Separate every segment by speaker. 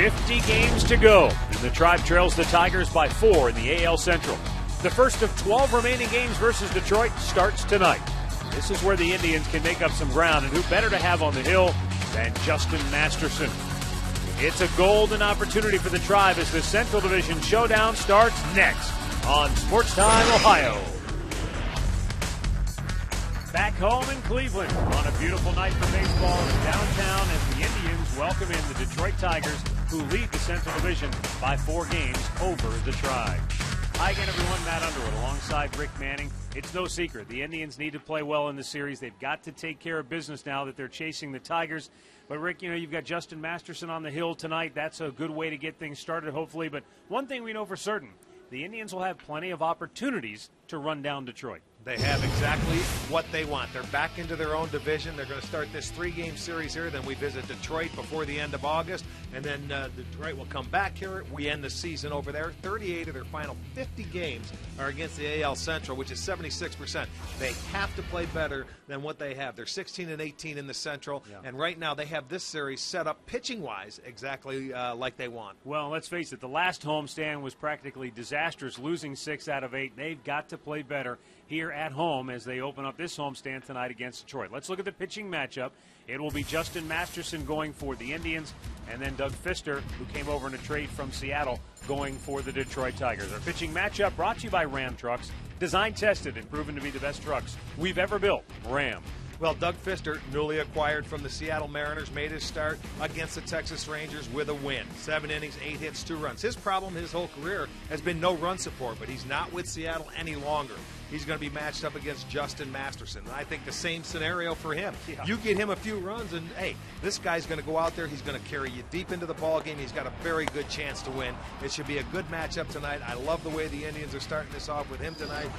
Speaker 1: 50 games to go, and the Tribe trails the Tigers by 4 in the AL Central. The first of 12 remaining games versus Detroit starts tonight. This is where the Indians can make up some ground, and who better to have on the hill than Justin Masterson. It's a golden opportunity for the Tribe as the Central Division Showdown starts next on Sports Time Ohio. Back home in Cleveland on a beautiful night for baseball in downtown as the Indians welcome in the Detroit Tigers, who lead the Central Division by 4 games over the Tribe. Hi again, everyone. Matt Underwood alongside Rick Manning. It's no secret. The Indians need to play well in the series. They've got to take care of business now that they're chasing the Tigers. But, Rick, you've got Justin Masterson on the hill tonight. That's a good way to get things started, hopefully. But one thing we know for certain, the Indians will have plenty of opportunities to run down Detroit.
Speaker 2: They have exactly what they want. They're back into their own division. They're going to start this 3-game series here. Then we visit Detroit before the end of August. And then Detroit will come back here. We end the season over there. 38 of their final 50 games are against the AL Central, which is 76%. They have to play better than what they have. They're 16-18 in the Central. Yeah. And right now they have this series set up pitching-wise exactly like they want.
Speaker 1: Well, let's face it. The last homestand was practically disastrous, losing 6 out of 8. They've got to play better here at home as they open up this homestand tonight against Detroit. Let's look at the pitching matchup. It will be Justin Masterson going for the Indians, and then Doug Fister, who came over in a trade from Seattle, going for the Detroit Tigers. Our pitching matchup brought to you by Ram Trucks, designed, tested, and proven to be the best trucks we've ever built. Ram.
Speaker 2: Well, Doug Fister, newly acquired from the Seattle Mariners, made his start against the Texas Rangers with a win. 7 innings, 8 hits, 2 runs. His problem his whole career has been no run support, but he's not with Seattle any longer. He's going to be matched up against Justin Masterson. And I think the same scenario for him. Yeah. You get him a few runs, and, hey, this guy's going to go out there. He's going to carry you deep into the ball game. He's got a very good chance to win. It should be a good matchup tonight. I love the way the Indians are starting this off with him tonight,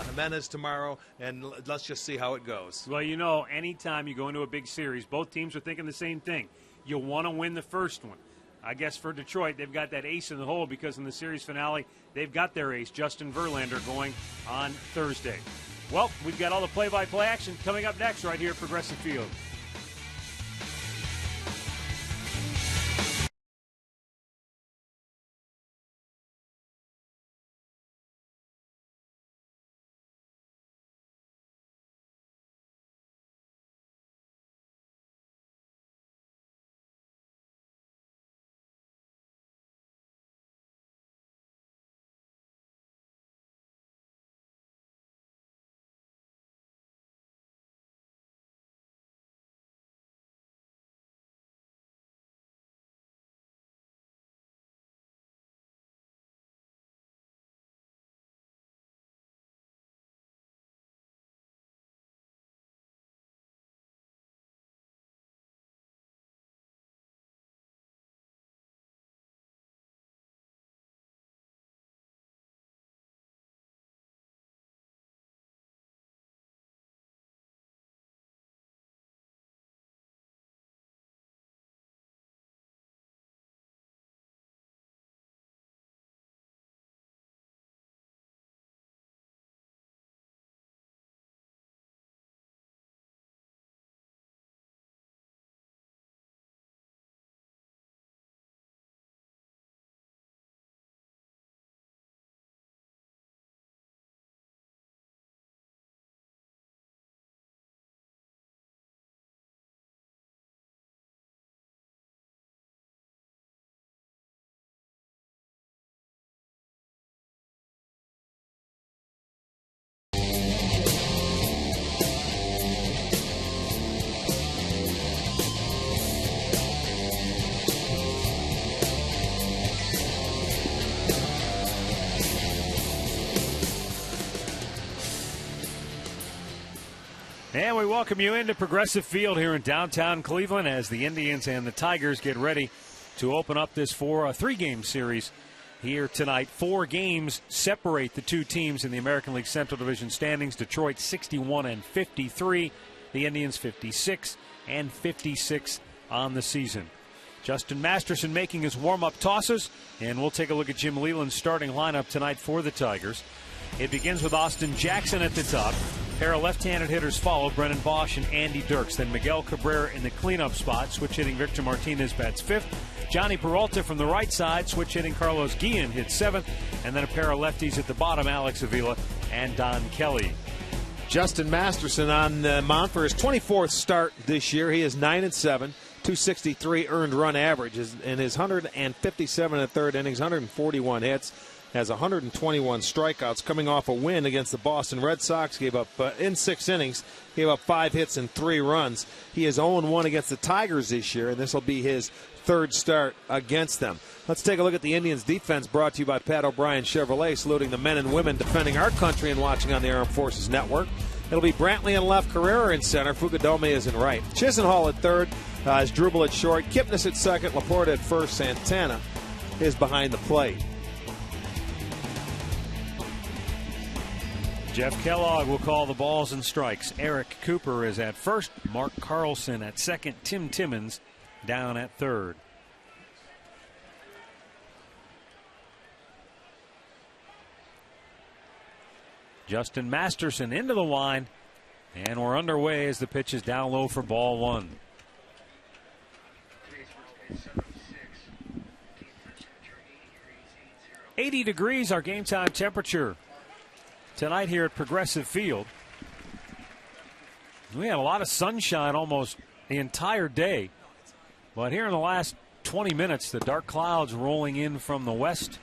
Speaker 2: Jimenez tomorrow, and let's just see how it goes.
Speaker 1: Well, anytime you go into a big series, both teams are thinking the same thing. You want to win the first one. I guess for Detroit, they've got that ace in the hole because in the series finale, they've got their ace, Justin Verlander, going on Thursday. Well, we've got all the play-by-play action coming up next right here at Progressive Field. And we welcome you into Progressive Field here in downtown Cleveland as the Indians and the Tigers get ready to open up this 3-game series here tonight. 4 games separate the two teams in the American League Central Division standings. Detroit 61-53, the Indians 56-56 on the season. Justin Masterson making his warm-up tosses, and we'll take a look at Jim Leyland's starting lineup tonight for the Tigers. It begins with Austin Jackson at the top. pair of left-handed hitters follow, Brennan Bosch and Andy Dirks. Then Miguel Cabrera in the cleanup spot. Switch hitting Victor Martinez bats fifth. Johnny Peralta from the right side. Switch hitting Carlos Guillen hits seventh. And then a pair of lefties at the bottom, Alex Avila and Don Kelly.
Speaker 2: Justin Masterson on the mound for his 24th start this year. He is 9-7, 263 earned run average in his 157 and a third innings, 141 hits, has 121 strikeouts, coming off a win against the Boston Red Sox. Gave up in 6 innings, gave up 5 hits and 3 runs. He is 0-1 against the Tigers this year, and this will be his 3rd start against them. Let's take a look at the Indians' defense, brought to you by Pat O'Brien Chevrolet, saluting the men and women defending our country and watching on the Armed Forces Network. It'll be Brantley in left, Carrera in center, Fukudome is in right. Chisenhall at third, Asdrubal at short, Kipnis at second, Laporte at first, Santana is behind the plate.
Speaker 1: Jeff Kellogg will call the balls and strikes. Eric Cooper is at first, Mark Carlson at second, Tim Timmons down at third. Justin Masterson into the line, and we're underway as the pitch is down low for ball one. $80 degrees our game time temperature tonight here at Progressive Field. We had a lot of sunshine almost the entire day, but here in the last 20 minutes, the dark clouds rolling in from the west.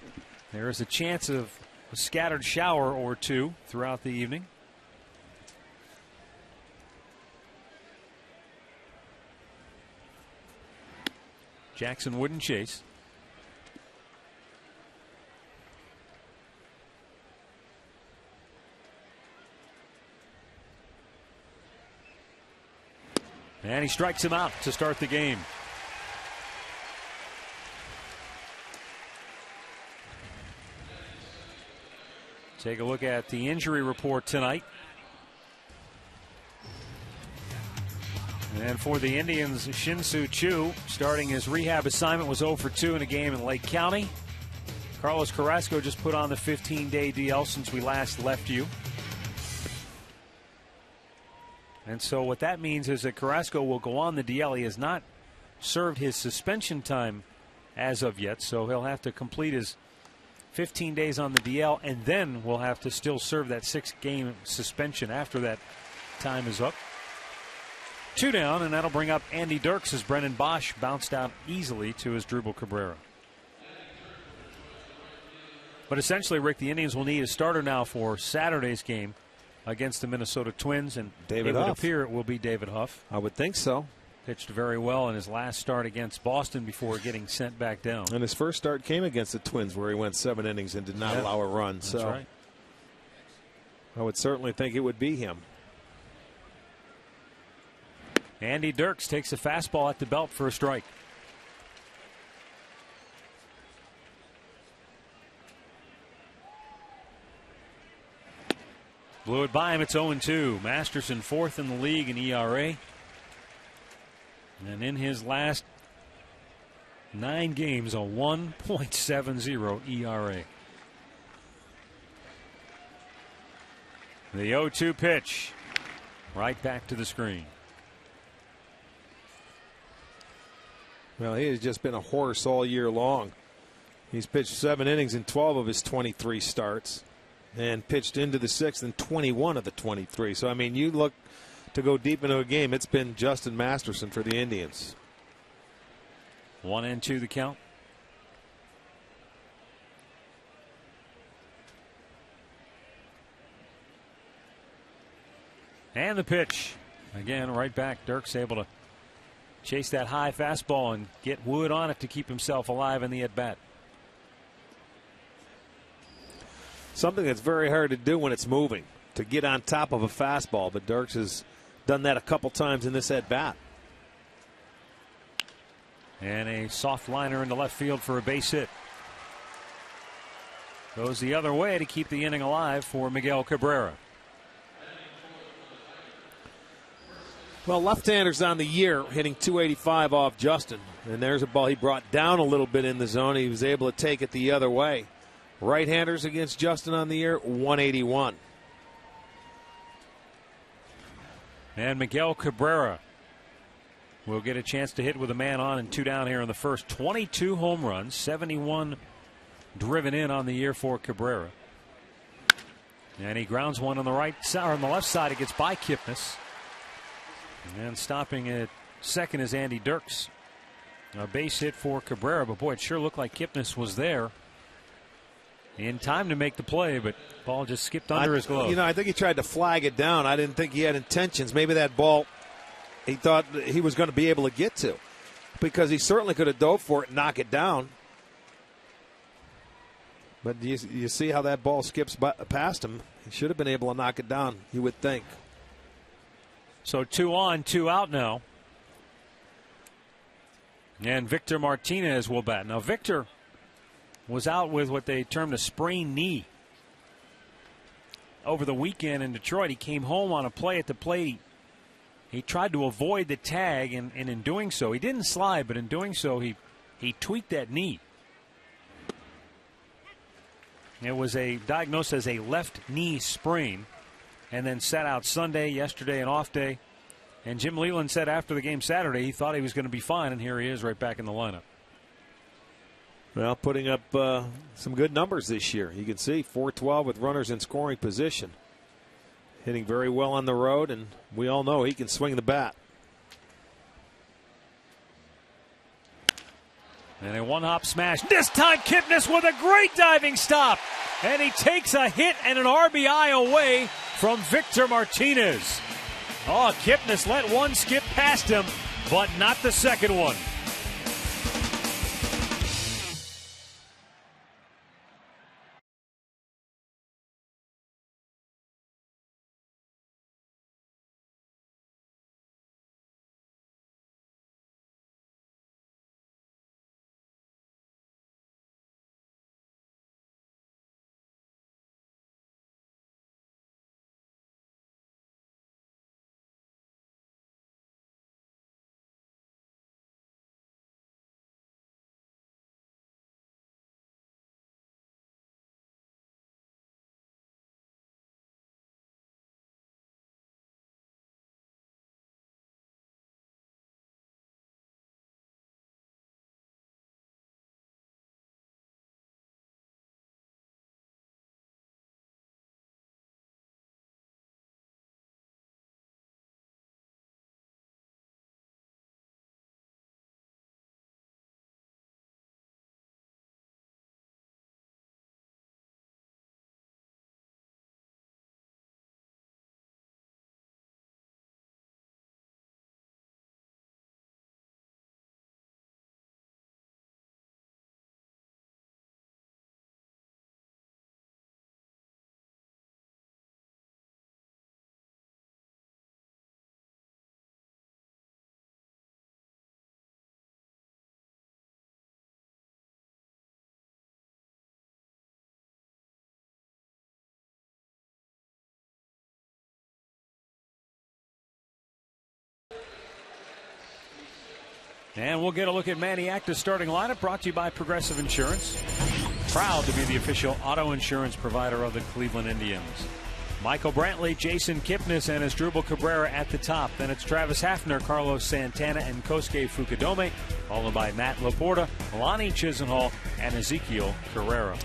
Speaker 1: There is a chance of a scattered shower or two throughout the evening. Jackson wouldn't chase. And he strikes him out to start the game. Take a look at the injury report tonight. And for the Indians, Shin-Soo Choo, starting his rehab assignment, was 0 for 2 in a game in Lake County. Carlos Carrasco just put on the 15-day DL since we last left you. And so what that means is that Carrasco will go on the DL. He has not served his suspension time as of yet, so he'll have to complete his 15 days on the DL, and then we'll have to still serve that 6-game suspension after that time is up. 2 down, and that'll bring up Andy Dirks as Brennan Bosch bounced out easily to Asdrubal Cabrera. But essentially, Rick, the Indians will need a starter now for Saturday's game against the Minnesota Twins, and it would appear it will be David Huff.
Speaker 2: I would think so.
Speaker 1: Pitched very well in his last start against Boston before getting sent back down.
Speaker 2: And his first start came against the Twins, where he went 7 innings and did not allow a run.
Speaker 1: That's
Speaker 2: so
Speaker 1: right.
Speaker 2: I would certainly think it would be him.
Speaker 1: Andy Dirks takes a fastball at the belt for a strike. Blew it by him. It's 0-2. Masterson 4th in the league in ERA. And in his last 9 games, a 1.70 ERA. The 0-2 pitch. Right back to the screen.
Speaker 2: Well, he has just been a horse all year long. He's pitched 7 innings in 12 of his 23 starts, and pitched into the 6th in 21 of the 23. So, I mean, you look to go deep into a game, it's been Justin Masterson for the Indians.
Speaker 1: 1-2 the count. And the pitch. Again, right back. Dirks able to chase that high fastball and get wood on it to keep himself alive in the at-bat.
Speaker 2: Something that's very hard to do when it's moving, to get on top of a fastball, but Dirks has done that a couple times in this at-bat.
Speaker 1: And a soft liner into left field for a base hit. Goes the other way to keep the inning alive for Miguel Cabrera.
Speaker 2: Well, left-handers on the year hitting 285 off Justin. And there's a ball he brought down a little bit in the zone. He was able to take it the other way. Right-handers against Justin on the year, 181.
Speaker 1: And Miguel Cabrera will get a chance to hit with a man on and 2 down here in the first. 22 home runs, 71 driven in on the year for Cabrera. And he grounds one on the right side, or on the left side. It gets by Kipnis. And stopping at second is Andy Dirks. A base hit for Cabrera, but boy, it sure looked like Kipnis was there in time to make the play, but ball just skipped under his glove.
Speaker 3: You know, I think he tried to flag it down. I didn't think he had intentions. Maybe that ball he thought he was going to be able to get to, because he certainly could have dove for it and knock it down. But you see how that ball skips past him. He should have been able to knock it down, you would think.
Speaker 1: So 2 on, 2 out now. And Victor Martinez will bat. Now, Victor was out with what they termed a sprained knee over the weekend in Detroit. He came home on a play at the plate. He tried to avoid the tag, and in doing so, he didn't slide, but in doing so, he tweaked that knee. It was diagnosed as a left knee sprain, and then sat out Sunday, yesterday, an off day. And Jim Leyland said after the game Saturday he thought he was going to be fine, and here he is right back in the lineup.
Speaker 3: Well, putting up some good numbers this year. You can see 412 with runners in scoring position. Hitting very well on the road, and we all know he can swing the bat.
Speaker 1: And a one-hop smash. This time Kipnis with a great diving stop. And he takes a hit and an RBI away from Victor Martinez. Oh, Kipnis let one skip past him, but not the second one. And we'll get a look at Manny Acta's starting lineup, brought to you by Progressive Insurance. Proud to be the official auto insurance provider of the Cleveland Indians. Michael Brantley, Jason Kipnis, and Asdrubal Cabrera at the top. Then it's Travis Hafner, Carlos Santana, and Kosuke Fukudome, followed by Matt Laporta, Lonnie Chisenhall, and Ezekiel Carrera.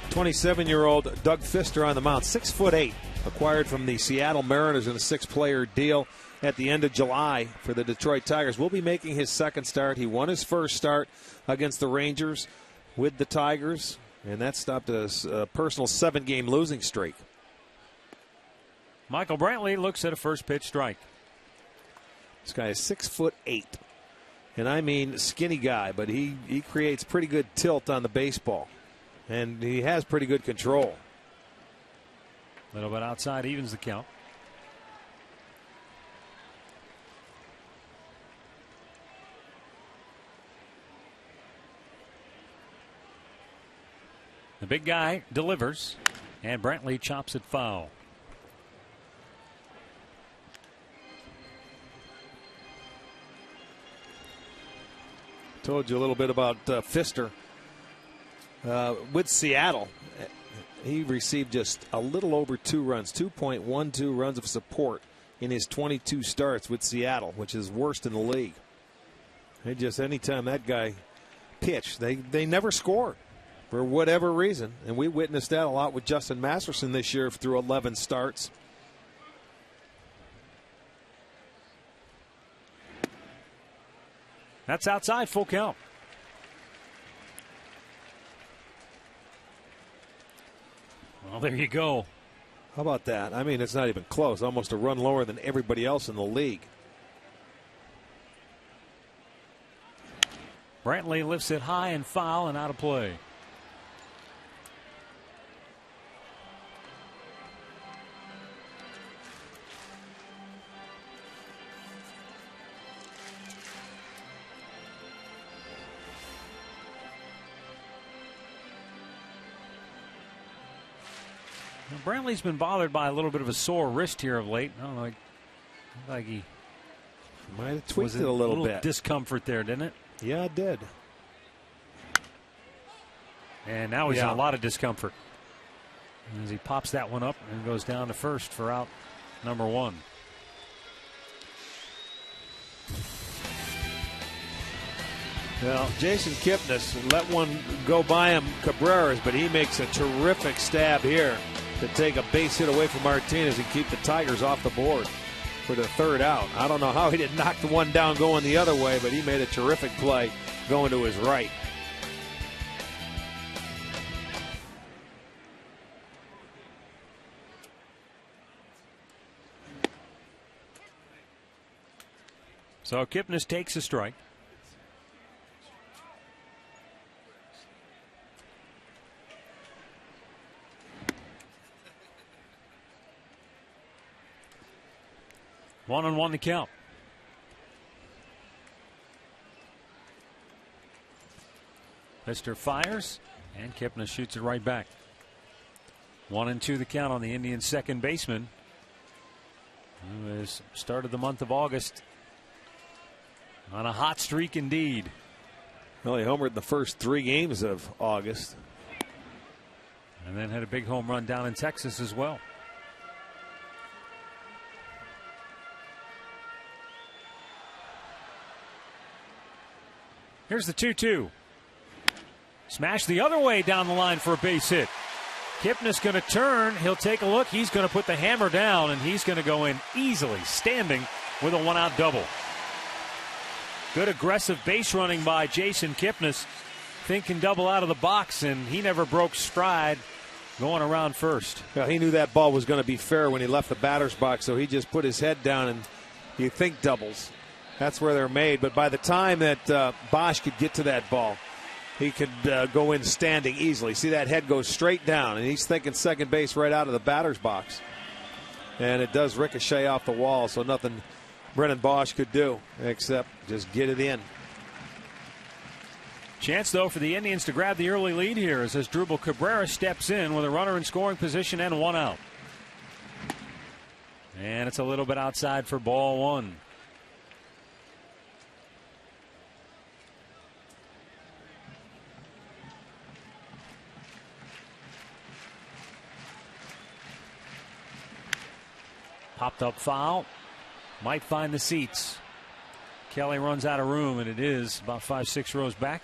Speaker 3: 27-year-old Doug Fister on the mound, 6'8", acquired from the Seattle Mariners in a 6-player deal at the end of July for the Detroit Tigers. Will be making his second start. He won his first start against the Rangers with the Tigers, and that stopped a personal 7-game losing streak.
Speaker 1: Michael Brantley looks at a first pitch strike.
Speaker 3: This guy is 6'8", and I mean skinny guy, but he creates pretty good tilt on the baseball, and he has pretty good control.
Speaker 1: A little bit outside, evens the count. The big guy delivers, and Brantley chops it foul.
Speaker 3: Told you a little bit about Fister. With Seattle, he received just a little over 2 runs, 2.12 runs of support in his 22 starts with Seattle, which is worst in the league. They just, anytime that guy pitched, they never scored for whatever reason. And we witnessed that a lot with Justin Masterson this year through 11 starts.
Speaker 1: That's outside, full count. Well, there you go.
Speaker 3: How about that? I mean, it's not even close. Almost a run lower than everybody else in the league.
Speaker 1: Brantley lifts it high and foul and out of play. Brantley's been bothered by a little bit of a sore wrist here of late. I don't know, like he
Speaker 3: might have tweaked it a little bit.
Speaker 1: Discomfort there, didn't it?
Speaker 3: Yeah, it did.
Speaker 1: And now he's in a lot of discomfort as he pops that one up and goes down to first for out number one.
Speaker 3: Well, Jason Kipnis let one go by him, Cabrera's, but he makes a terrific stab here to take a base hit away from Martinez and keep the Tigers off the board for the third out. I don't know how he didn't knock the one down going the other way, but he made a terrific play going to his right.
Speaker 1: So Kipnis takes a strike. One on one to count. Mister fires, and Kipnis shoots it right back. 1-2 the count on the Indians' second baseman, who has started the month of August on a hot streak indeed.
Speaker 3: Well, he homered the first 3 games of August.
Speaker 1: And then had a big home run down in Texas as well. Here's the 2-2. Smash the other way down the line for a base hit. Kipnis going to turn. He'll take a look. He's going to put the hammer down, and he's going to go in easily, standing with a one-out double. Good aggressive base running by Jason Kipnis. Thinking double out of the box, and he never broke stride going around first.
Speaker 3: Well, he knew that ball was going to be fair when he left the batter's box, so he just put his head down, and you think doubles. That's where they're made. But by the time that Bosch could get to that ball, he could go in standing easily. See that head go straight down, and he's thinking second base right out of the batter's box. And it does ricochet off the wall, so nothing Brennan Bosch could do except just get it in.
Speaker 1: Chance, though, for the Indians to grab the early lead here as Asdrubal Cabrera steps in with a runner in scoring position and one out. And it's a little bit outside for ball one. Popped up foul. Might find the seats. Kelly runs out of room, and it is about 5-6 rows back.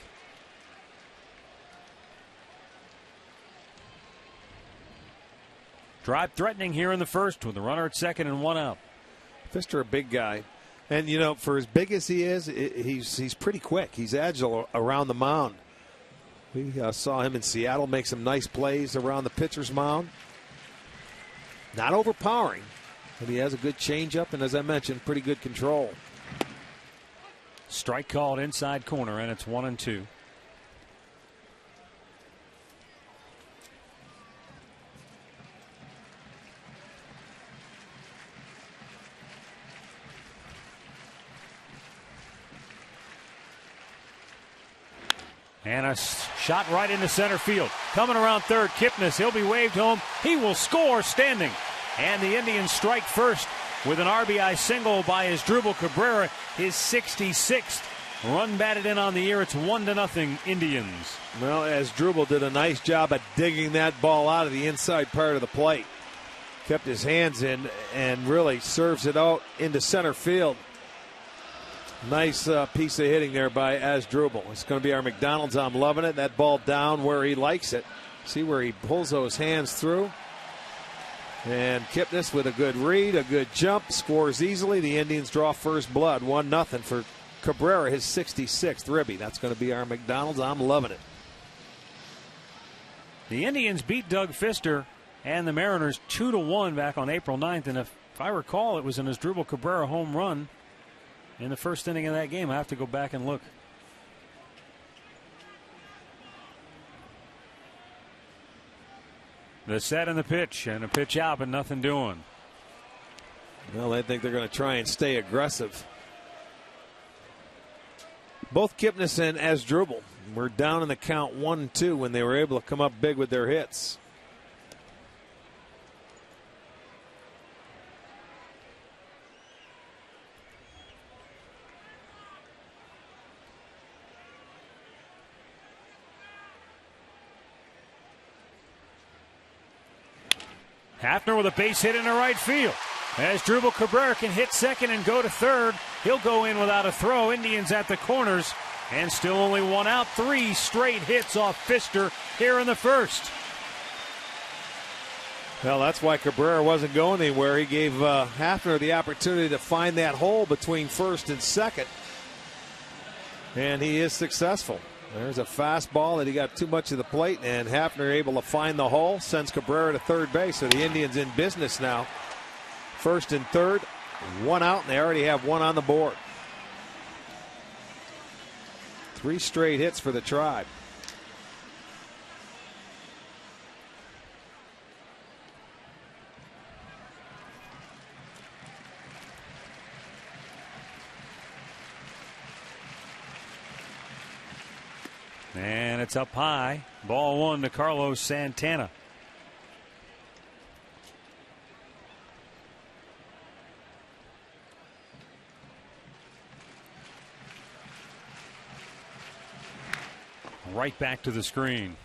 Speaker 1: Drive threatening here in the first with a runner at second and one out.
Speaker 3: Pfister, a big guy. And, you know, for as big as he is, he's pretty quick. He's agile around the mound. We saw him in Seattle make some nice plays around the pitcher's mound. Not overpowering, but he has a good changeup and, as I mentioned, pretty good control.
Speaker 1: Strike called inside corner, and it's 1-2. And a shot right into center field. Coming around third, Kipnis. He'll be waved home. He will score standing. And the Indians strike first with an RBI single by Asdrubal Cabrera, his 66th run batted in on the year. It's 1-0 Indians.
Speaker 3: Well, Asdrubal did a nice job at digging that ball out of the inside part of the plate. kept his hands in and really serves it out into center field. Nice piece of hitting there by Asdrubal. It's going to be our McDonald's. I'm loving it. That ball down where he likes it. See where he pulls those hands through. And Kipnis with a good read, a good jump, scores easily. The Indians draw first blood, 1-0 for Cabrera, his 66th ribby. That's going to be our McDonald's. I'm loving it.
Speaker 1: The Indians beat Doug Fister and the Mariners 2-1 back on April 9th. And if I recall, it was an Asdrubal Cabrera home run in the first inning of that game. I have to go back and look. The set and the pitch, and a pitch out, but nothing doing.
Speaker 3: Well, I think they're going to try and stay aggressive. Both Kipnis and Asdrubal were down in the count 1-2 when they were able to come up big with their hits.
Speaker 1: Hafner with a base hit into right field. Asdrubal Cabrera can hit second and go to third. He'll go in without a throw. Indians at the corners, and still only one out. 3 straight hits off Fister here in the first.
Speaker 3: Well, that's why Cabrera wasn't going anywhere. He gave Hafner the opportunity to find that hole between first and second, and he is successful. There's a fastball that he got too much of the plate, and Hafner able to find the hole, sends Cabrera to third base. So the Indians in business now. First and third, 1 out, and they already have 1 on the board. 3 straight hits for the Tribe.
Speaker 1: And it's up high. Ball 1 to Carlos Santana. Right back to the screen.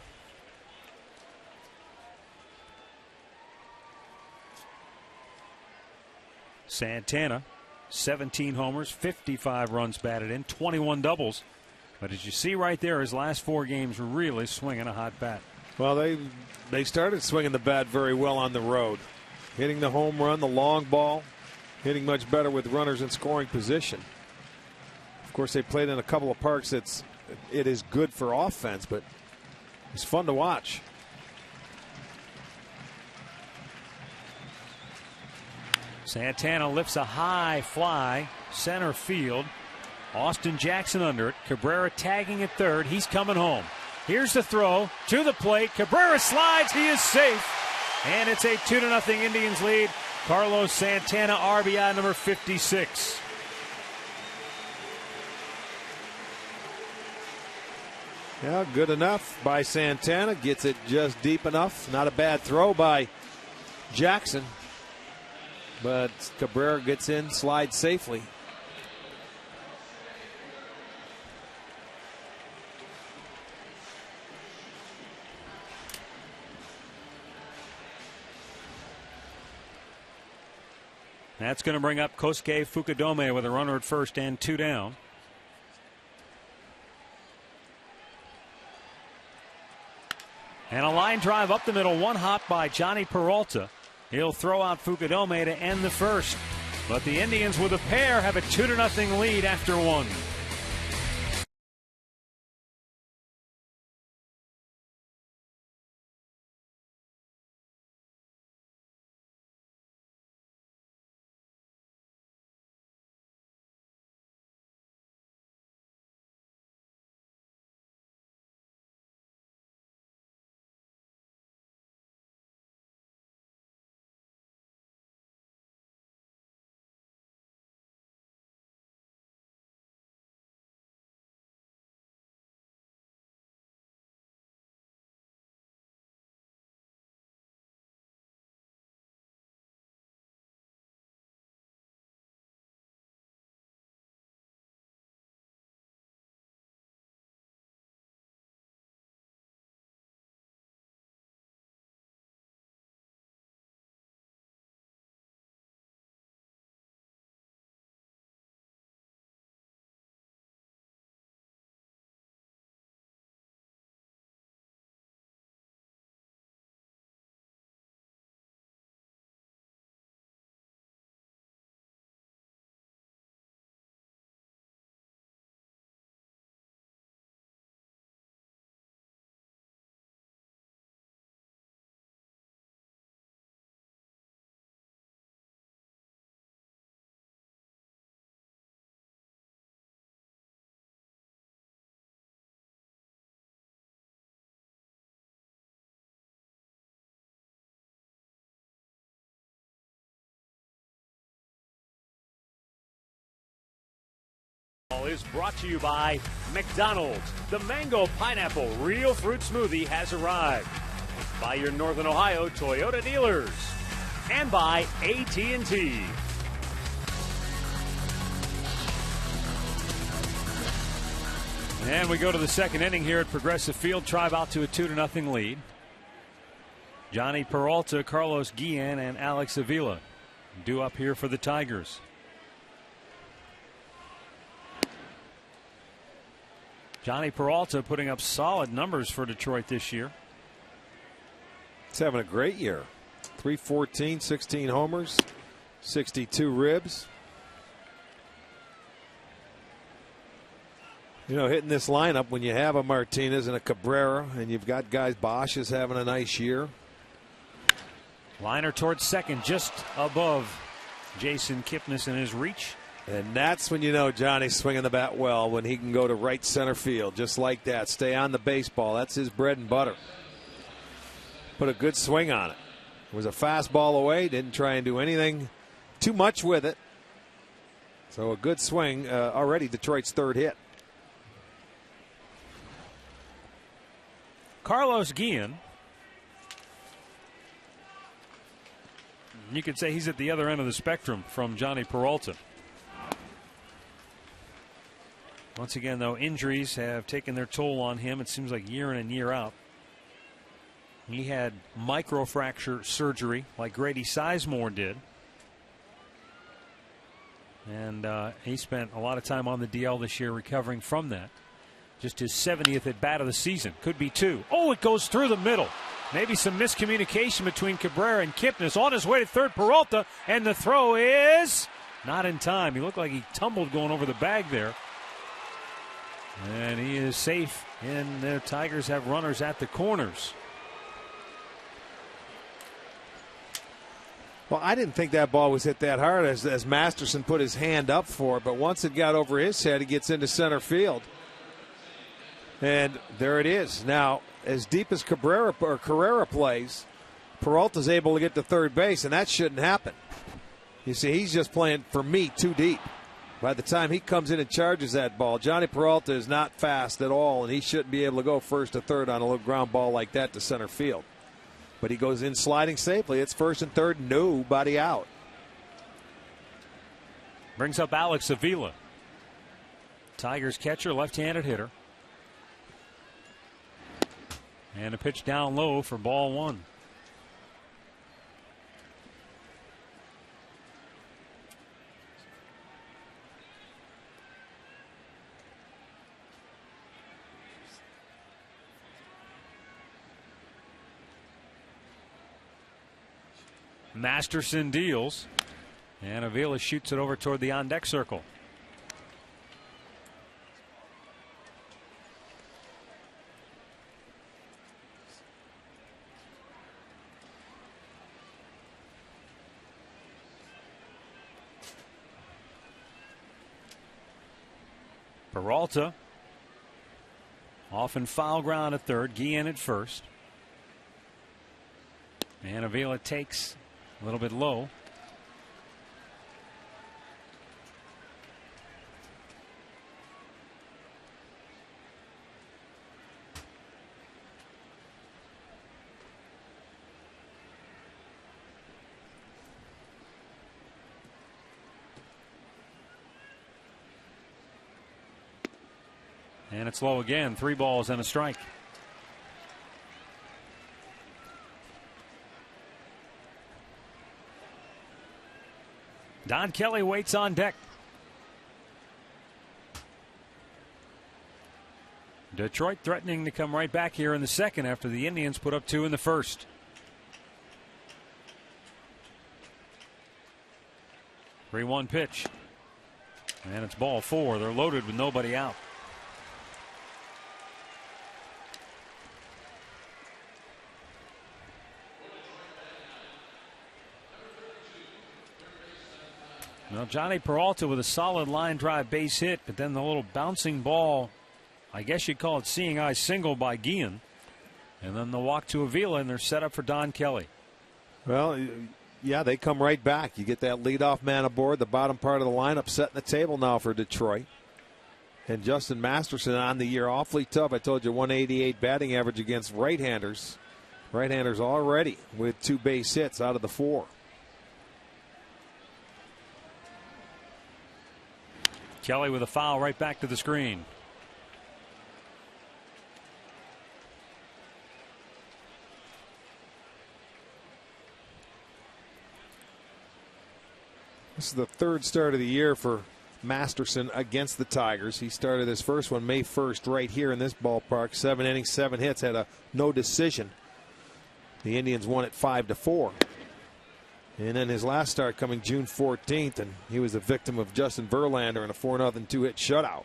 Speaker 1: Santana, 17 homers, 55 runs batted in, 21 doubles. But as you see right there, his last 4 games really swinging a hot bat.
Speaker 3: Well, they started swinging the bat very well on the road. Hitting the home run, the long ball, hitting much better with runners in scoring position. Of course, they played in a couple of parks it is good for offense, but it's fun to watch.
Speaker 1: Santana lifts a high fly, center field. Austin Jackson under it. Cabrera tagging at third. He's coming home. Here's the throw to the plate. Cabrera slides. He is safe. And it's a 2-0 Indians lead. Carlos Santana, RBI number 56.
Speaker 3: Yeah, good enough by Santana. Gets it just deep enough. Not a bad throw by Jackson. But Cabrera gets in, slides safely.
Speaker 1: That's going to bring up Kosuke Fukudome with a runner at first and 2 down. And a line drive up the middle, 1 hop by Johnny Peralta. He'll throw out Fukudome to end the first. But the Indians with a pair have a 2-0 lead after 1. is brought to you by McDonald's. The Mango Pineapple Real Fruit Smoothie has arrived. By your Northern Ohio Toyota dealers. And by AT&T. And we go to the second inning here at Progressive Field. Tribe out to a 2-0 lead. Johnny Peralta, Carlos Guillen, and Alex Avila due up here for the Tigers. Johnny Peralta putting up solid numbers for Detroit this year.
Speaker 3: He's having a great year. 314, 16 homers, 62 ribs. You know, hitting this lineup when you have a Martinez and a Cabrera, and you've got guys, Bosch is having a nice year.
Speaker 1: Liner towards second, just above Jason Kipnis in his reach.
Speaker 3: And that's when you know Johnny's swinging the bat well, when he can go to right center field, just like that. Stay on the baseball. That's his bread and butter. Put a good swing on it. It was a fastball away. Didn't try and do anything too much with it. So a good swing. Already Detroit's third hit.
Speaker 1: Carlos Guillen. You could say he's at the other end of the spectrum from Johnny Peralta. Once again, though, injuries have taken their toll on him. It seems like year in and year out. He had microfracture surgery like Grady Sizemore did. And he spent a lot of time on the DL this year recovering from that. Just his 70th at bat of the season. Could be two. Oh, it goes through the middle. Maybe some miscommunication between Cabrera and Kipnis. On his way to third, Peralta. And the throw is not in time. He looked like he tumbled going over the bag there. And he is safe. And the Tigers have runners at the corners.
Speaker 3: Well, I didn't think that ball was hit that hard as Masterson put his hand up for it. But once it got over his head, he gets into center field. And there it is. Now, as deep as Carrera plays, Peralta's able to get to third base, and that shouldn't happen. You see, he's just playing, for me, too deep. By the time he comes in and charges that ball, Johnny Peralta is not fast at all, and he shouldn't be able to go first to third on a little ground ball like that to center field. But he goes in sliding safely. It's first and third, nobody out.
Speaker 1: Brings up Alex Avila. Tigers catcher, left-handed hitter. And a pitch down low for ball one. Masterson deals. And Avila shoots it over toward the on-deck circle. Peralta off in foul ground at third. Guillen at first. And Avila takes a little bit low. And it's low again. 3 balls and a strike. Don Kelly waits on deck. Detroit threatening to come right back here in the second after the Indians put up 2 in the first. Three 3-1 pitch. And it's ball 4. They're loaded with nobody out. Now Johnny Peralta with a solid line drive base hit, but then the little bouncing ball, I guess you'd call it seeing eye single by Guillen. And then the walk to Avila, and they're set up for Don Kelly.
Speaker 3: Well, yeah, they come right back. You get that leadoff man aboard, the bottom part of the lineup setting the table now for Detroit. And Justin Masterson on the year, awfully tough. I told you 188 batting average against right-handers. Right-handers already with 2 base hits out of the 4.
Speaker 1: Kelly with a foul right back to the screen.
Speaker 3: This is the 3rd start of the year for Masterson against the Tigers. He started his first one May 1st right here in this ballpark. 7 innings, 7 hits, had a no decision. The Indians won it 5-4. And then his last start coming June 14th, and he was a victim of Justin Verlander in a 4-0 2-hit shutout.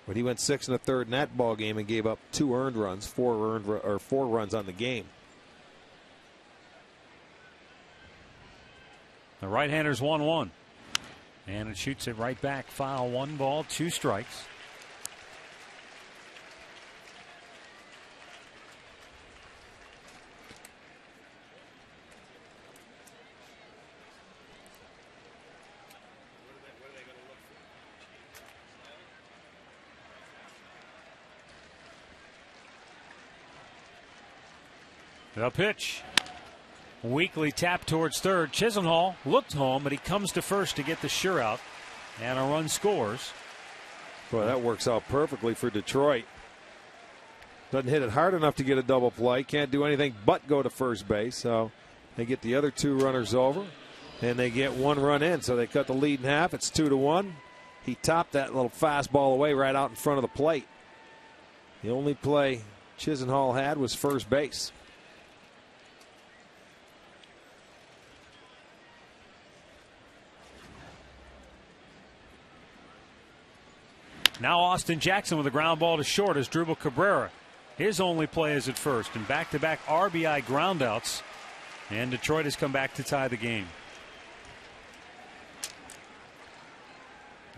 Speaker 3: But he went 6 1/3 in that ball game and gave up 2 earned runs, 4 runs on the game.
Speaker 1: The right-hander's 1-1. And it shoots it right back. Foul, 1 ball, 2 strikes. The pitch. Weakly tapped towards third. Chisenhall looked home, but he comes to first to get the sure out. And a run scores.
Speaker 3: Boy, that works out perfectly for Detroit. Doesn't hit it hard enough to get a double play. Can't do anything but go to first base. So they get the other 2 runners over. And they get 1 run in. So they cut the lead in half. It's 2-1. He topped that little fastball away right out in front of the plate. The only play Chisenhall had was first base.
Speaker 1: Now Austin Jackson with a ground ball to short as Drupal Cabrera. His only play is at first, and back-to-back RBI groundouts. And Detroit has come back to tie the game.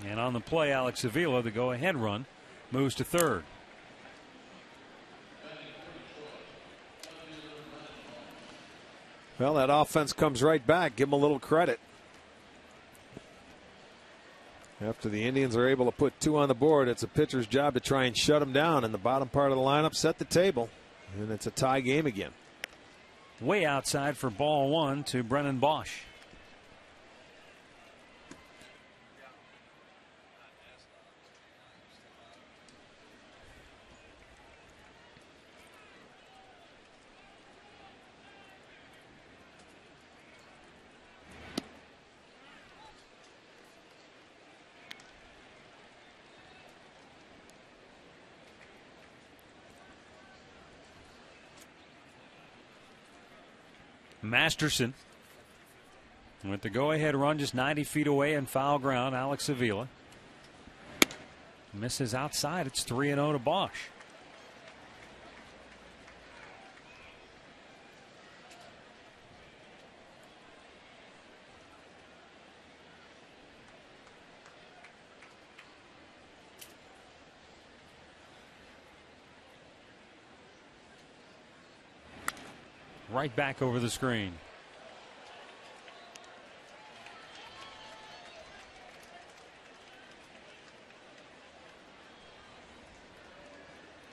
Speaker 1: And on the play, Alex Avila, the go-ahead run, moves to third.
Speaker 3: Well, that offense comes right back. Give them a little credit. After the Indians are able to put 2 on the board, it's a pitcher's job to try and shut them down. And the bottom part of the lineup set the table. And it's a tie game again.
Speaker 1: Way outside for ball 1 to Brennan Bosch. Masterson with the go-ahead run just 90 feet away and foul ground. Alex Avila misses outside. It's 3-0 to Bosch. Right back over the screen.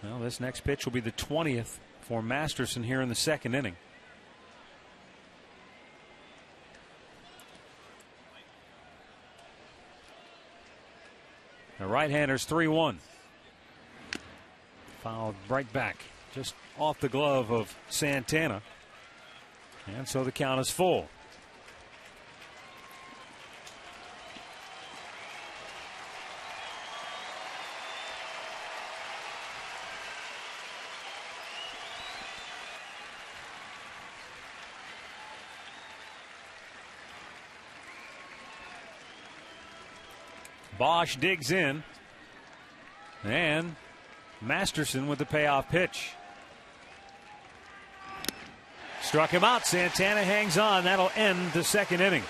Speaker 1: Well, this next pitch will be the 20th for Masterson here in the 2nd inning. The right-hander's 3-1. Fouled right back, just off the glove of Santana. And so the count is full. Bosch digs in. And Masterson with the payoff pitch. Struck him out. Santana hangs on. That'll end the 2nd inning.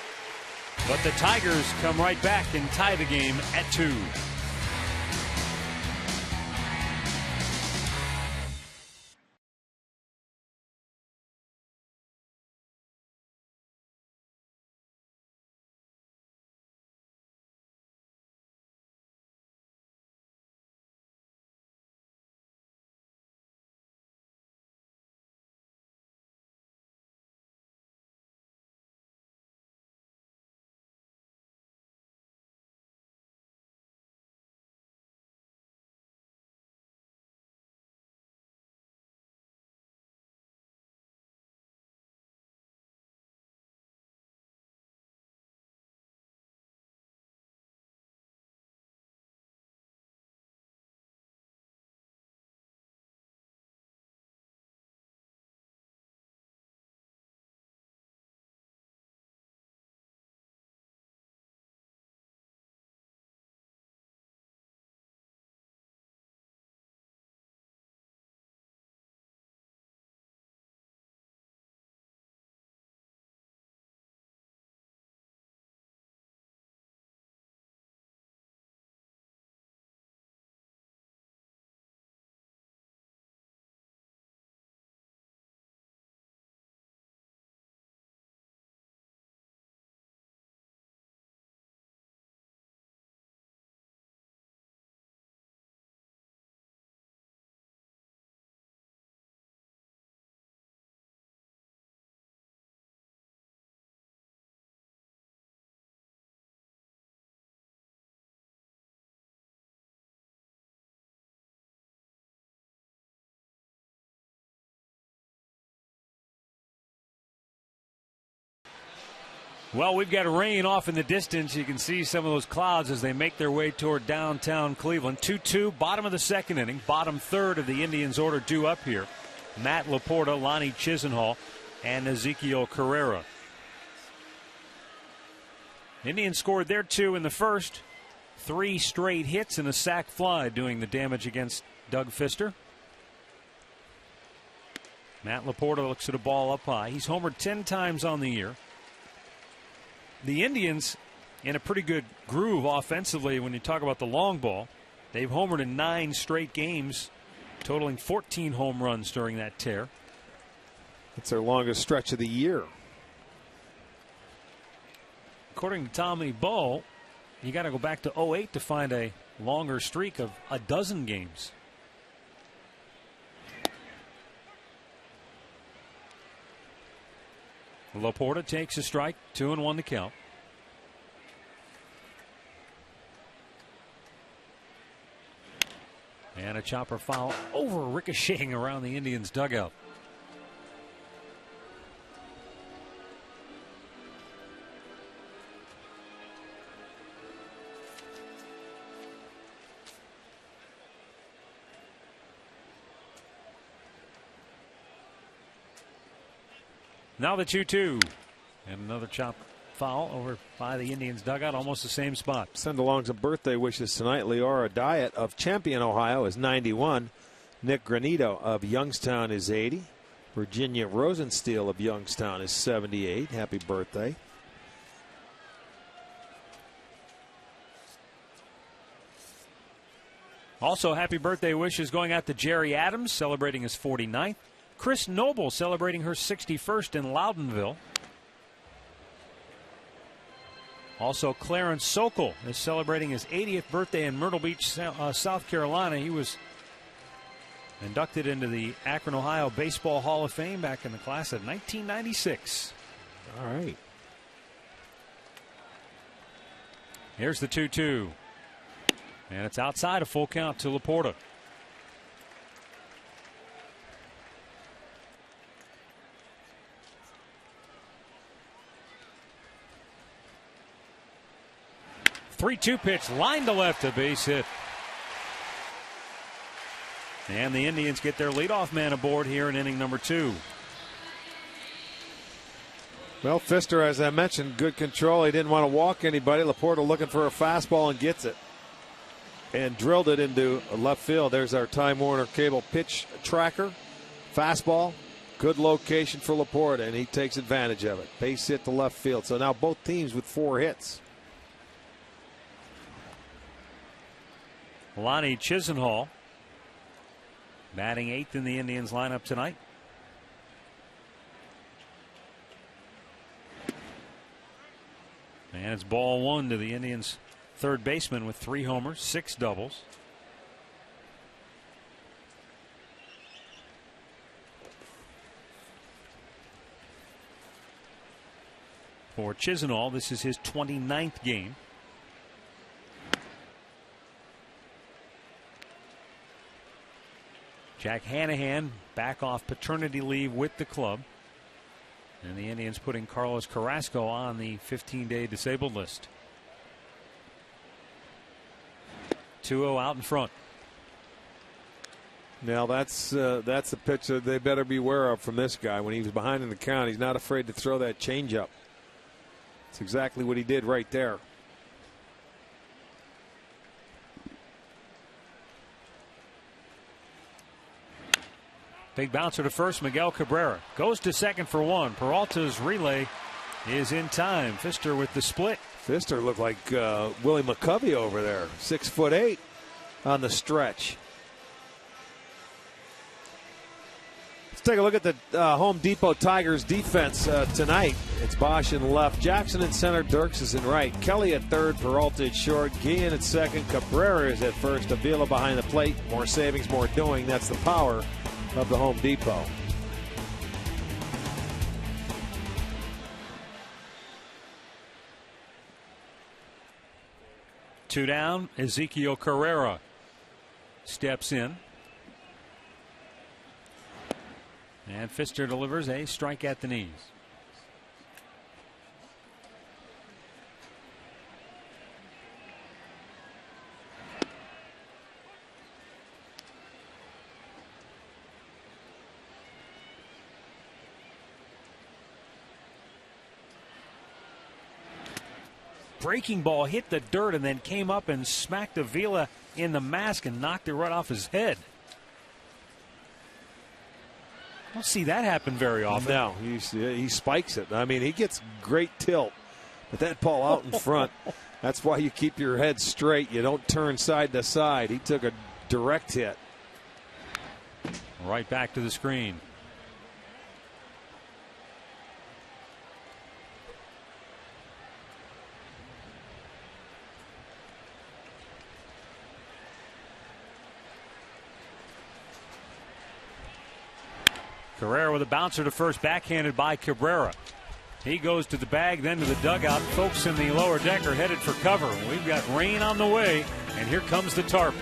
Speaker 1: But the Tigers come right back and tie the game at 2. Well, we've got rain off in the distance. You can see some of those clouds as they make their way toward downtown Cleveland. 2-2, bottom of the second inning. Bottom third of the Indians' order due up here. Matt Laporta, Lonnie Chisenhall, and Ezekiel Carrera. Indians scored their 2 in the first. 3 straight hits and a sac fly doing the damage against Doug Fister. Matt Laporta looks at a ball up high. He's homered 10 times on the year. The Indians in a pretty good groove offensively when you talk about the long ball. They've homered in 9 straight games, totaling 14 home runs during that tear.
Speaker 3: It's their longest stretch of the year.
Speaker 1: According to Tommy Bull, you got to go back to 08 to find a longer streak of a dozen games. Laporta takes a strike, 2-1 to count. And a chopper foul over, ricocheting around the Indians' dugout. Now the 2-2. And another chop foul over by the Indians' dugout, almost the same spot.
Speaker 3: Send along some birthday wishes tonight. Leora Diet of Champion, Ohio is 91. Nick Granito of Youngstown is 80. Virginia Rosensteel of Youngstown is 78. Happy birthday.
Speaker 1: Also, happy birthday wishes going out to Jerry Adams, celebrating his 49th. Chris Noble celebrating her 61st in Loudonville. Also, Clarence Sokol is celebrating his 80th birthday in Myrtle Beach, South Carolina. He was inducted into the Akron, Ohio Baseball Hall of Fame back in the class of 1996.
Speaker 3: All right.
Speaker 1: Here's the 2-2. And it's outside a full count to Laporta. Three-two pitch, line to left, a base hit. And the Indians get their leadoff man aboard here in inning number 2.
Speaker 3: Well, Fister, as I mentioned, good control. He didn't want to walk anybody. Laporta looking for a fastball and gets it. And drilled it into left field. There's our Time Warner Cable pitch tracker. Fastball, good location for Laporta, and he takes advantage of it. Base hit to left field. So now both teams with 4 hits.
Speaker 1: Lonnie Chisenhall batting 8th in the Indians lineup tonight. And it's ball 1 to the Indians' third baseman with 3 homers, 6 doubles. For Chisenhall, this is his 29th game. Jack Hanahan back off paternity leave with the club. And the Indians putting Carlos Carrasco on the 15-day disabled list. 2-0 out in front.
Speaker 3: Now that's a pitch that they better beware of from this guy. When he was behind in the count, he's not afraid to throw that changeup. That's exactly what he did right there.
Speaker 1: Big bouncer to first, Miguel Cabrera. Goes to second for 1. Peralta's relay is in time. Fister with the split.
Speaker 3: Fister looked like Willie McCovey over there. 6'8" on the stretch. Let's take a look at the Home Depot Tigers defense tonight. It's Bosch in left, Jackson in center, Dirks is in right, Kelly at third, Peralta at short, Guillen at second, Cabrera is at first, Avila behind the plate. More savings, more doing. That's the power of the Home Depot.
Speaker 1: Two down, Ezekiel Carrera steps in. And Fister delivers a strike at the knees. breaking ball hit the dirt and then came up and smacked Avila in the mask and knocked it right off his head. I don't see that happen very often.
Speaker 3: No, he spikes it. I mean, he gets great tilt, but that ball out in front, that's why you keep your head straight. You don't turn side to side. He took a direct hit.
Speaker 1: Right back to the screen. Carrera with a bouncer to first, backhanded by Cabrera. He goes to the bag, then to the dugout. Folks in the lower deck are headed for cover. We've got rain on the way, and here comes the tarp.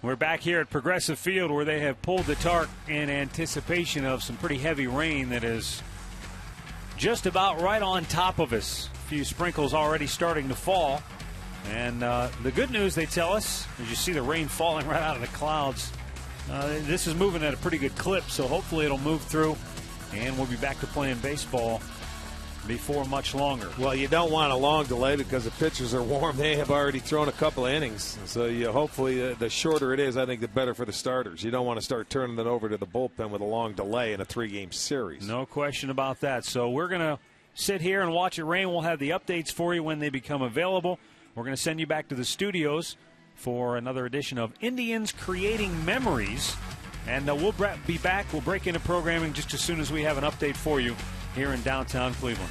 Speaker 1: We're back here at Progressive Field where they have pulled the tarp in anticipation of some pretty heavy rain that is just about right on top of us. A few sprinkles already starting to fall. And the good news, they tell us, as you see the rain falling right out of the clouds, this is moving at a pretty good clip, so hopefully it'll move through and we'll be back to playing baseball before much longer.
Speaker 3: Well, you don't want a long delay because the pitchers are warm. They have already thrown a couple of innings. So hopefully the shorter it is, I think the better for the starters. You don't want to start turning it over to the bullpen with a long delay in a 3-game series.
Speaker 1: No question about that. So we're going to sit here and watch it rain. We'll have the updates for you when they become available. We're going to send you back to the studios for another edition of Indians Creating Memories. And we'll be back. We'll break into programming just as soon as we have an update for you here in downtown Cleveland.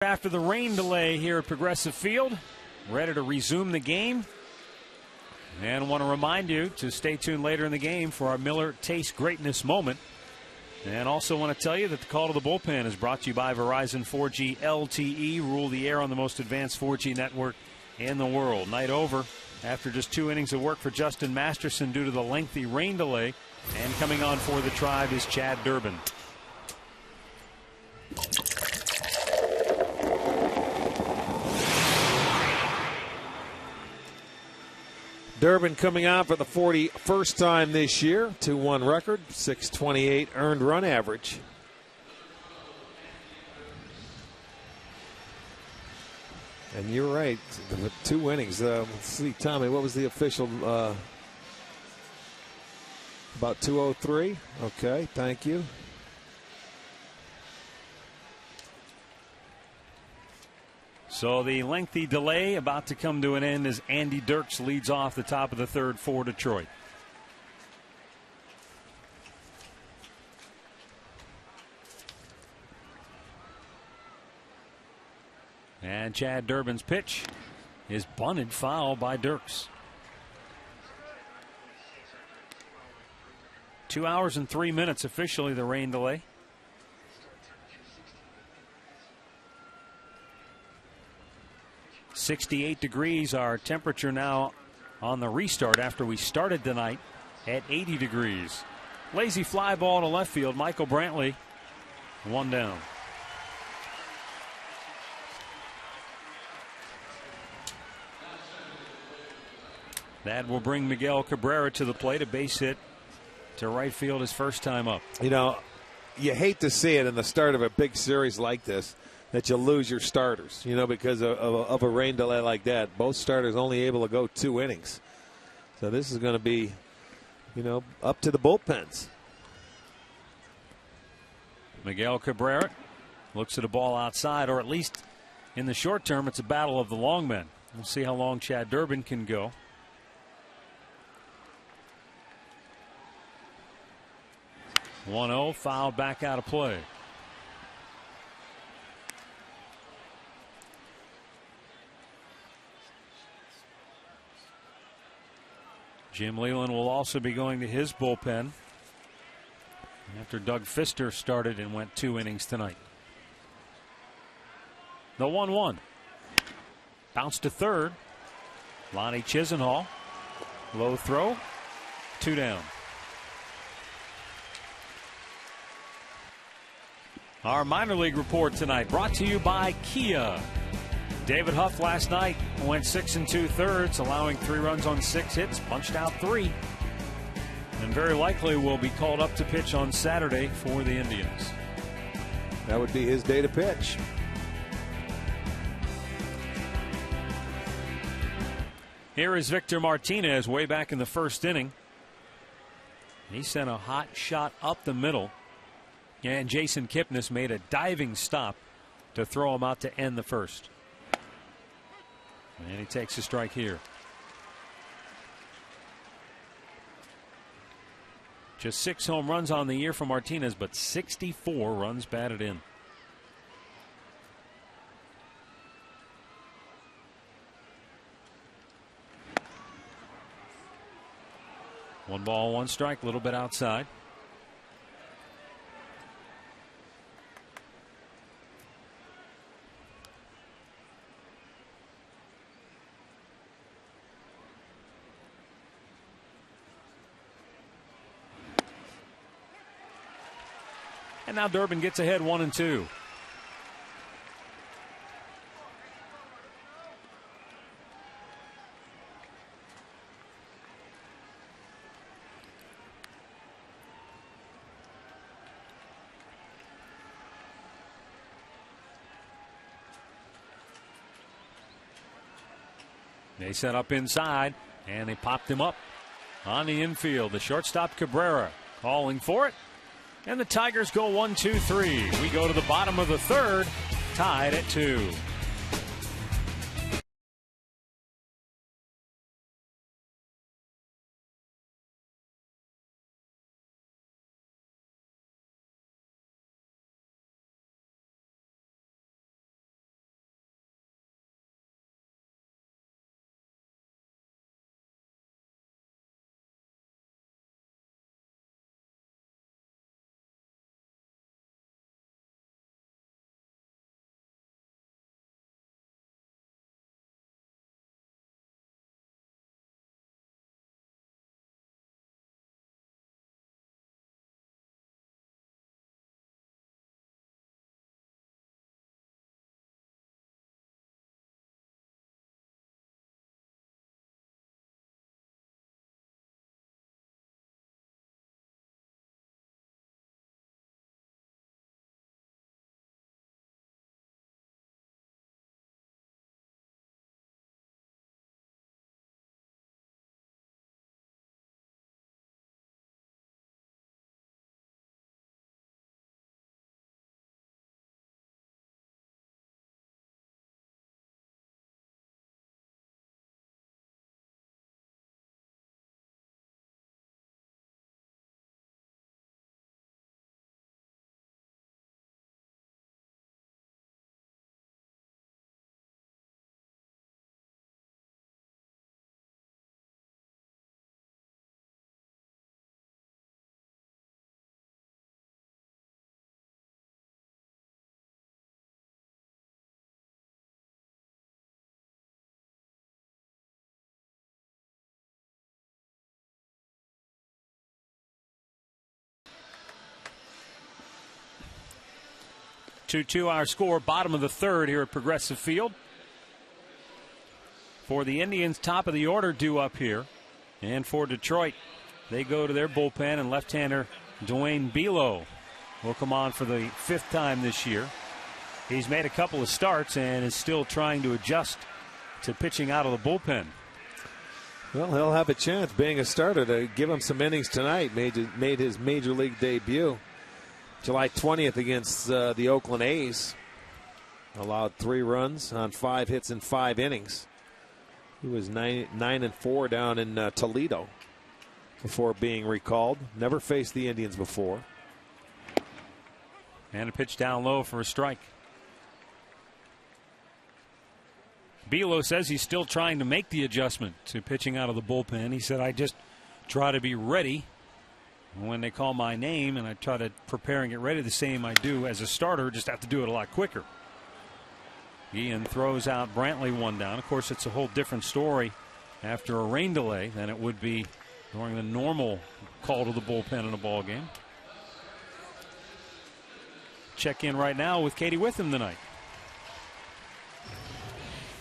Speaker 1: After the rain delay here at Progressive Field, ready to resume the game. And want to remind you to stay tuned later in the game for our Miller Taste Greatness moment. And also want to tell you that the call to the bullpen is brought to you by Verizon 4G LTE. Rule the air on the most advanced 4G network in the world. Night over after just 2 innings of work for Justin Masterson due to the lengthy rain delay. And coming on for the Tribe is Chad Durbin.
Speaker 3: Durbin coming on for the 41st time this year. 2-1 record, 628 earned run average. And you're right, 2 innings. Let's see, Tommy, what was the official? About 203. Okay, thank you.
Speaker 1: So the lengthy delay about to come to an end as Andy Dirks leads off the top of the third for Detroit. And Chad Durbin's pitch is bunted foul by Dirks. 2 hours and 3 minutes officially the rain delay. .68 degrees our temperature now on the restart after we started tonight at 80 degrees. Lazy fly ball to left field. Michael Brantley, 1 down. That will bring Miguel Cabrera to the plate. A base hit to right field his first time up.
Speaker 3: You know, you hate to see it in the start of a big series like this, that you lose your starters, you know, because of a rain delay like that. Both starters only able to go 2 innings. So this is going to be, you know, up to the bullpens.
Speaker 1: Miguel Cabrera looks at a ball outside, or at least in the short term, it's a battle of the long men. We'll see how long Chad Durbin can go. .1-0, foul back out of play. Jim Leyland will also be going to his bullpen after Doug Fister started and went 2 innings tonight. The 1-1. Bounce to third. Lonnie Chisenhall. Low throw. 2 down. Our minor league report tonight brought to you by Kia. David Huff last night went 6 2/3, allowing 3 runs on 6 hits, punched out 3, and very likely will be called up to pitch on Saturday for the Indians.
Speaker 3: That would be his day to pitch.
Speaker 1: Here is Victor Martinez way back in the first inning. He sent a hot shot up the middle, and Jason Kipnis made a diving stop to throw him out to end the first. And he takes a strike here. Just 6 home runs on the year for Martinez, but 64 runs batted in. One ball, 1 strike, a little bit outside. And now Durbin gets ahead 1-2. They set up inside, and they popped him up on the infield. The shortstop Cabrera calling for it. And the Tigers go 1-2-3. We go to the bottom of the third, tied at 2. 2-2 our score, bottom of the third here at Progressive Field. For the Indians, top of the order due up here. And for Detroit, they go to their bullpen, and left-hander Dwayne Belo will come on for the 5th time this year. He's made a couple of starts and is still trying to adjust to pitching out of the bullpen.
Speaker 3: Well, he'll have a chance, being a starter, to give him some innings tonight. Made his major league debut July 20th against the Oakland A's. Allowed 3 runs on 5 hits in 5 innings. He was 9-4 down in Toledo before being recalled. Never faced the Indians before.
Speaker 1: And a pitch down low for a strike. Belo says he's still trying to make the adjustment to pitching out of the bullpen. He said, I just try to be ready when they call my name, and I try to prepare and get ready the same I do as a starter, just have to do it a lot quicker. Ian throws out Brantley 1 down. Of course, it's a whole different story after a rain delay than it would be during the normal call to the bullpen in a ball game. Check in right now with Katie Witham tonight.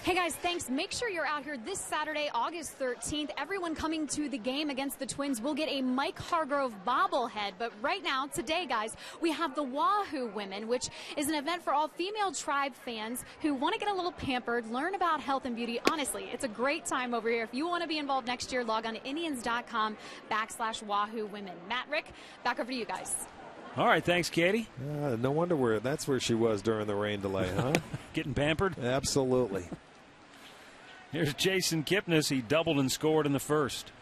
Speaker 4: Hey guys, thanks. Make sure you're out here this Saturday, August 13th. Everyone coming to the game against the Twins will get a Mike Hargrove bobblehead. But right now, today, guys, we have the Wahoo Women, which is an event for all female tribe fans who want to get a little pampered, learn about health and beauty. Honestly, it's a great time over here. If you want to be involved next year, log on to Indians.com/Wahoo Women. Matt, Rick, back over to you guys.
Speaker 1: All right, thanks, Katie.
Speaker 3: No wonder that's where she was during the rain delay, huh?
Speaker 1: Getting pampered?
Speaker 3: Absolutely.
Speaker 1: Here's Jason Kipnis. He doubled and scored in the first.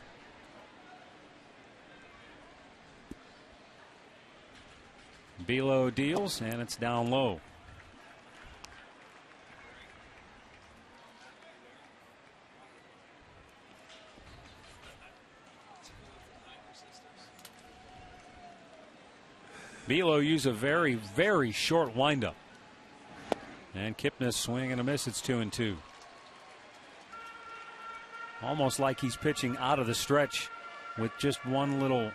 Speaker 1: Belo deals, and it's down low. Belo used a very, very short windup. And Kipnis swing and a miss. It's 2-2. Almost like he's pitching out of the stretch with just one little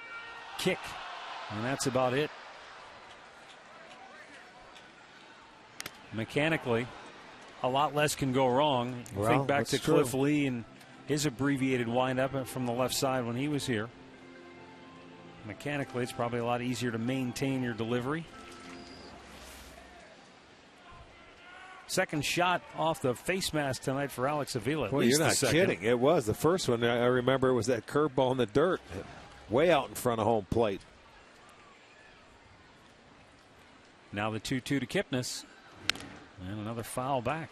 Speaker 1: kick, and that's about it. Mechanically, a lot less can go wrong. Think back to Cliff Lee and his abbreviated windup from the left side when he was here. Mechanically, it's probably a lot easier to maintain your delivery. Second shot off the face mask tonight for Alex Avila.
Speaker 3: Well, you're not kidding. It was. The first one, I remember, it was that curveball in the dirt, way out in front of home plate.
Speaker 1: Now the 2-2 to Kipnis. And another foul back.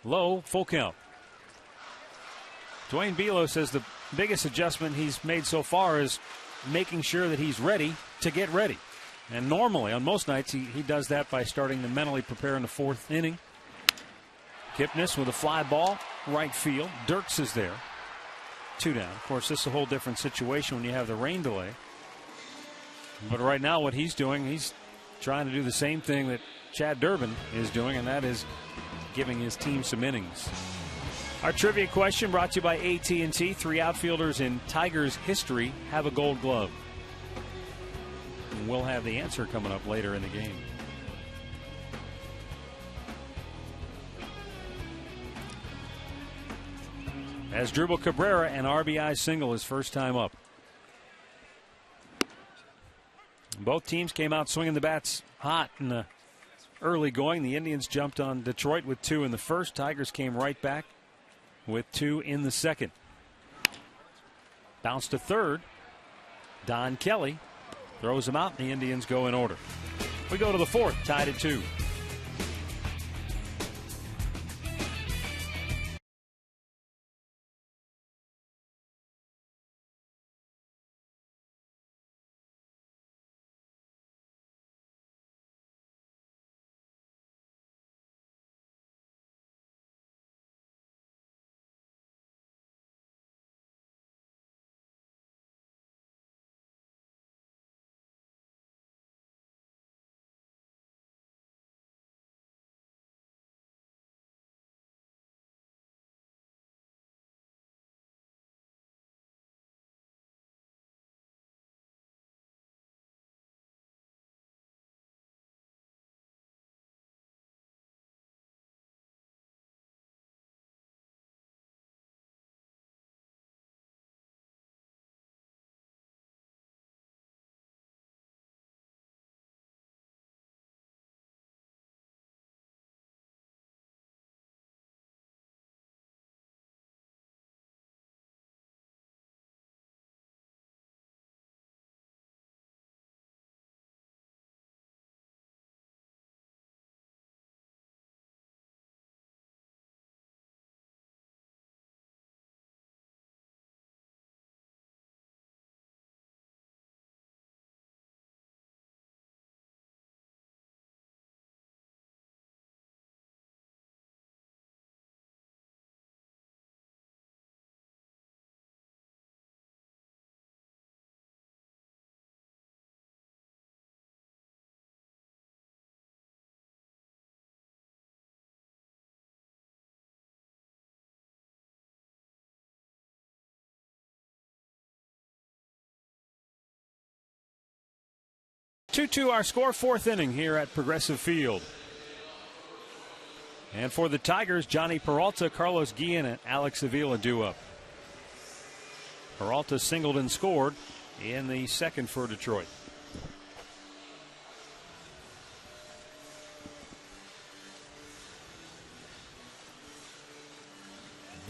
Speaker 1: Low, full count. Dwayne Belo says the biggest adjustment he's made so far is making sure that he's ready to get ready. And normally, on most nights, he does that by starting to mentally prepare in the 4th inning. Kipnis with a fly ball, right field. Dirks is there. 2 down. Of course, this is a whole different situation when you have the rain delay. But right now, what he's doing, he's trying to do the same thing that Chad Durbin is doing, and that is giving his team some innings. Our trivia question brought to you by AT&T. 3 outfielders in Tigers history have a gold glove. And we'll have the answer coming up later in the game. As Dribble Cabrera, an RBI single his first time up. Both teams came out swinging the bats hot in the early going. The Indians jumped on Detroit with 2 in the first. Tigers came right back with 2 in the second. Bounce to third. Don Kelly throws him out, and the Indians go in order. We go to the 4th, tied at 2. 2-2 our score, 4th inning here at Progressive Field. And for the Tigers, Johnny Peralta, Carlos Guillen, and Alex Avila due up. Peralta singled and scored in the 2nd for Detroit.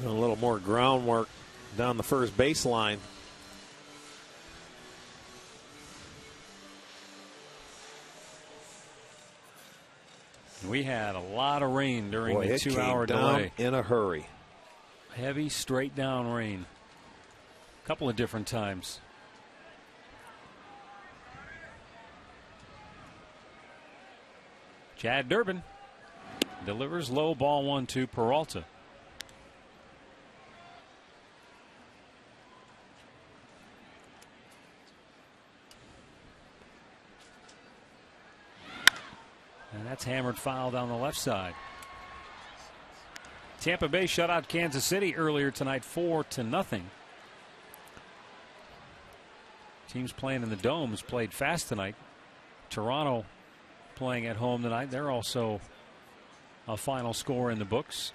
Speaker 3: A little more groundwork down the first baseline.
Speaker 1: We had a lot of rain during the 2-hour delay.
Speaker 3: In a hurry.
Speaker 1: Heavy, straight down rain. A couple of different times. Chad Durbin delivers low, ball 1 to Peralta. And that's hammered foul down the left side. Tampa Bay shut out Kansas City earlier tonight 4-0. Teams playing in the domes played fast tonight. Toronto playing at home tonight. They're also a final score in the books.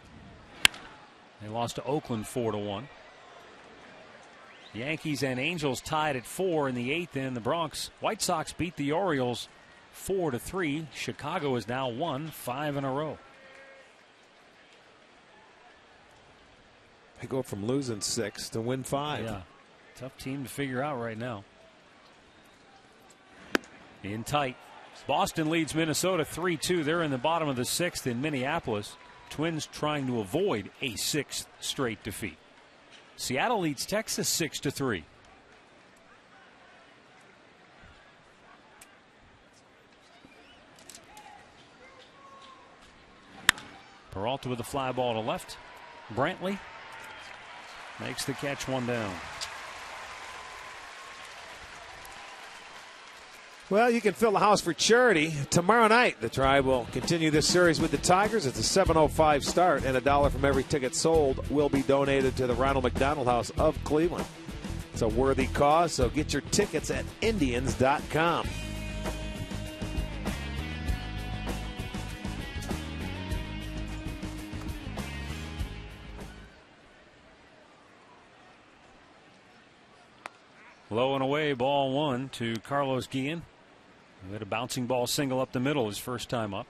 Speaker 1: They lost to Oakland 4-1. Yankees and Angels tied at 4 in the 8th in the Bronx. White Sox beat the Orioles 4-3. Chicago has now won 5 in a row.
Speaker 3: They go from losing 6 to win 5.
Speaker 1: Yeah, tough team to figure out right now. In tight. Boston leads Minnesota 3-2. They're in the bottom of the 6th in Minneapolis. Twins trying to avoid a 6th straight defeat. Seattle leads Texas 6-3. Peralta with a fly ball to left. Brantley makes the catch, 1 down.
Speaker 3: Well, you can fill the house for charity. Tomorrow night, the Tribe will continue this series with the Tigers. It's a 7:05 start, and $1 from every ticket sold will be donated to the Ronald McDonald House of Cleveland. It's a worthy cause, so get your tickets at Indians.com.
Speaker 1: Low and away, ball 1 to Carlos Guillen. We had a bouncing ball single up the middle his first time up.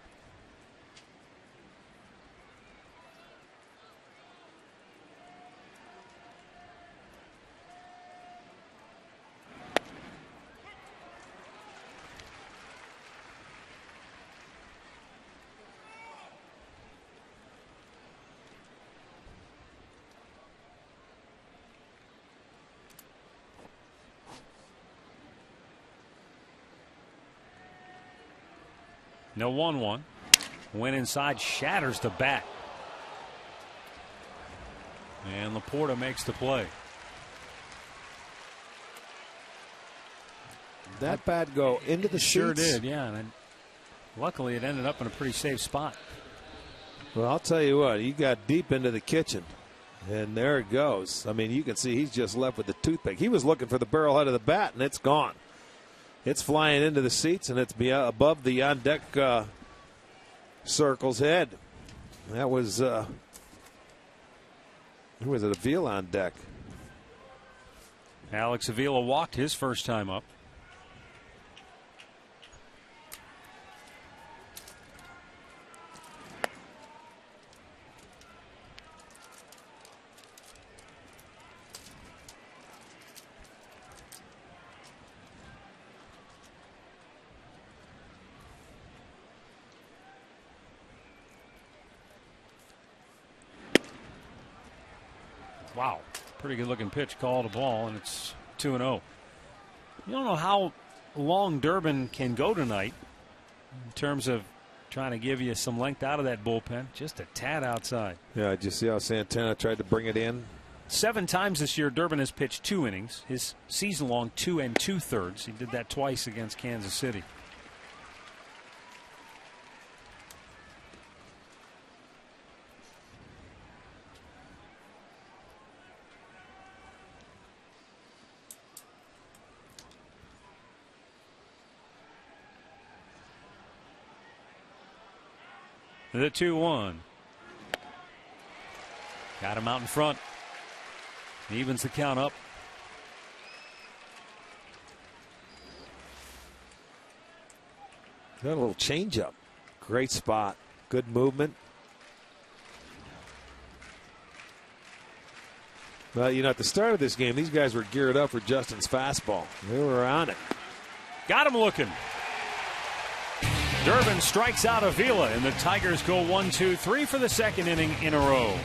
Speaker 1: No 1-1. Went inside, shatters the bat. And Laporta makes the play.
Speaker 3: That bat go into the
Speaker 1: Sure
Speaker 3: seats?
Speaker 1: did, yeah. And luckily it ended up in a pretty safe spot.
Speaker 3: Well, I'll tell you what, he got deep into the kitchen. And there it goes. I mean, you can see he's just left with the toothpick. He was looking for the barrel head of the bat, and it's gone. It's flying into the seats, and it's above the on-deck circle's head. That was who was it? Avila on deck.
Speaker 1: Alex Avila walked his first time up. Wow, pretty good looking pitch, called a ball, and it's 2-0. You don't know how long Durbin can go tonight in terms of trying to give you some length out of that bullpen. Just a tad outside.
Speaker 3: Yeah, did you see how Santana tried to bring it in?
Speaker 1: 7 times this year, Durbin has pitched 2 innings. His season-long 2 2/3. He did that twice against Kansas City. The 2-1. Got him out in front. Evens the count up.
Speaker 3: Got a little changeup. Great spot. Good movement. Well, you know, at the start of this game, these guys were geared up for Justin's fastball. They were on it.
Speaker 1: Got him looking. Durbin strikes out Avila, and the Tigers go 1-2-3 for the second inning in a row.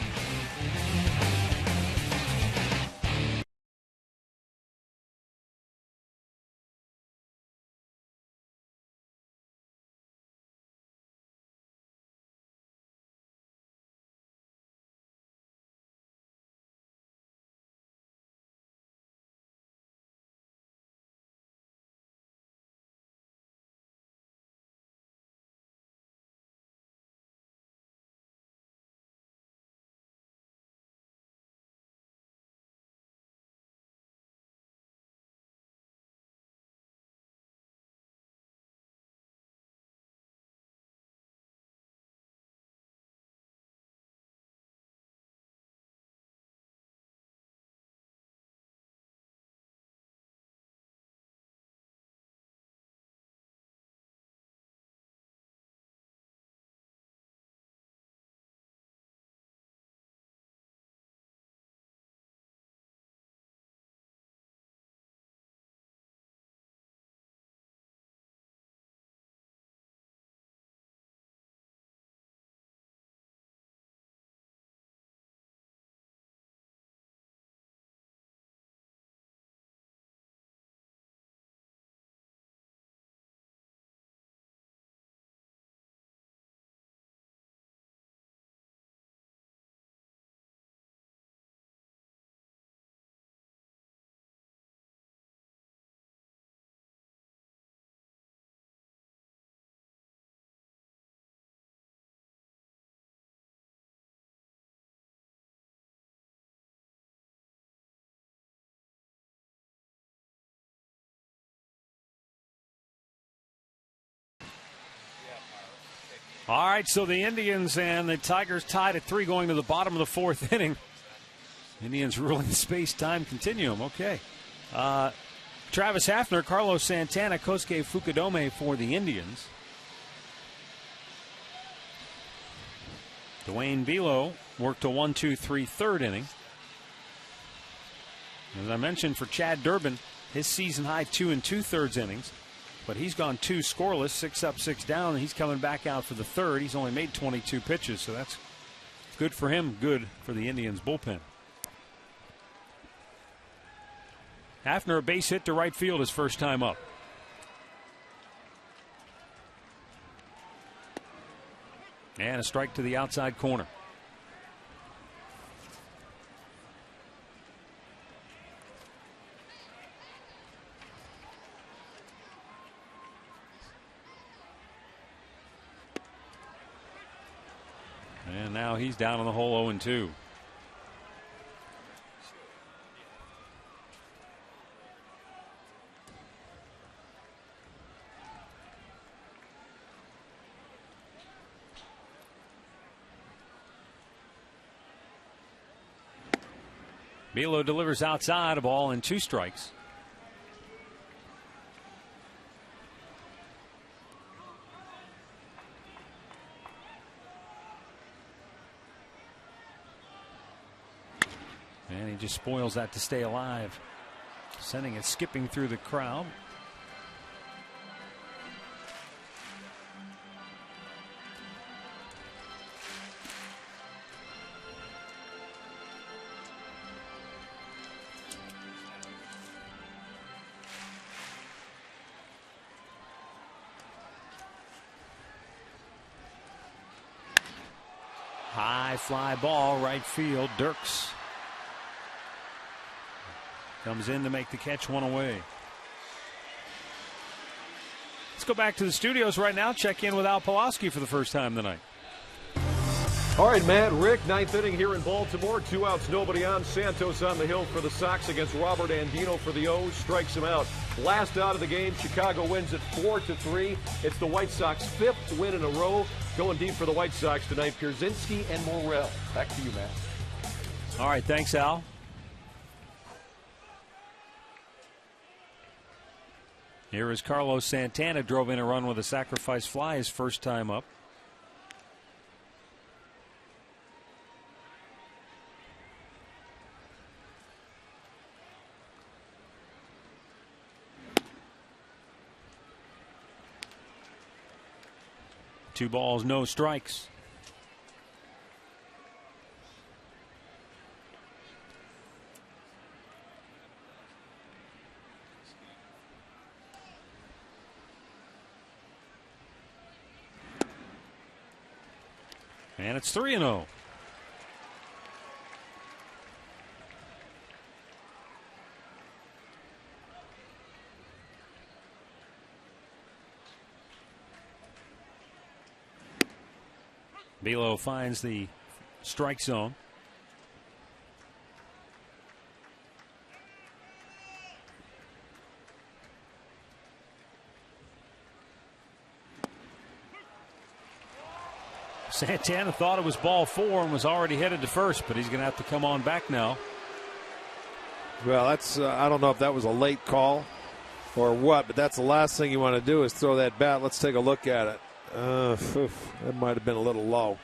Speaker 1: All right, so the Indians and the Tigers tied at 3 going to the bottom of the 4th inning. Indians ruling the space-time continuum. Okay. Travis Hafner, Carlos Santana, Kosuke Fukudome for the Indians. Dwayne Bilo worked a 1-2-3 third inning. As I mentioned, for Chad Durbin, his season-high 2 2/3 innings. But he's gone 2 scoreless, 6 up, 6 down, and he's coming back out for the third. He's only made 22 pitches, so that's good for him, good for the Indians bullpen. Hafner, a base hit to right field his first time up. And a strike to the outside corner. And now he's down on the hole 0-2. Bilo delivers outside, a ball and 2 strikes. And he just spoils that to stay alive, sending it skipping through the crowd. High fly ball, right field. Dirks comes in to make the catch, 1 away. Let's go back to the studios right now. Check in with Al Pulaski for the first time tonight.
Speaker 5: All right, Matt, Rick, 9th inning here in Baltimore. 2 outs, nobody on. Santos on the hill for the Sox against Robert Andino for the O's. Strikes him out. Last out of the game, Chicago wins it 4-3. It's the White Sox 5th win in a row. Going deep for the White Sox tonight, Pierzynski and Morrell. Back to you, Matt.
Speaker 1: All right, thanks, Al. Here is Carlos Santana, drove in a run with a sacrifice fly his first time up. Two balls, no strikes. And it's 3-0. Belo finds the strike zone. Santana thought it was ball 4 and was already headed to first, but he's going to have to come on back now.
Speaker 3: Well, that's I don't know if that was a late call or what, but that's the last thing you want to do is throw that bat. Let's take a look at it. That might have been a little low.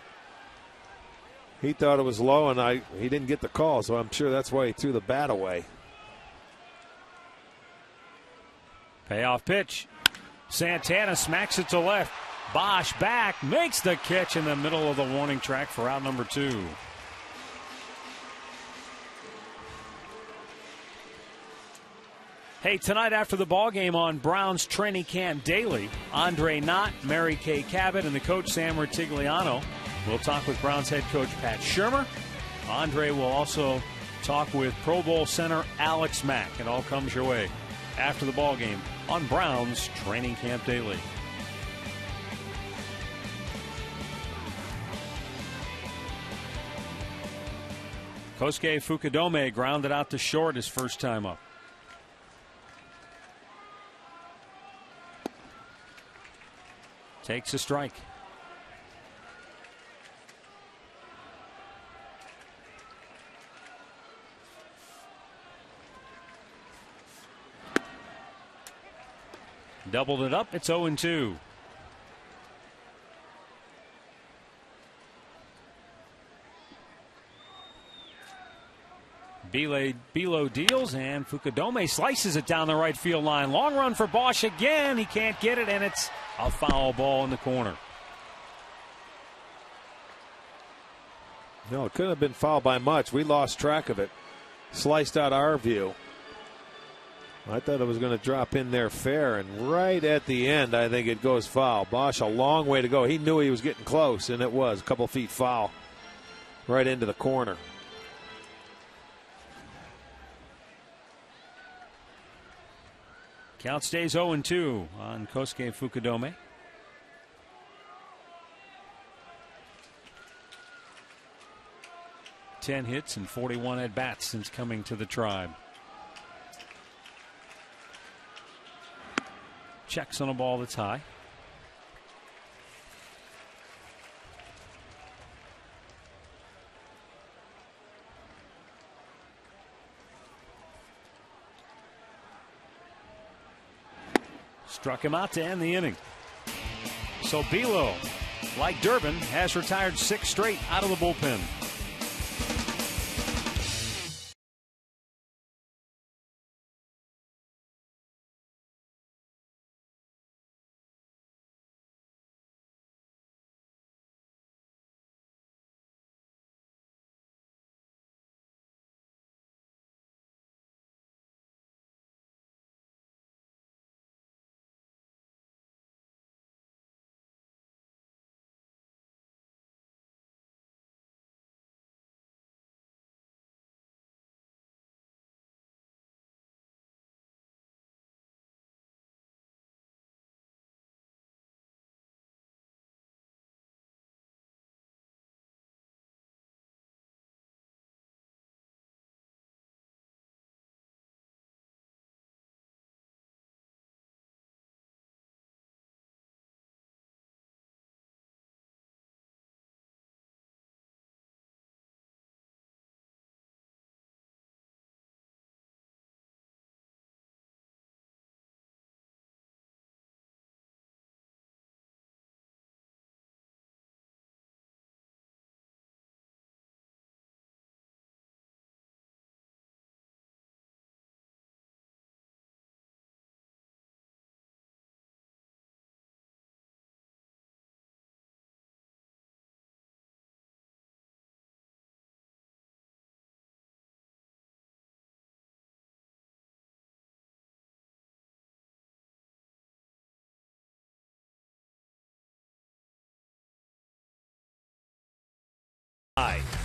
Speaker 3: He thought it was low, and he didn't get the call, so I'm sure that's why he threw the bat away.
Speaker 1: Payoff pitch. Santana smacks it to left. Bosch back, makes the catch in the middle of the warning track for out number 2. Hey, tonight after the ballgame on Browns Training Camp Daily, Andre Knott, Mary Kay Cabot, and the coach Sam Rutigliano will talk with Browns head coach Pat Shurmur. Andre will also talk with Pro Bowl center Alex Mack. It all comes your way after the ballgame on Browns Training Camp Daily. Kosuke Fukudome grounded out to short his first time up. Takes a strike. Doubled it up. It's 0-2. Belo deals, and Fukudome slices it down the right field line. Long run for Bosch again. He can't get it, and it's a foul ball in the corner.
Speaker 3: No, it couldn't have been fouled by much. We lost track of it. Sliced out our view. I thought it was going to drop in there fair, and right at the end, I think it goes foul. Bosch, a long way to go. He knew he was getting close, and it was a couple feet foul right into the corner.
Speaker 1: Count stays 0-2 on Kosuke Fukudome. Ten hits and 41 at-bats since coming to the Tribe. Checks on a ball that's high. Struck him out to end the inning. So Belo, like Durbin, has retired 6 straight out of the bullpen.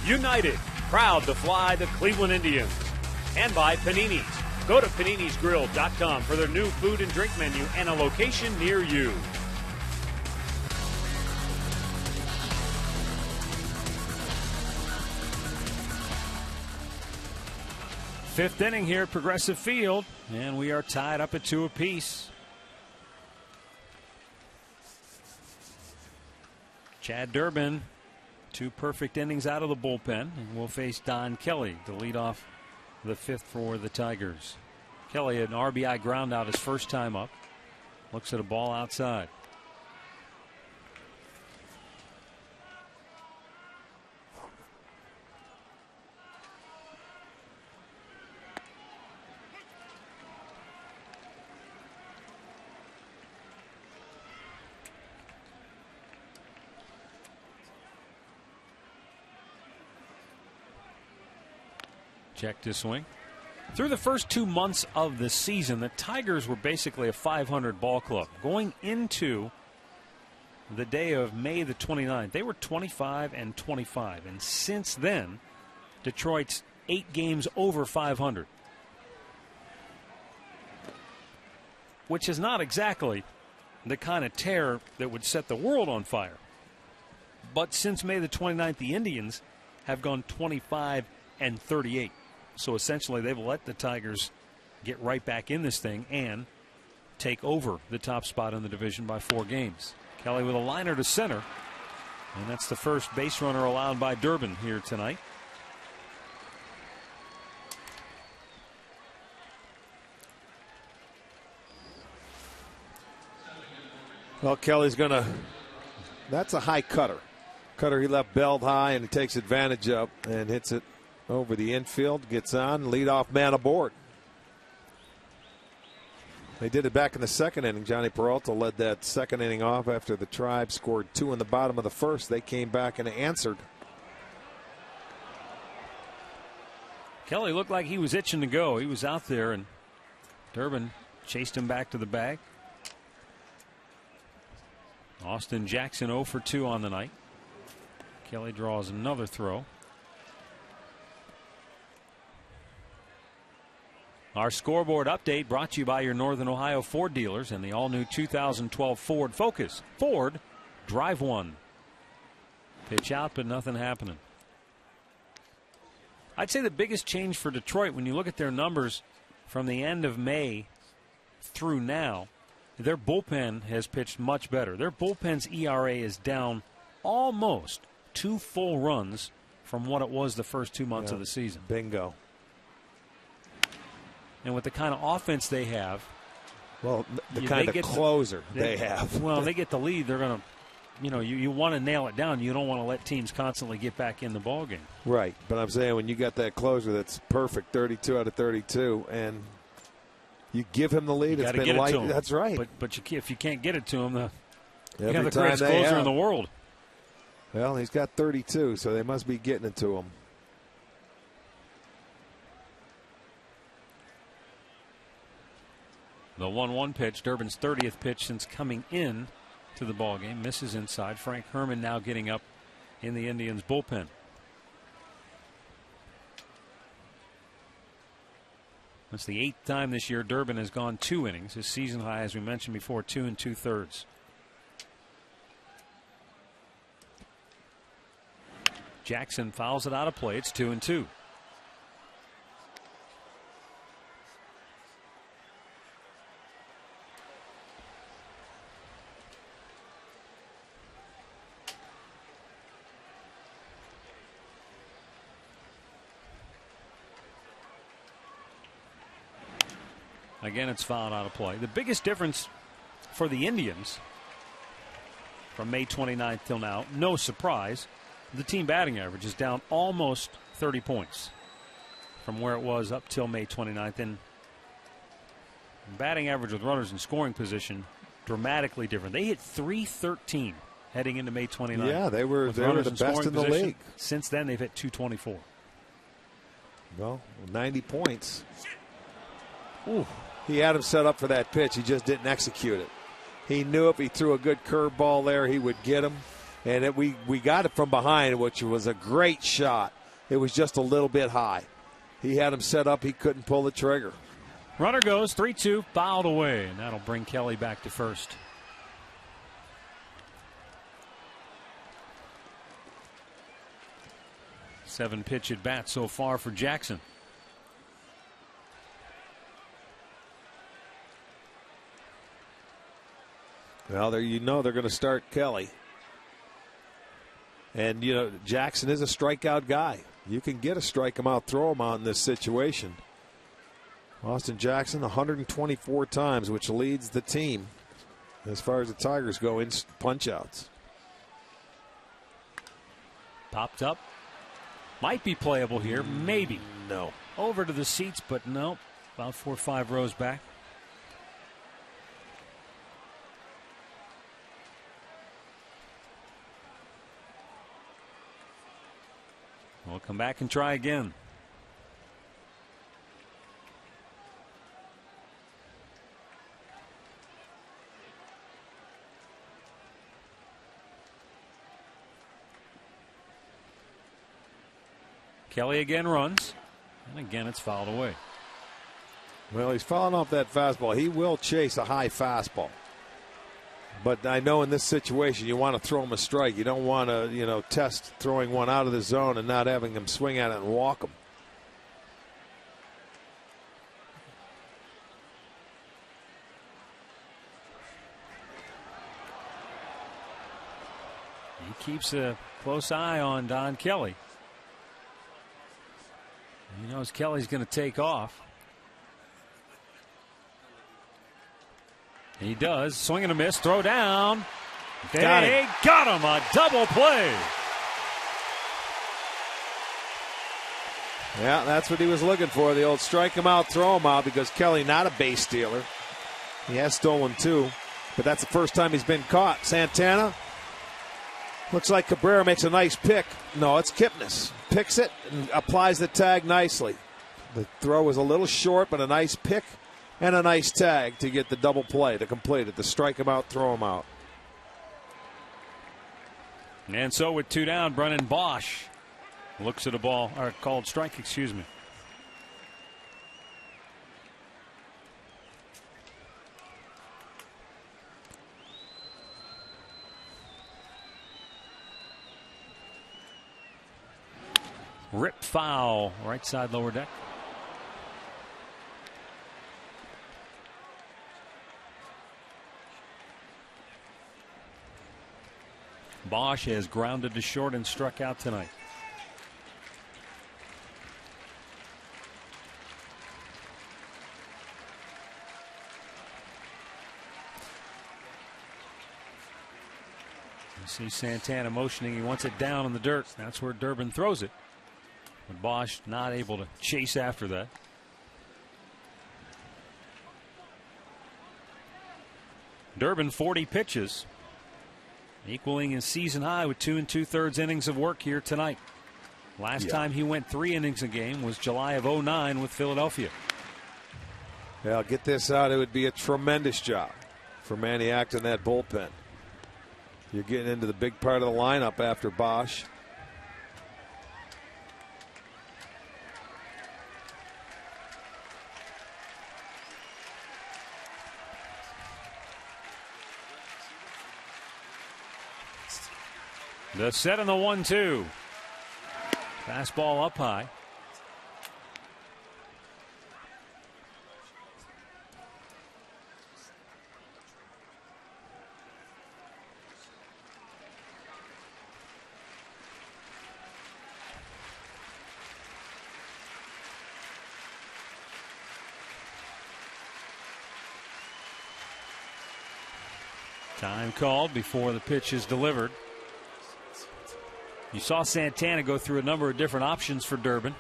Speaker 1: United, proud to fly the Cleveland Indians. And by Panini's. Go to paninisgrill.com for their new food and drink menu and a location near you. Fifth inning here at Progressive Field, and we are tied up at 2 apiece. Chad Durbin, 2 perfect innings out of the bullpen, and will face Don Kelly to lead off the 5th for the Tigers. Kelly had an RBI ground out his first time up. Looks at a ball outside. Check to swing. Through the first 2 months of the season, the Tigers were basically a 500 ball club. Going into the day of May the 29th, they were 25-25. And since then, Detroit's 8 games over 500. Which is not exactly the kind of tear that would set the world on fire. But since May the 29th, the Indians have gone 25-38. So essentially, they've let the Tigers get right back in this thing and take over the top spot in the division by 4 games. Kelly with a liner to center. And that's the first base runner allowed by Durbin here tonight.
Speaker 3: Well, Kelly's going to. That's a high cutter. Cutter he left belled high, and he takes advantage of and hits it over the infield, gets on, leadoff man aboard. They did it back in the second inning. Johnny Peralta led that second inning off after the Tribe scored 2 in the bottom of the first. They came back and answered.
Speaker 1: Kelly looked like he was itching to go. He was out there, and Durbin chased him back to the bag. Austin Jackson 0 for 2 on the night. Kelly draws another throw. Our scoreboard update brought to you by your Northern Ohio Ford dealers and the all-new 2012 Ford Focus. Ford, drive one. Pitch out, but nothing happening. I'd say the biggest change for Detroit, when you look at their numbers from the end of May through now, their bullpen has pitched much better. Their bullpen's ERA is down almost 2 full runs from what it was the first 2 months of the season.
Speaker 3: Bingo.
Speaker 1: And with the kind of offense they have,
Speaker 3: well, the kind of closer they have.
Speaker 1: Well, they get the lead. They're going to, you want to nail it down. You don't want to let teams constantly get back in the ballgame.
Speaker 3: Right. But I'm saying when you got that closer that's perfect, 32 out of 32, and you give him the lead, it's been light. That's right.
Speaker 1: But if you can't get it to him, you
Speaker 3: Every
Speaker 1: have the greatest closer in the world.
Speaker 3: Well, he's got 32, so they must be getting it to him.
Speaker 1: The 1-1 pitch, Durbin's 30th pitch since coming in to the ballgame, misses inside. Frank Herman now getting up in the Indians bullpen. That's the 8th time this year Durbin has gone 2 innings. His season high, as we mentioned before, 2 2/3. Jackson fouls it out of play. It's 2-2. Again, it's fouled out of play. The biggest difference for the Indians from May 29th till now, no surprise, the team batting average is down almost 30 points from where it was up till May 29th. And batting average with runners in scoring position dramatically different. They hit .313 heading into May 29th.
Speaker 3: Yeah, they were the best in the league.
Speaker 1: Since then, they've hit .224.
Speaker 3: Well, 90 points. Ooh. He had him set up for that pitch. He just didn't execute it. He knew if he threw a good curveball there, he would get him. And we got it from behind, which was a great shot. It was just a little bit high. He had him set up. He couldn't pull the trigger.
Speaker 1: Runner goes 3-2, fouled away, and that'll bring Kelly back to first. Seven pitch at bat so far for Jackson.
Speaker 3: Well, there they're going to start Kelly. And, Jackson is a strikeout guy. You can get a strike him out, throw him out in this situation. Austin Jackson 124 times, which leads the team as far as the Tigers go in punch-outs.
Speaker 1: Popped up. Might be playable here. Maybe.
Speaker 3: No.
Speaker 1: Over to the seats, but no. About 4 or 5 rows back. We'll come back and try again. Kelly again runs, and again it's fouled away.
Speaker 3: Well, he's fouling off that fastball. He will chase a high fastball. But I know in this situation you want to throw him a strike. You don't want to, test throwing one out of the zone and not having him swing at it and walk him.
Speaker 1: He keeps a close eye on Don Kelly. He knows Kelly's going to take off. He does. Swing and a miss. Throw down. They got him. A double play.
Speaker 3: Yeah, that's what he was looking for. The old strike him out, throw him out, because Kelly not a base stealer. He has stolen 2, but that's the first time he's been caught. Santana. Looks like Cabrera makes a nice pick. No, it's Kipnis. Picks it and applies the tag nicely. The throw was a little short, but a nice pick and a nice tag to get the double play to complete it. To strike him out, throw him out.
Speaker 1: And so with 2 down, Brennan Bosch looks at a ball, or called strike, excuse me. Rip foul, right side lower deck. Bosch has grounded to short and struck out tonight. You see Santana motioning. He wants it down in the dirt. That's where Durbin throws it. But Bosch not able to chase after that. Durbin 40 pitches, equaling his season high with 2 2/3 innings of work here tonight. Last time he went 3 innings a game was July of 2009 with Philadelphia.
Speaker 3: Yeah, get this out. It would be a tremendous job for Maniac in that bullpen. You're getting into the big part of the lineup after Bosch.
Speaker 1: The set and the 1-2. Fastball up high. Time called before the pitch is delivered. You saw Santana go through a number of different options for Durbin.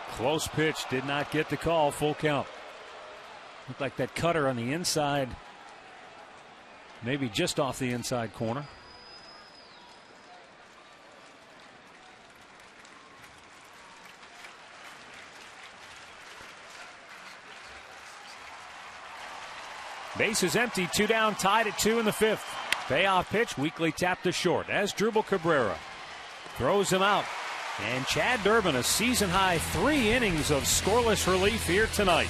Speaker 1: Close pitch, did not get the call, full count. Looked like that cutter on the inside, maybe just off the inside corner. Base is empty, 2 down, tied at 2 in the 5th. Payoff pitch, weakly tapped to short as Drupal Cabrera throws him out. And Chad Durbin, a season-high 3 innings of scoreless relief here tonight.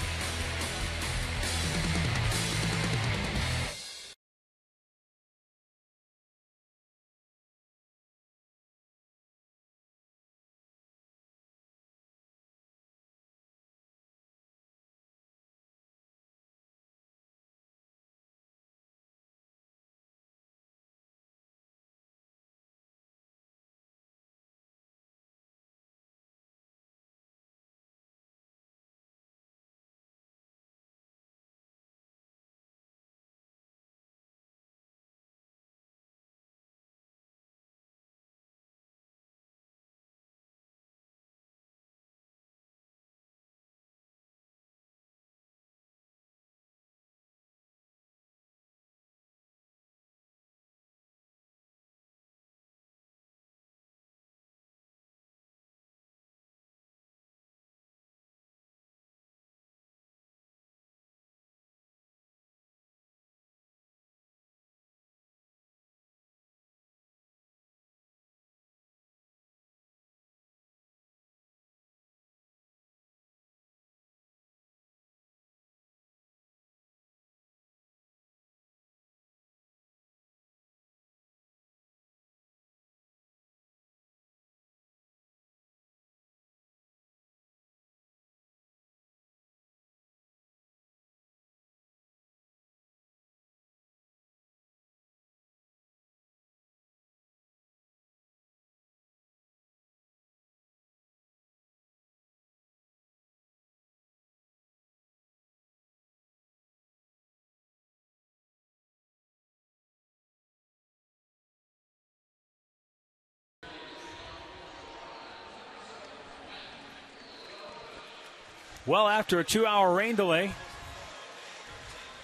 Speaker 1: Well, after a 2-hour rain delay,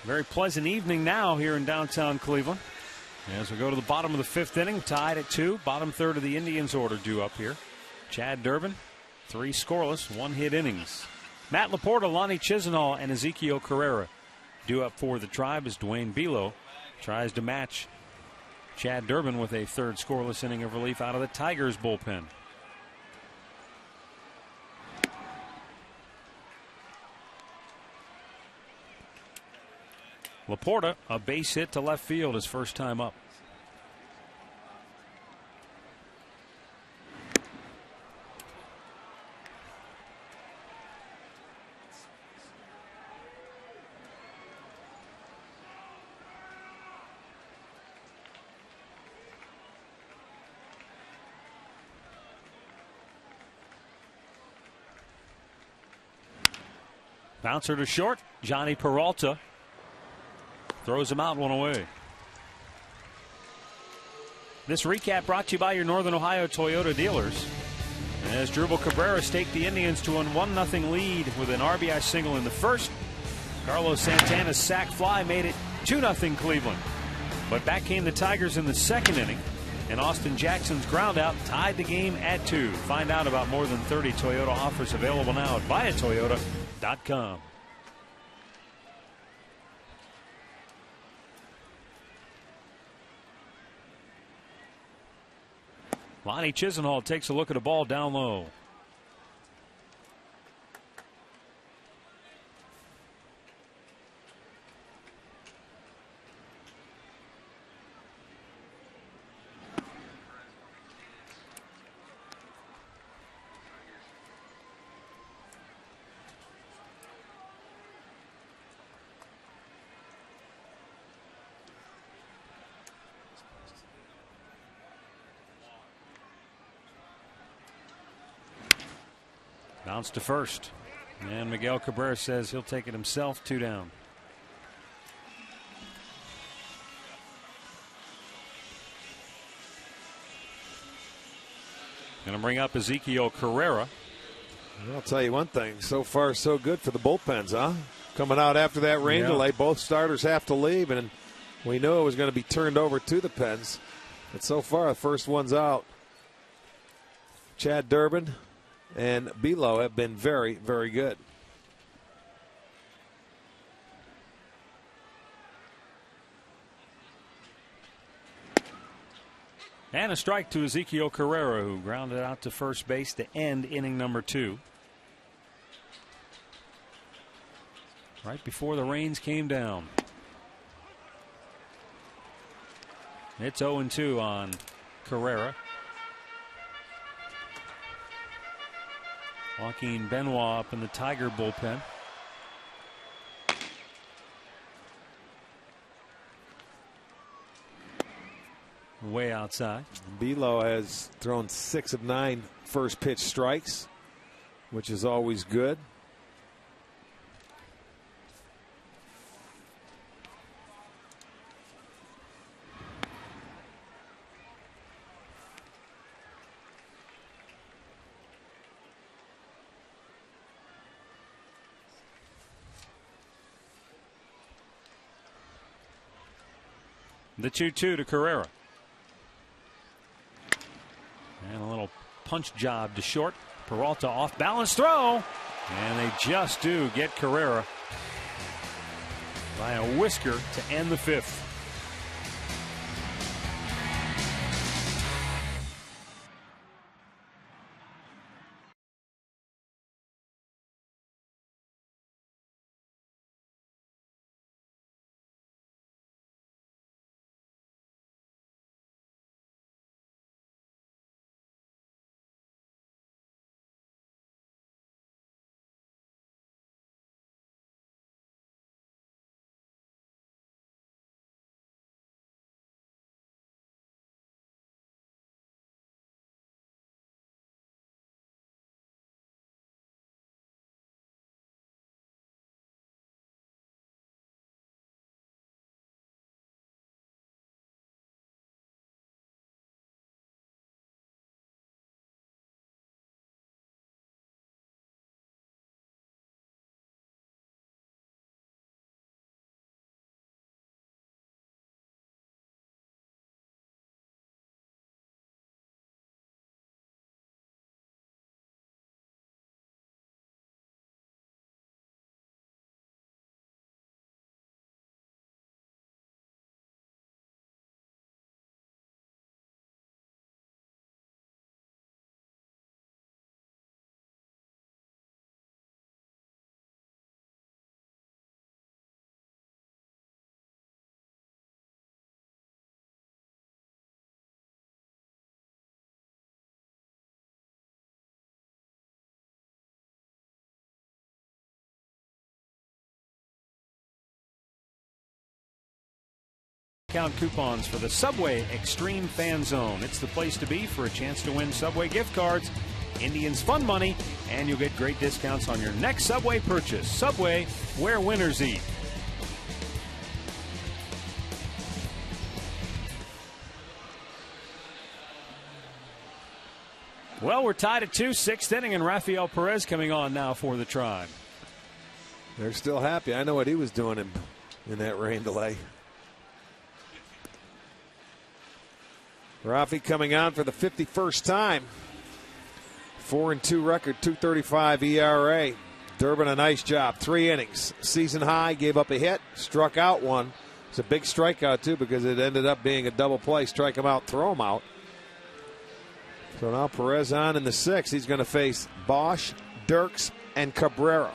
Speaker 1: very pleasant evening now here in downtown Cleveland. As we go to the bottom of the 5th inning, tied at 2. Bottom third of the Indians order due up here. Chad Durbin, 3 scoreless, 1-hit innings. Matt Laporta, Lonnie Chisenhall, and Ezekiel Carrera due up for the Tribe as Dwayne Bilo tries to match Chad Durbin with a 3rd scoreless inning of relief out of the Tigers bullpen. Laporta, a base hit to left field his first time up. Bouncer to short, Johnny Peralta throws him out, 1 away. This recap brought to you by your Northern Ohio Toyota dealers. As Drupal Cabrera staked the Indians to a 1-0 lead with an RBI single in the 1st. Carlos Santana's sac fly made it 2-0 Cleveland. But back came the Tigers in the 2nd inning, and Austin Jackson's groundout tied the game at 2. Find out about more than 30 Toyota offers available now at buyatoyota.com. Lonnie Chisenhall takes a look at a ball down low. Bounce to first. And Miguel Cabrera says he'll take it himself, 2 down. Going to bring up Ezekiel Carrera.
Speaker 3: I'll tell you one thing. So far, so good for the bullpens, huh? Coming out after that rain delay, both starters have to leave, and we knew it was going to be turned over to the Pens. But so far, the first one's out. Chad Durbin and Bilo have been very, very good.
Speaker 6: And a strike to Ezekiel Carrera, who grounded out to first base to end inning number 2. Right before the rains came down. It's 0-2 on Carrera. Joaquin Benoit up in the Tiger bullpen. Way outside.
Speaker 3: Belo has thrown 6 of 9 first pitch strikes, which is always good.
Speaker 6: The 2-2 to Carrera. And a little punch job to short. Peralta off balance throw. And they just do get Carrera by a whisker to end the 5th. Count coupons for the Subway Extreme Fan Zone. It's the place to be for a chance to win Subway gift cards, Indians fun money, and you'll get great discounts on your next Subway purchase. Subway, where winners eat. Well, we're tied at 2, 6th inning, and Rafael Perez coming on now for the Tribe.
Speaker 3: They're still happy. I know what he was doing in that rain delay. Rafi coming on for the 51st time. 4-2 record, 2.35 ERA. Durbin, a nice job. 3 innings. Season high, gave up a hit, struck out one. It's a big strikeout, too, because it ended up being a double play. Strike him out, throw him out. So now Perez on in the 6th. He's going to face Bosch, Dirks, and Cabrera.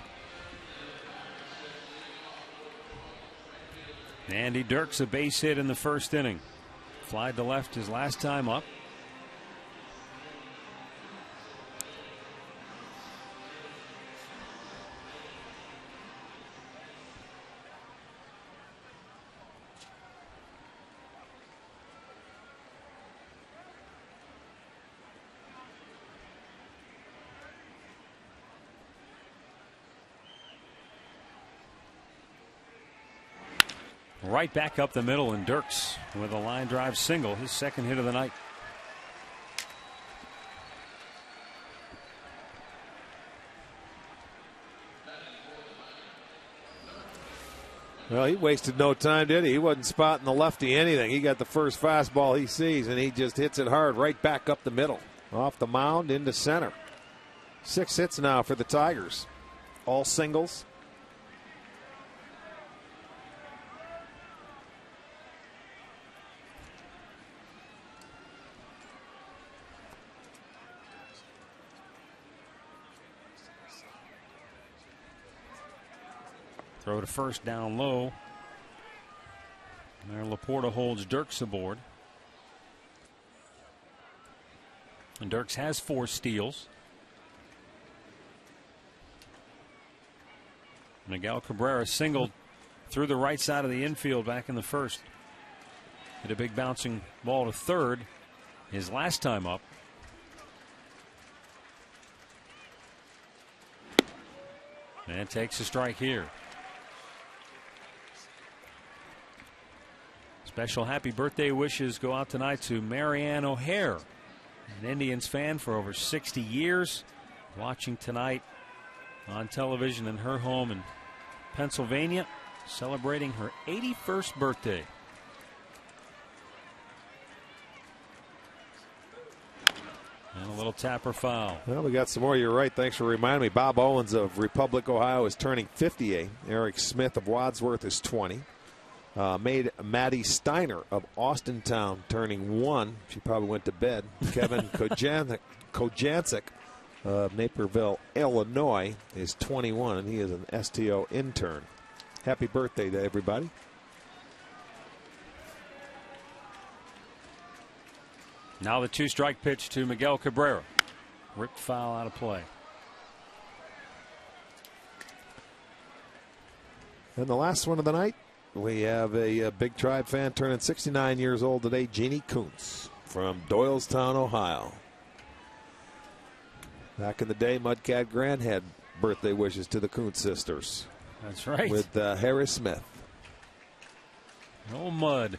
Speaker 6: Andy Dirks, a base hit in the 1st inning. Fly to left his last time up. Right back up the middle, and Dirks with a line drive single, his 2nd hit of the night.
Speaker 3: Well, he wasted no time, did he? He wasn't spotting the lefty anything. He got the first fastball he sees, and he just hits it hard right back up the middle. Off the mound into center. 6 hits now for the Tigers. All singles.
Speaker 6: Throw to first down low. And there Laporta holds Dirks aboard. And Dirks has 4 steals. Miguel Cabrera singled through the right side of the infield back in the first. Hit a big bouncing ball to third his last time up. And takes a strike here. Special happy birthday wishes go out tonight to Marianne O'Hare, an Indians fan for over 60 years, watching tonight on television in her home in Pennsylvania, celebrating her 81st birthday. And a little tapper foul.
Speaker 3: Well, we got some more. You're right. Thanks for reminding me. Bob Owens of Republic, Ohio is turning 58. Eric Smith of Wadsworth is 20. Made Maddie Steiner of Austintown turning 1. She probably went to bed. Kevin Kojancic of Naperville, Illinois is 21, and he is an STO intern. Happy birthday to everybody.
Speaker 6: Now the 2-strike pitch to Miguel Cabrera. Ripped foul out of play.
Speaker 3: And the last one of the night, we have a Big Tribe fan turning 69 years old today, Jeannie Kuntz from Doylestown, Ohio. Back in the day, Mudcat Grant had birthday wishes to the Kuntz sisters.
Speaker 6: That's right.
Speaker 3: With Harris Smith.
Speaker 6: No Mud.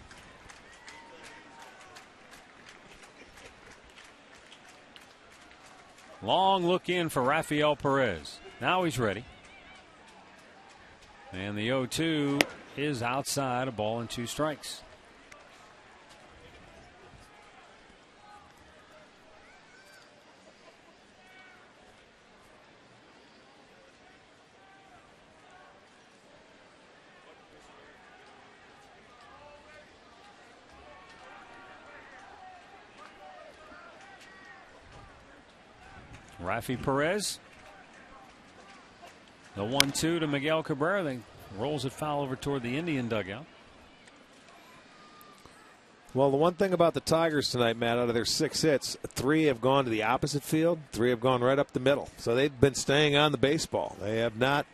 Speaker 6: Long look in for Rafael Perez. Now he's ready. And the 0-2 is outside, a ball and 2 strikes. Rafi Perez. The 1-2 to Miguel Cabrera. Then rolls it foul over toward the Indian dugout.
Speaker 3: Well, the one thing about the Tigers tonight, Matt, out of their 6 hits, 3 have gone to the opposite field, 3 have gone right up the middle. So they've been staying on the baseball. They have not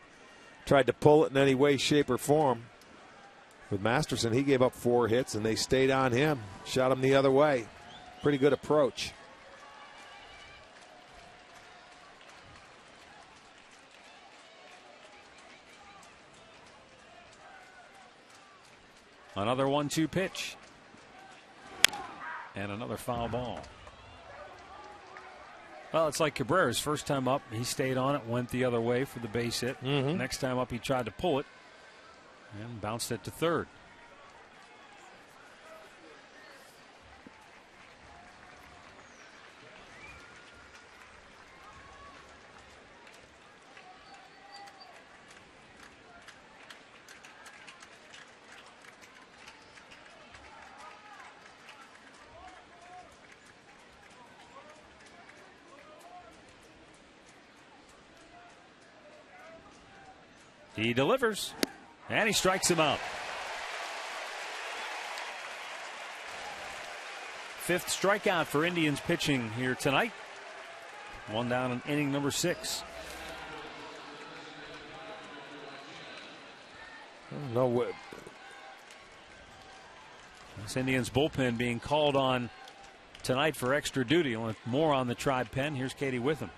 Speaker 3: tried to pull it in any way, shape, or form. With Masterson, he gave up 4 hits, and they stayed on him, shot him the other way. Pretty good approach.
Speaker 6: Another 1-2 pitch. And another foul ball. Well, it's like Cabrera's first time up. He stayed on it, went the other way for the base hit. Next time up, he tried to pull it and bounced it to third. He delivers, and he strikes him out. 5th strikeout for Indians pitching here tonight. One down in inning number 6.
Speaker 3: No way.
Speaker 6: This Indians bullpen being called on tonight for extra duty. With more on the Tribe pen, here's Katie Witham.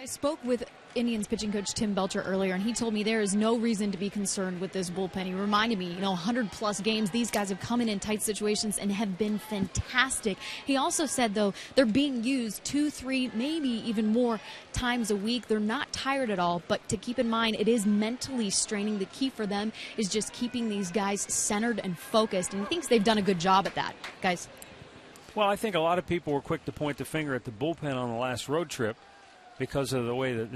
Speaker 4: I spoke with Indians pitching coach Tim Belcher earlier, and he told me there is no reason to be concerned with this bullpen. He reminded me, 100-plus games, these guys have come in tight situations and have been fantastic. He also said, though, they're being used 2, 3, maybe even more times a week. They're not tired at all, but to keep in mind, it is mentally straining. The key for them is just keeping these guys centered and focused, and he thinks they've done a good job at that. Guys?
Speaker 6: Well, I think a lot of people were quick to point the finger at the bullpen on the last road trip because of the way that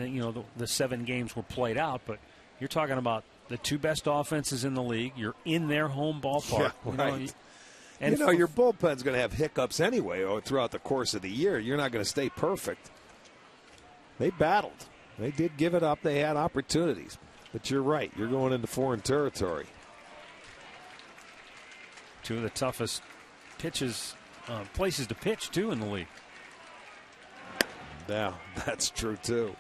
Speaker 6: the 7 games were played out. But you're talking about the 2 best offenses in the league. You're in their home ballpark.
Speaker 3: Yeah, right. Your bullpen's going to have hiccups anyway throughout the course of the year. You're not going to stay perfect. They battled. They did give it up. They had opportunities. But you're right. You're going into foreign territory.
Speaker 6: Two of the toughest places to pitch, too, in the league.
Speaker 3: Yeah, that's true, too.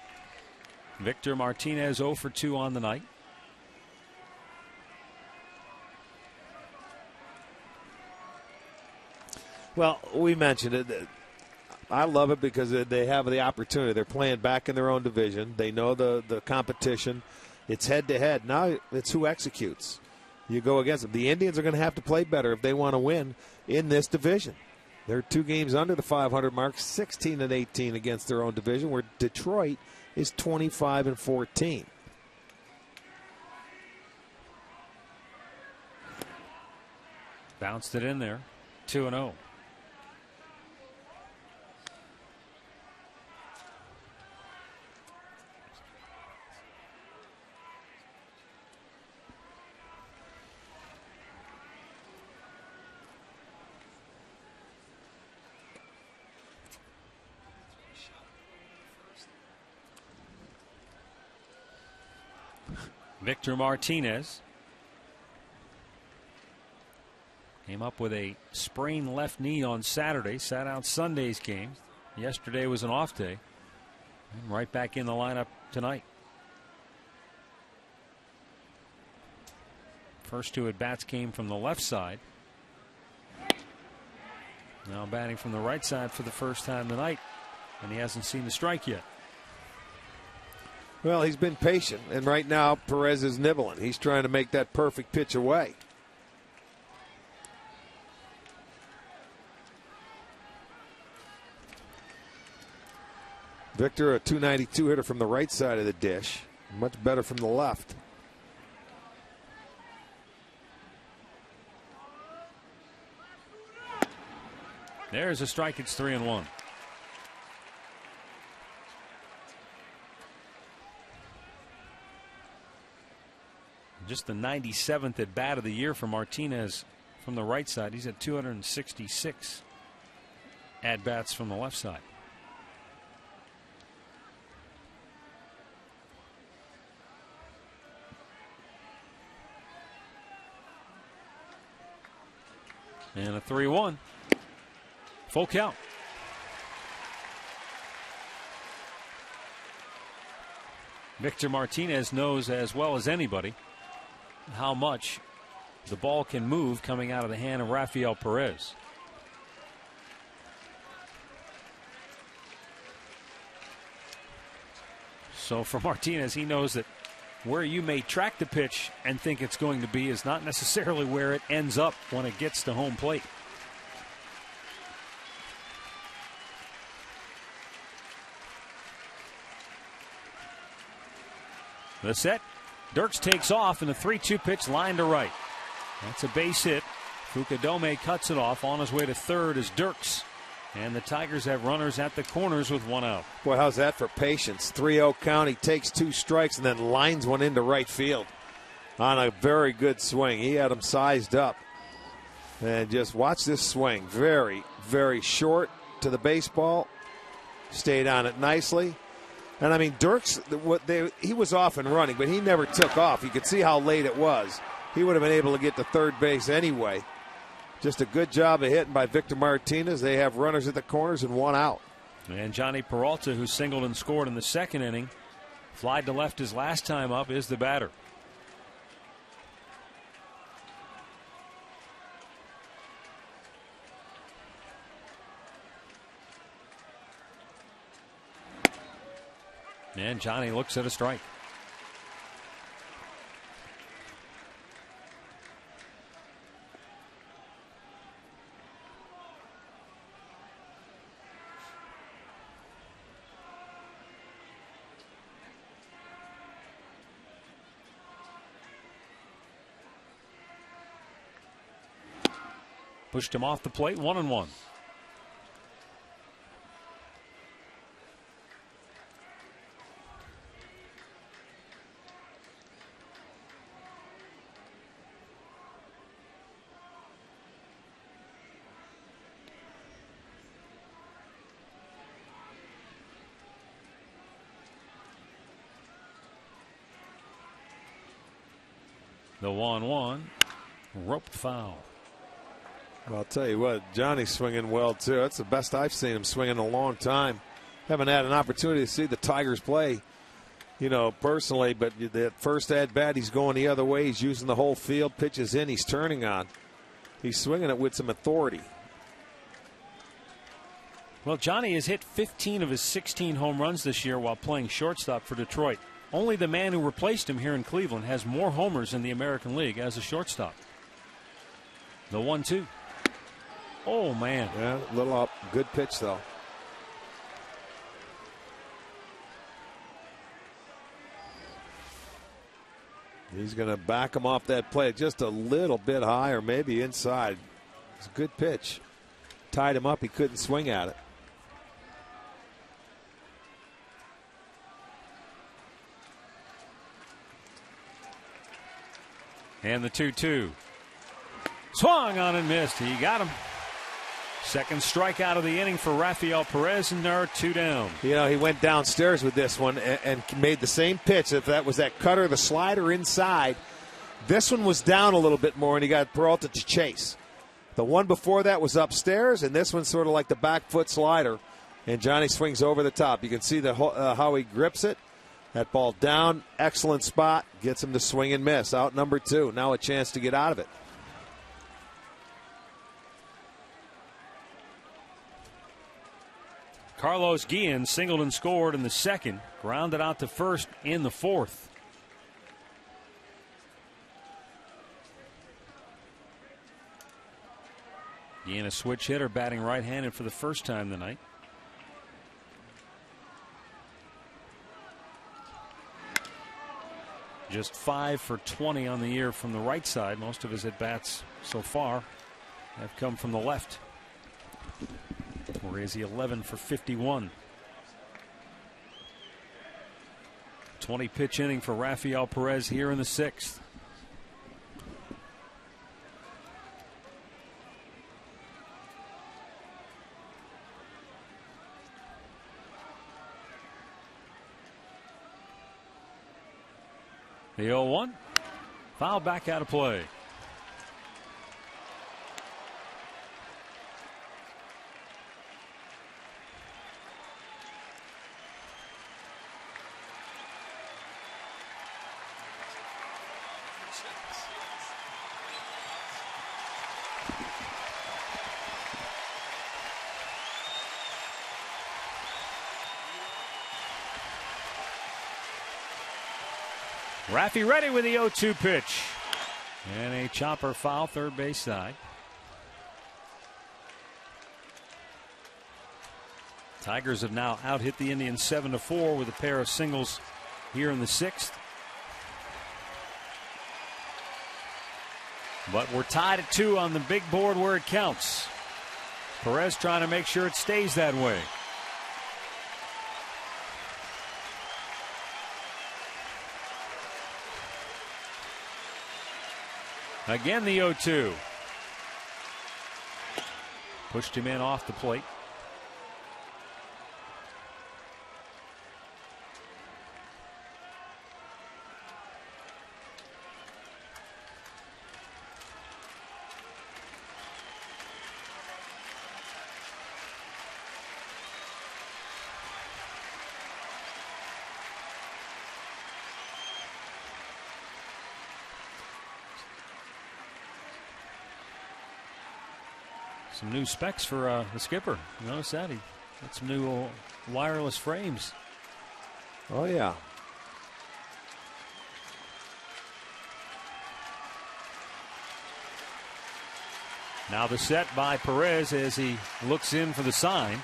Speaker 6: Victor Martinez 0 for 2 on the night.
Speaker 3: Well, we mentioned it. I love it because they have the opportunity. They're playing back in their own division. They know the competition. It's head-to-head. Now it's who executes. You go against them. The Indians are going to have to play better if they want to win in this division. They're 2 games under the 500 mark, 16-18 against their own division, where Detroit is 25-14.
Speaker 6: Bounced it in there, 2-0. Victor Martinez came up with a sprained left knee on Saturday, sat out Sunday's game. Yesterday was an off day. And right back in the lineup tonight. First 2 at-bats came from the left side. Now batting from the right side for the first time tonight, and he hasn't seen the strike yet.
Speaker 3: Well, he's been patient, and right now Perez is nibbling. He's trying to make that perfect pitch away. Victor, a .292 hitter from the right side of the dish. Much better from the left.
Speaker 6: There's a strike. It's 3-1. Just the 97th at bat of the year for Martinez from the right side. He's at 266 at bats from the left side. And a 3-1. Full count. Victor Martinez knows as well as anybody how much the ball can move coming out of the hand of Rafael Perez. So for Martinez, he knows that where you may track the pitch and think it's going to be is not necessarily where it ends up when it gets to home plate. The set. Dirks takes off, and the 3-2 pitch line to right. That's a base hit. Fukudome cuts it off. On his way to third is Dirks. And the Tigers have runners at the corners with 1 out.
Speaker 3: Boy, how's that for patience? 3-0 count. He takes 2 strikes and then lines one into right field on a very good swing. He had him sized up. And just watch this swing. Very, very short to the baseball. Stayed on it nicely. And I mean, Dirks, he was off and running, but he never took off. You could see how late it was. He would have been able to get to third base anyway. Just a good job of hitting by Victor Martinez. They have runners at the corners and 1 out.
Speaker 6: And Johnny Peralta, who singled and scored in the second inning, flied to left his last time up, is the batter. And Johnny looks at a strike. Pushed him off the plate, 1-1. The 1-1. Roped foul.
Speaker 3: Well, I'll tell you what, Johnny's swinging well, too. That's the best I've seen him swing in a long time. Haven't had an opportunity to see the Tigers play, personally, but that first at-bat, he's going the other way. He's using the whole field. Pitches in, he's turning on. He's swinging it with some authority.
Speaker 6: Well, Johnny has hit 15 of his 16 home runs this year while playing shortstop for Detroit. Only the man who replaced him here in Cleveland has more homers in the American League as a shortstop. The 1-2. Oh, man.
Speaker 3: Yeah, a little up. Good pitch, though. He's going to back him off that play just a little bit higher, maybe inside. It's a good pitch. Tied him up. He couldn't swing at it.
Speaker 6: And the 2-2. Swung on and missed. He got him. Second strikeout of the inning for Rafael Perez, and there are 2 down.
Speaker 3: He went downstairs with this one and made the same pitch. If that was that cutter, the slider inside, this one was down a little bit more, and he got Peralta to chase. The one before that was upstairs, and this one's sort of like the back foot slider, and Johnny swings over the top. You can see how he grips it. That ball down, excellent spot, gets him to swing and miss. Out number 2. Now a chance to get out of it.
Speaker 6: Carlos Guillen singled and scored in the second, grounded out to first in the fourth. Guillen, a switch hitter, batting right-handed for the first time tonight. Just 5 for 20 on the year from the right side. Most of his at-bats so far have come from the left. Where is he? 11 for 51. 20-pitch inning for Rafael Perez here in the 6th. The 0-1. Foul back out of play. Raffy ready with the 0-2 pitch. And a chopper foul, third base side. Tigers have now out-hit the Indians 7-4 with a pair of singles here in the 6th. But we're tied at 2 on the big board where it counts. Perez trying to make sure it stays that way. Again, the 0-2. Pushed him in off the plate. Some new specs for the skipper. Notice that he got some new wireless frames.
Speaker 3: Oh, yeah.
Speaker 6: Now the set by Perez as he looks in for the sign.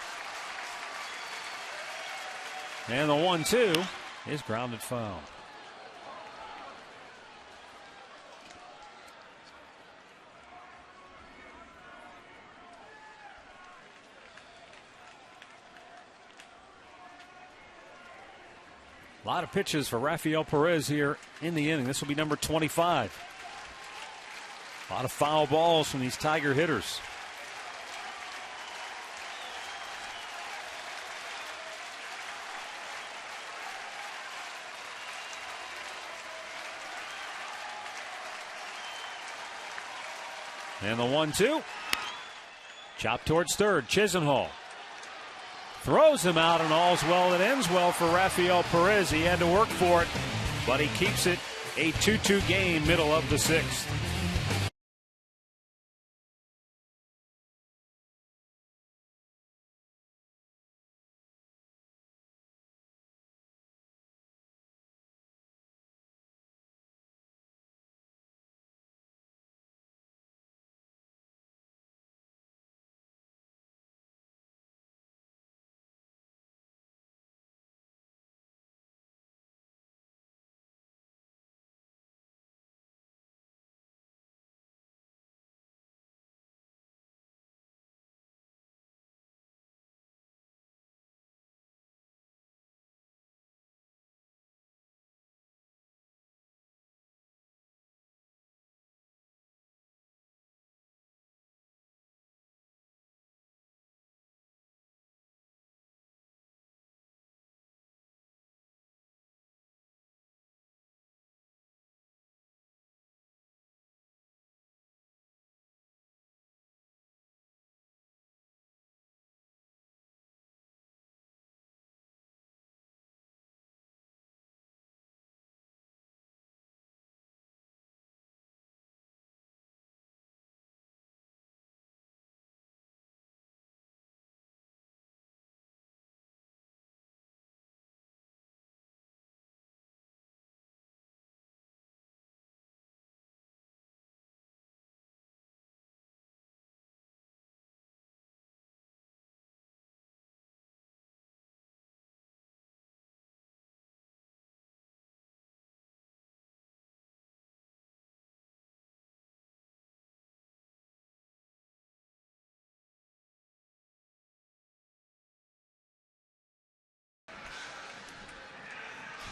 Speaker 6: And the 1-2 is grounded foul. A lot of pitches for Rafael Perez here in the inning. This will be number 25. A lot of foul balls from these Tiger hitters. And the 1-2. Chop towards third. Chisenhall throws him out, and all's well that ends well for Rafael Perez. He had to work for it, but he keeps it a 2-2 game, middle of the sixth.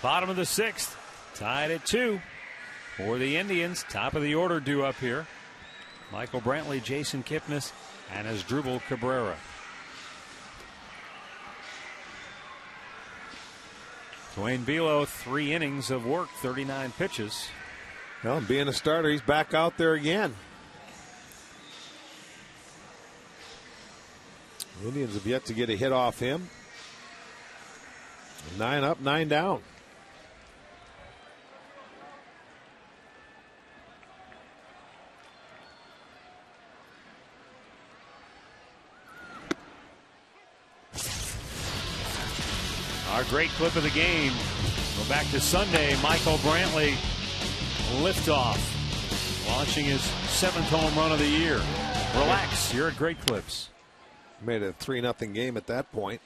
Speaker 6: Bottom of the sixth, tied at 2 for the Indians. Top of the order due up here. Michael Brantley, Jason Kipnis, and Asdrubal Cabrera. Dwayne Bilo, 3 innings of work, 39 pitches.
Speaker 3: Well, being a starter, he's back out there again. The Indians have yet to get a hit off him. 9 up, 9 down.
Speaker 6: Our great clip of the game. Go back to Sunday. Michael Brantley liftoff, launching his 7th home run of the year. Relax, you're at Great Clips.
Speaker 3: Made it a 3-0 game at that point.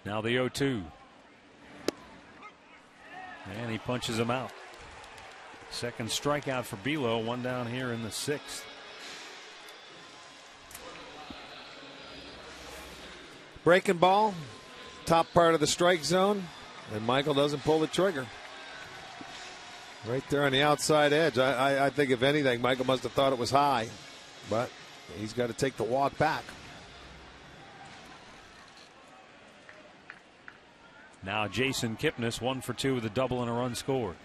Speaker 6: Now the 0-2. And he punches him out. Second strikeout for Bilo, 1 down here in the 6th.
Speaker 3: Breaking ball, top part of the strike zone, and Michael doesn't pull the trigger. Right there on the outside edge. I think if anything, Michael must have thought it was high, but he's got to take the walk back.
Speaker 6: Now Jason Kipnis, 1 for 2 with a double and a run scored.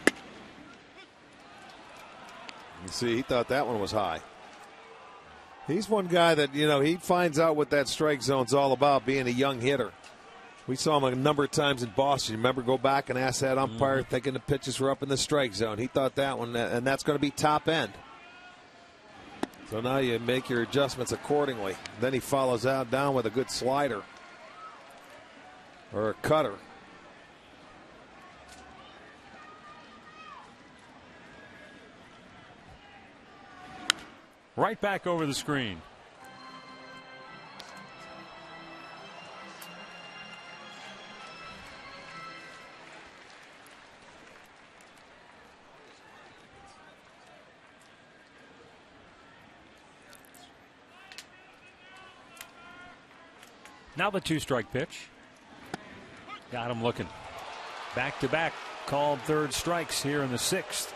Speaker 3: You see, he thought that one was high. He's one guy that, you know, he finds out what that strike zone's all about, being a young hitter. We saw him a number of times in Boston. Remember, go back and ask that umpire, thinking the pitches were up in the strike zone. He thought that one, and that's going to be top end. So now you make your adjustments accordingly. Then he follows out down with a good slider. Or a cutter.
Speaker 6: Right back over the screen. Now the 2-strike pitch. Got him looking. Back-to-back called third strikes here in the 6th.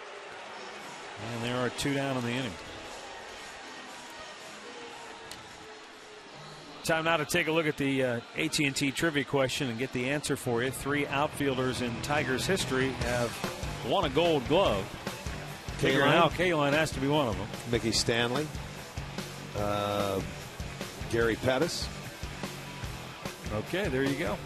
Speaker 6: And there are 2 down in the inning. Time now to take a look at the AT&T trivia question and get the answer for you. 3 outfielders in Tigers history have won a Gold Glove. Figuring out Kaline has to be one of them.
Speaker 3: Mickey Stanley, Gary Pettis.
Speaker 6: Okay, there you go.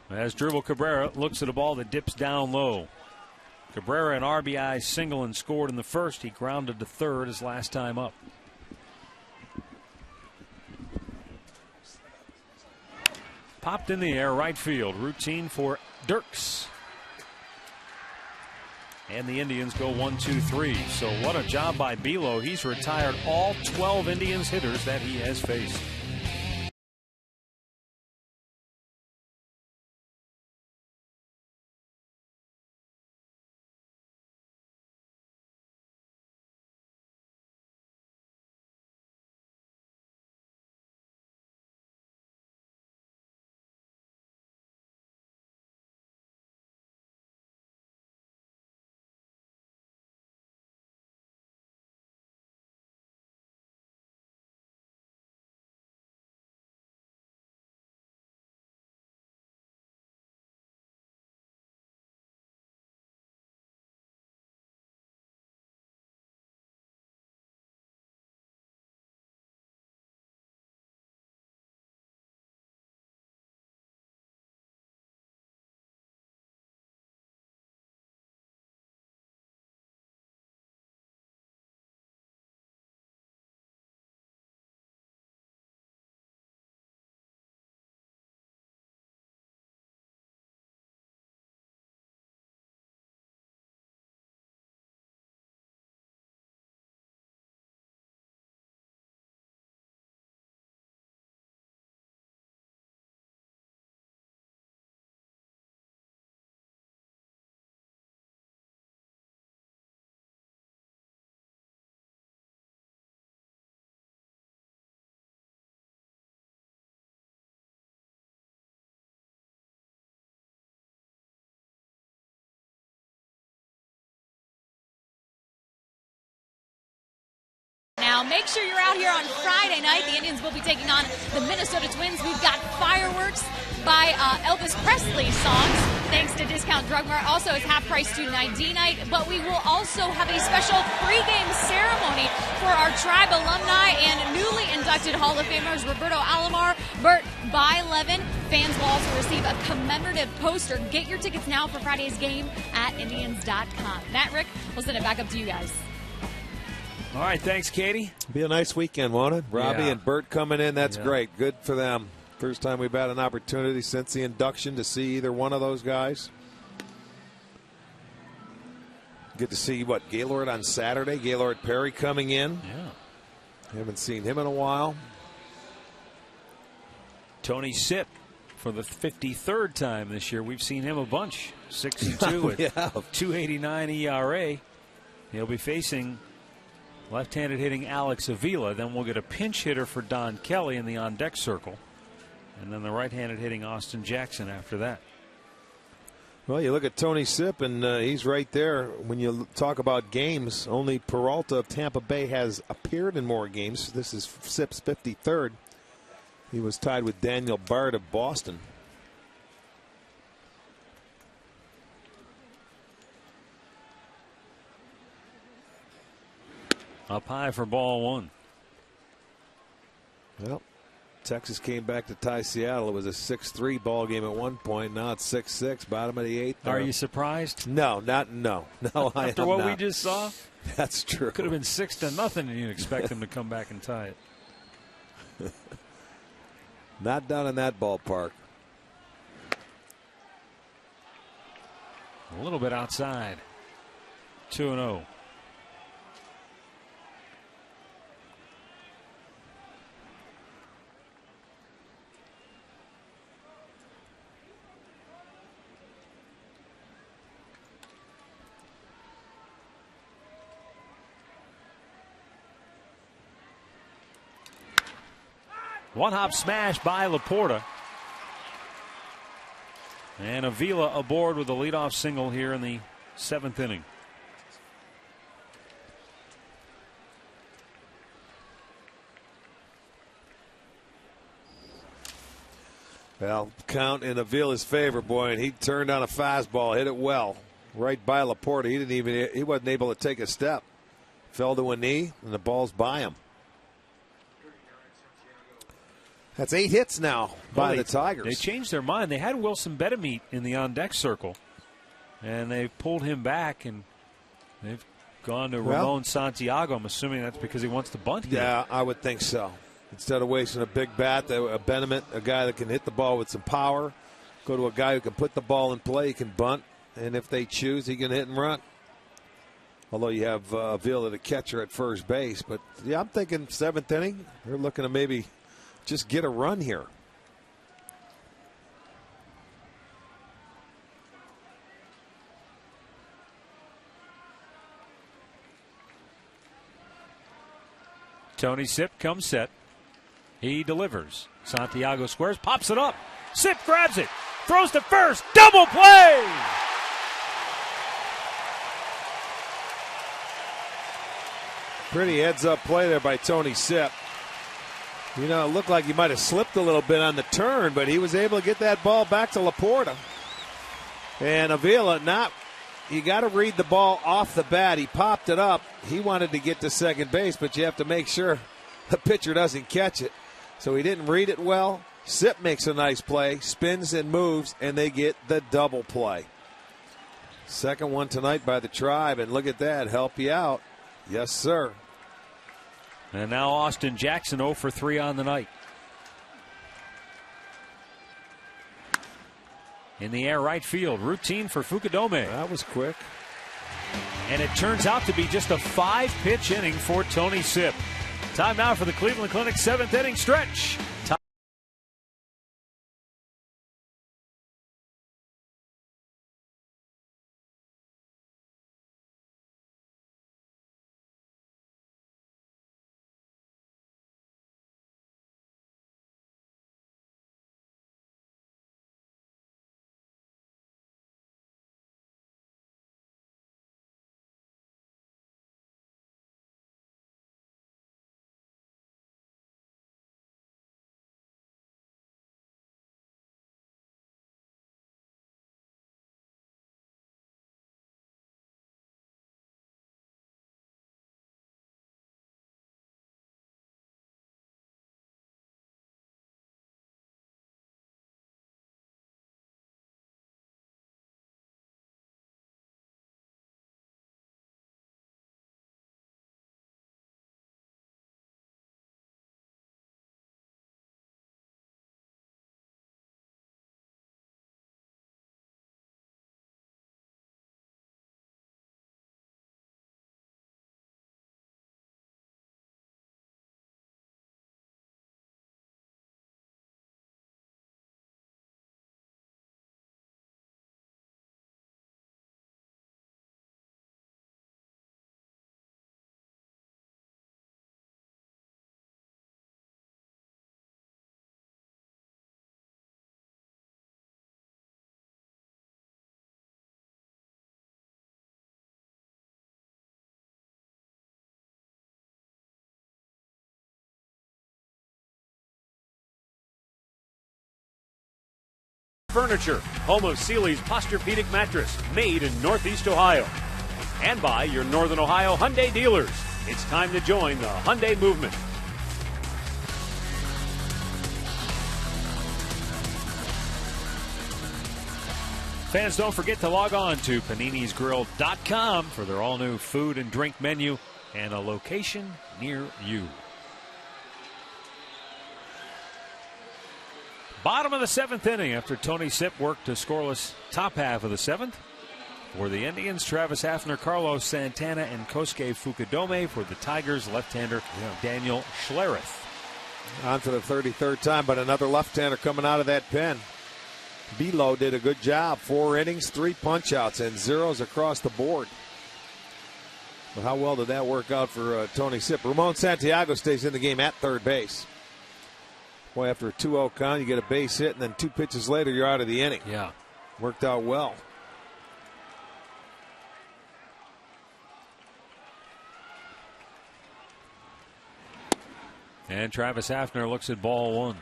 Speaker 6: As Dribble Cabrera looks at a ball that dips down low. Cabrera an RBI single and scored in the first. He grounded to third his last time up. Popped in the air, right field. Routine for Dirks. And the Indians go 1-2-3. So what a job by Bilo. He's retired all 12 Indians hitters that he has faced.
Speaker 4: Now, make sure you're out here on Friday night. The Indians will be taking on the Minnesota Twins. We've got fireworks by Elvis Presley songs, thanks to Discount Drug Mart. Also, it's half-price student ID night, but we will also have a special pregame ceremony for our Tribe alumni and newly inducted Hall of Famers Roberto Alomar, Bert Bylevin. Fans will also receive a commemorative poster. Get your tickets now for Friday's game at Indians.com. Matt, Rick, we'll send it back up to you guys.
Speaker 6: All right, thanks, Katie.
Speaker 3: Be a nice weekend, won't it? Robbie and Bert coming in, that's great. Good for them. First time we've had an opportunity since the induction to see either one of those guys. Good to see, Gaylord on Saturday. Gaylord Perry coming in.
Speaker 6: Yeah.
Speaker 3: Haven't seen him in a while.
Speaker 6: Tony Sipp for the 53rd time this year. We've seen him a bunch. 6-2 with 2.89 ERA. He'll be facing left-handed hitting Alex Avila. Then we'll get a pinch hitter for Don Kelly in the on-deck circle. And then the right-handed hitting Austin Jackson after that.
Speaker 3: Well, you look at Tony Sipp, and he's right there. When you talk about games, only Peralta of Tampa Bay has appeared in more games. This is Sipp's 53rd. He was tied with Daniel Bard of Boston.
Speaker 6: Up high for ball one.
Speaker 3: Well, Texas came back to tie Seattle. It was a 6-3 ball game at one point. Now it's 6-6, bottom of the 8th.
Speaker 6: Are you surprised?
Speaker 3: No, no. I
Speaker 6: After
Speaker 3: am
Speaker 6: what
Speaker 3: not.
Speaker 6: we just saw?
Speaker 3: That's true.
Speaker 6: Could have been 6-0 and you'd expect them to come back and tie it.
Speaker 3: Not down in that ballpark.
Speaker 6: A little bit outside. 2-0. One-hop smash by Laporta. And Avila aboard with a leadoff single here in the 7th inning.
Speaker 3: Well, count in Avila's favor, boy, and he turned on a fastball, hit it well, right by Laporta. He wasn't able to take a step. Fell to a knee, and the ball's by him. That's 8 hits now by the Tigers.
Speaker 6: They changed their mind. They had Wilson Betemit in the on-deck circle, and they pulled him back, and they've gone to Ramon Santiago. I'm assuming that's because he wants to bunt here.
Speaker 3: Yeah, I would think so. Instead of wasting a big bat, a Betemit, a guy that can hit the ball with some power, go to a guy who can put the ball in play, he can bunt, and if they choose, he can hit and run. Although you have Avila, the catcher, at first base. But, yeah, I'm thinking 7th inning. They're looking to maybe just get a run here.
Speaker 6: Tony Sipp comes set. He delivers. Santiago squares, pops it up. Sipp grabs it, throws to first. Double play!
Speaker 3: Pretty heads-up play there by Tony Sipp. You know, it looked like he might have slipped a little bit on the turn, but he was able to get that ball back to Laporta. And Avila, you got to read the ball off the bat. He popped it up. He wanted to get to second base, but you have to make sure the pitcher doesn't catch it. So he didn't read it well. Sipp makes a nice play, spins and moves, and they get the double play. Second one tonight by the Tribe, and look at that, help you out. Yes, sir.
Speaker 6: And now Austin Jackson 0 for 3 on the night. In the air right field, routine for Fukudome.
Speaker 3: That was quick.
Speaker 6: And it turns out to be just a 5-pitch inning for Tony Sipp. Time now for the Cleveland Clinic 7th inning stretch.
Speaker 1: Furniture, home of Sealy's Posturepedic mattress, made in Northeast Ohio. And by your Northern Ohio Hyundai dealers. It's time to join the Hyundai movement.
Speaker 6: Fans, don't forget to log on to PaninisGrill.com for their all-new food and drink menu and a location near you. Bottom of the 7th inning after Tony Sipp worked a scoreless top half of the 7th. For the Indians, Travis Hafner, Carlos Santana, and Kosuke Fukudome. For the Tigers, left-hander Daniel Schlereth.
Speaker 3: On to the 33rd time, but another left-hander coming out of that pen. Belo did a good job. 4 innings, 3 punch-outs, and zeros across the board. But how well did that work out for Tony Sipp? Ramon Santiago stays in the game at third base. Boy, after a 2-0 count, you get a base hit, and then 2 pitches later, you're out of the inning.
Speaker 6: Yeah.
Speaker 3: Worked out well.
Speaker 6: And Travis Hafner looks at ball 1.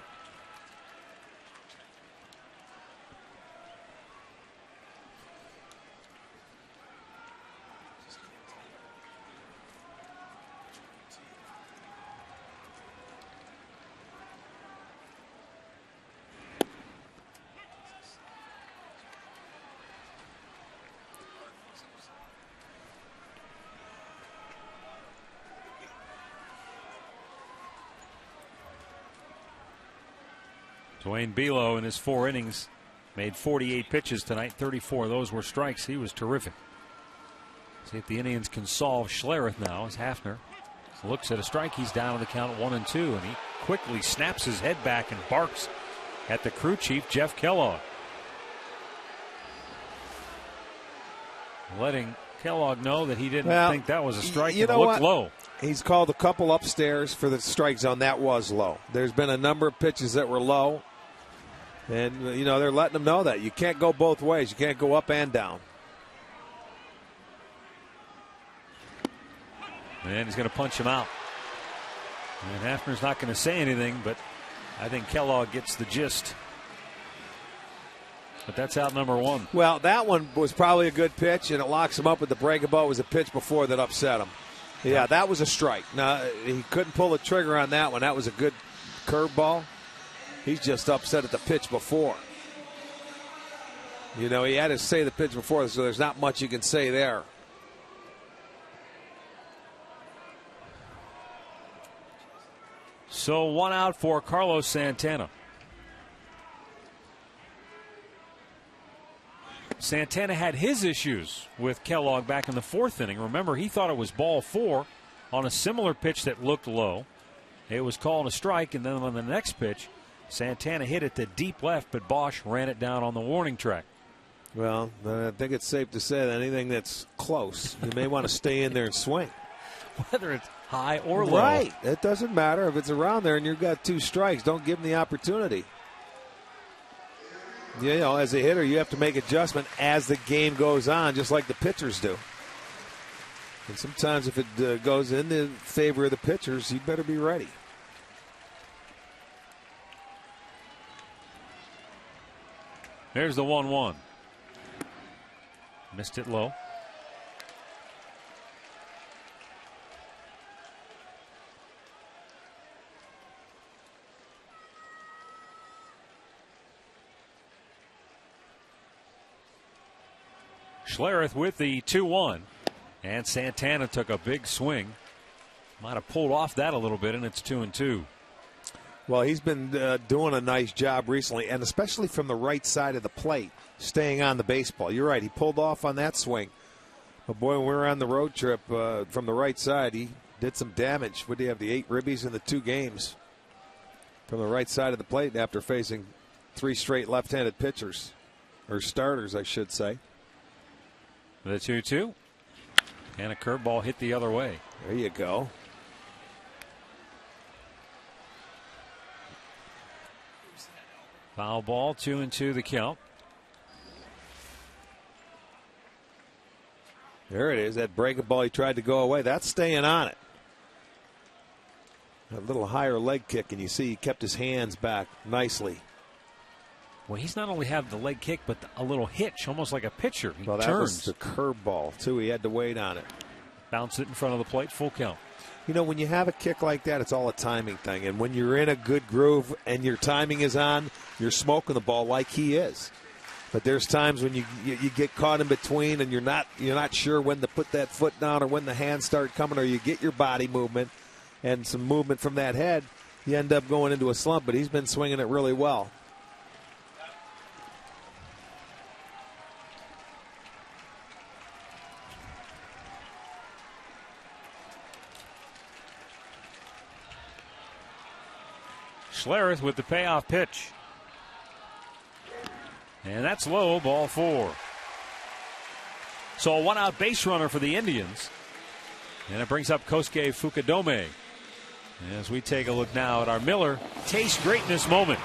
Speaker 6: Dwayne Belo in his 4 innings made 48 pitches tonight. 34 of those were strikes. He was terrific. See if the Indians can solve Schlereth now as Hafner looks at a strike. He's down on the count 1-2, and he quickly snaps his head back and barks at the crew chief, Jeff Kellogg. Letting Kellogg know that he didn't think that was a strike.
Speaker 3: You
Speaker 6: and
Speaker 3: know
Speaker 6: looked
Speaker 3: what?
Speaker 6: low.
Speaker 3: He's called a couple upstairs for the strike zone. That was low. There's been a number of pitches that were low. And, they're letting them know that. You can't go both ways. You can't go up and down.
Speaker 6: And he's going to punch him out. And Hafner's not going to say anything, but I think Kellogg gets the gist. But that's out number 1.
Speaker 3: Well, that one was probably a good pitch, and it locks him up with the breaking ball. It was a pitch before that upset him. Yeah, that was a strike. Now, he couldn't pull the trigger on that one. That was a good curveball. He's just upset at the pitch before. He had to say the pitch before, so there's not much you can say there.
Speaker 6: So 1 out for Carlos Santana. Santana had his issues with Kellogg back in the 4th inning. Remember, he thought it was ball 4 on a similar pitch that looked low. It was called a strike, and then on the next pitch, Santana hit it to deep left, but Bosch ran it down on the warning track.
Speaker 3: Well, I think it's safe to say that anything that's close, you may want to stay in there and swing.
Speaker 6: Whether it's high or low.
Speaker 3: Right. It doesn't matter. If it's around there and you've got 2 strikes, don't give him the opportunity. As a hitter, you have to make adjustment as the game goes on, just like the pitchers do. And sometimes if it goes in the favor of the pitchers, you better be ready.
Speaker 6: There's the 1-1. Missed it low. Schlereth with the 2-1. And Santana took a big swing. Might have pulled off that a little bit, and it's 2-2.
Speaker 3: Well, he's been doing a nice job recently, and especially from the right side of the plate, staying on the baseball. You're right, he pulled off on that swing. But, boy, when we were on the road trip from the right side, he did some damage. What do you have, the 8 ribbies in the 2 games? From the right side of the plate after facing 3 straight left-handed pitchers, or starters, I should say.
Speaker 6: The 2-2. And a curveball hit the other way.
Speaker 3: There you go.
Speaker 6: Foul ball, 2-2 the count.
Speaker 3: There it is. That breaking ball he tried to go away. That's staying on it. A little higher leg kick, and you see he kept his hands back nicely.
Speaker 6: Well, he's not only have the leg kick, but a little hitch, almost like a pitcher. He
Speaker 3: well, that
Speaker 6: turns.
Speaker 3: was the curveball, too. He had to wait on it.
Speaker 6: Bounce it in front of the plate, full count.
Speaker 3: When you have a kick like that, it's all a timing thing. And when you're in a good groove and your timing is on, you're smoking the ball like he is. But there's times when you get caught in between and you're not sure when to put that foot down or when the hands start coming, or you get your body movement and some movement from that head, you end up going into a slump. But he's been swinging it really well.
Speaker 6: Schlereth with the payoff pitch. And that's low, ball 4. So a 1-out base runner for the Indians. And it brings up Kosuke Fukudome. As we take a look now at our Miller Taste Greatness moment.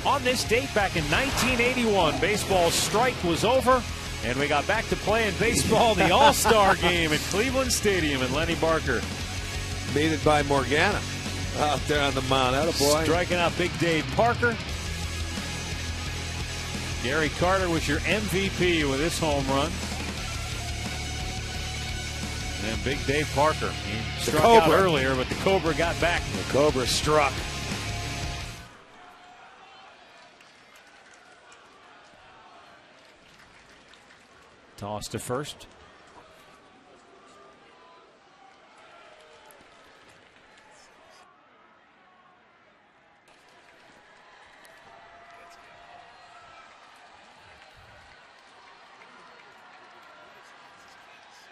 Speaker 6: On this date back in 1981, baseball's strike was over, and we got back to playing baseball in the All-Star game at Cleveland Stadium, and Lenny Barker.
Speaker 3: Mated by Morgana out there on the mound. Attaboy.
Speaker 6: Striking out Big Dave Parker. Gary Carter was your MVP with his home run. And then Big Dave Parker. He struck out earlier, but the Cobra got back.
Speaker 3: The Cobra struck.
Speaker 6: Toss to first.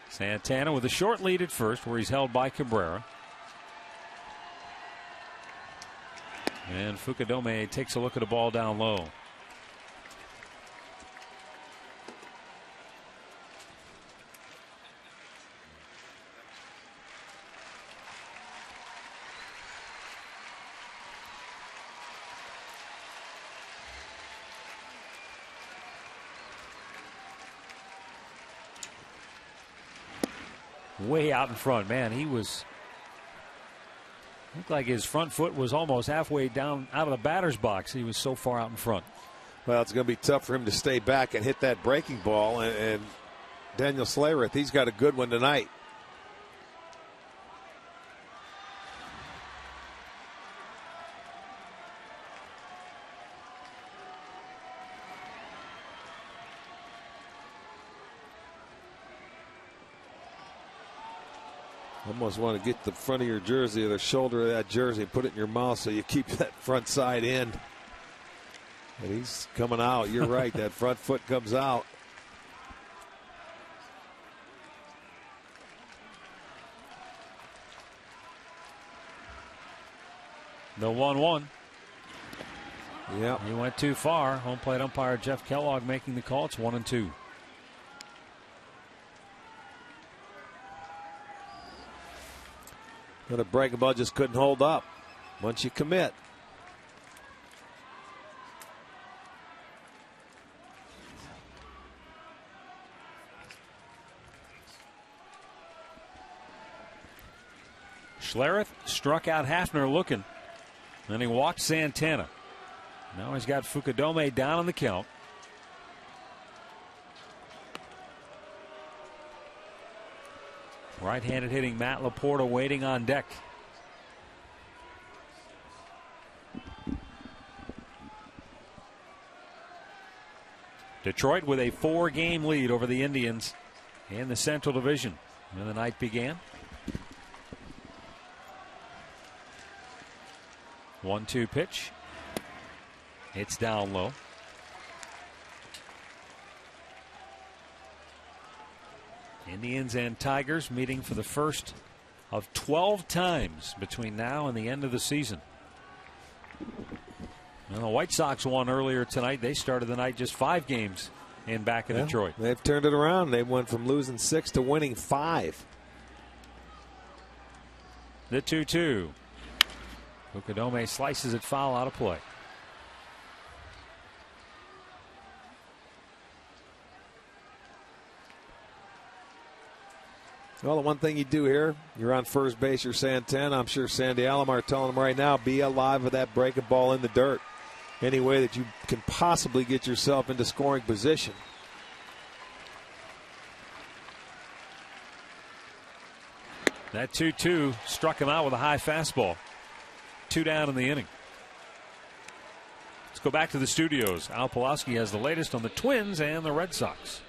Speaker 6: Santana with a short lead at first, where he's held by Cabrera. And Fukudome takes a look at a ball down low. Way out in front, man. He was looked like his front foot was almost halfway down out of the batter's box. He was so far out in front.
Speaker 3: Well, it's going to be tough for him to stay back and hit that breaking ball. And Daniel Slayerith, he's got a good one tonight. Almost want to get the front of your jersey or the shoulder of that jersey and put it in your mouth so you keep that front side in. But he's coming out. You're right. That front foot comes out.
Speaker 6: The 1-1.
Speaker 3: Yep.
Speaker 6: He went too far. Home plate umpire Jeff Kellogg making the call. It's 1-2.
Speaker 3: But a breaking ball just couldn't hold up once you commit.
Speaker 6: Schlereth struck out Hafner looking. Then he walked Santana. Now he's got Fukudome down on the count. Right-handed hitting Matt Laporta waiting on deck. Detroit with a 4-game lead over the Indians in the Central Division when the night began. 1-2 pitch. It's down low. Indians and Tigers meeting for the first of 12 times between now and the end of the season. And the White Sox won earlier tonight. They started the night just 5 games in back in Detroit.
Speaker 3: They've turned it around. They went from losing 6 to winning 5.
Speaker 6: The 2-2. Fukudome slices it foul out of play.
Speaker 3: Well, the one thing you do here, you're on first base, you're Santana. I'm sure Sandy Alomar telling him right now, be alive with that breaking ball in the dirt. Any way that you can possibly get yourself into scoring position.
Speaker 6: That 2-2 struck him out with a high fastball. 2 down in the inning. Let's go back to the studios. Al Pulaski has the latest on the Twins and the Red Sox.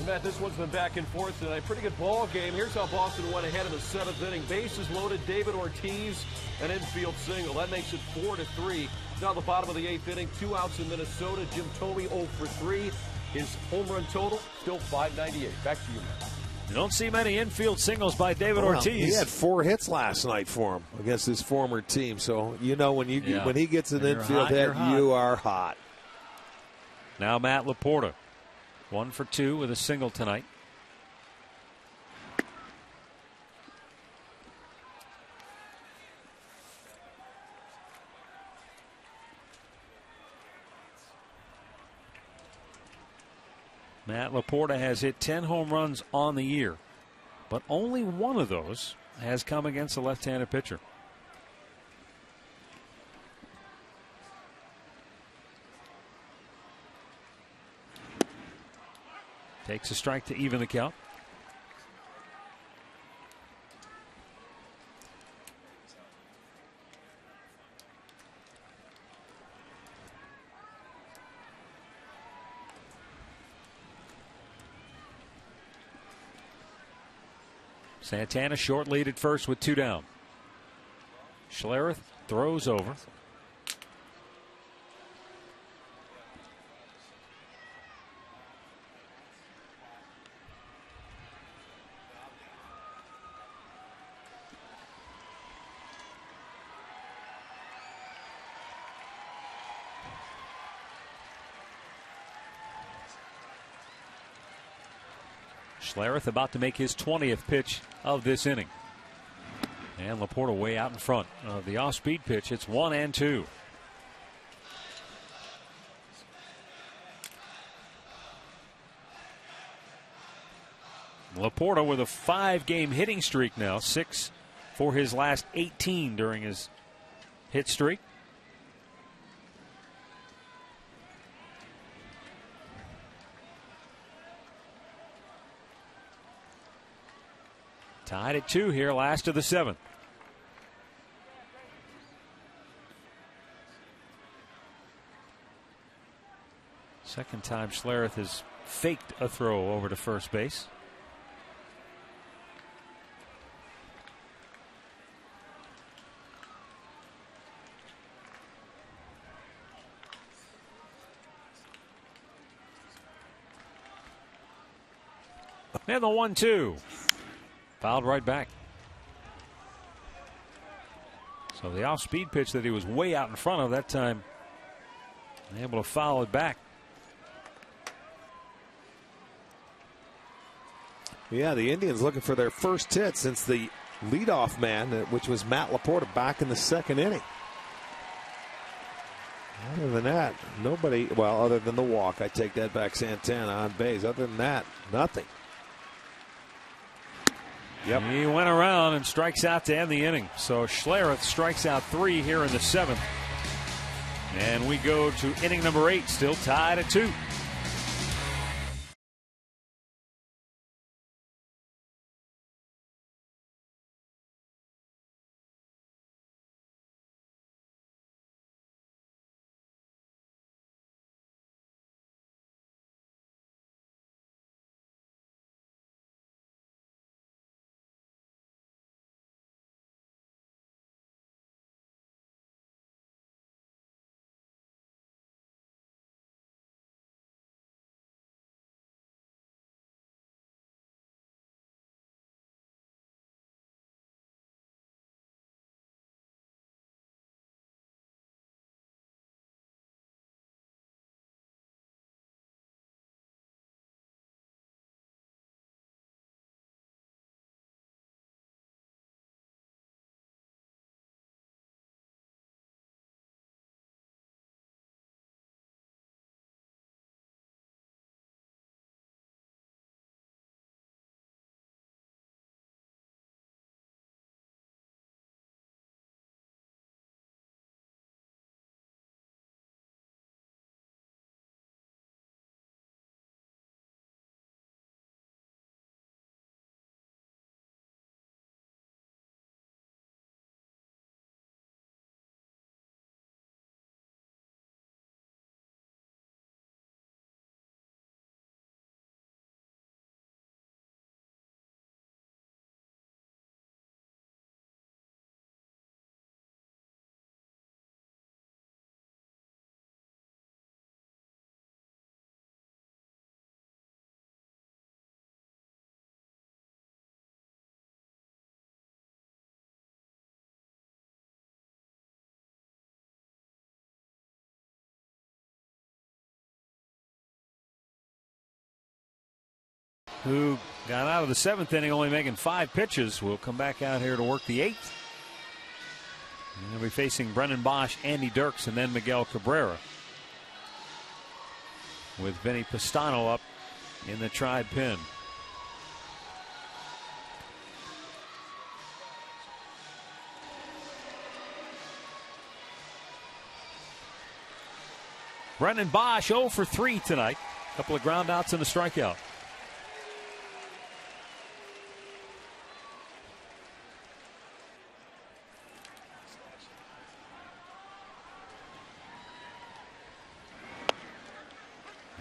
Speaker 5: Matt, this one's been back and forth tonight. Pretty good ball game. Here's how Boston went ahead in the 7th inning. Bases loaded. David Ortiz, an infield single. That makes it 4-3. Now the bottom of the 8th inning. 2 outs in Minnesota. Jim Thome 0 for 3. His home run total still 598. Back to you, Matt.
Speaker 6: You don't see many infield singles by David Ortiz.
Speaker 3: He had 4 hits last night for him against his former team. So you know when he gets an infield hit, you are hot.
Speaker 6: Now Matt Laporta. 1 for 2 with a single tonight. Matt Laporta has hit 10 home runs on the year, but only one of those has come against a left-handed pitcher. Takes a strike to even the count. Santana short lead at first with 2 down. Schlereth throws over. Schlereth about to make his 20th pitch of this inning. And Laporta way out in front of the off-speed pitch. It's 1-2. Laporta with a 5-game hitting streak now, 6 for his last 18 during his hit streak. Tied at 2 here, last of the 7th. Second time Schlereth has faked a throw over to first base. And the 1-2. Fouled right back. So the off-speed pitch that he was way out in front of that time, able to foul it back.
Speaker 3: Yeah, the Indians looking for their first hit since the leadoff man, which was Matt Laporta, back in the 2nd inning. Other than that, nobody, well, other than the walk, I take that back, Santana on base. Other than that, nothing. Yep.
Speaker 6: He went around and strikes out to end the inning. So Schlereth strikes out 3 here in the 7th. And we go to inning number 8, still tied at 2. Who got out of the 7th inning only making 5 pitches, will come back out here to work the 8th. And they'll be facing Brennan Bosch, Andy Dirks, and then Miguel Cabrera, with Vinny Pistano up in the Tribe pen. Brendan Bosch 0 for 3 tonight. A couple of ground outs and a strikeout.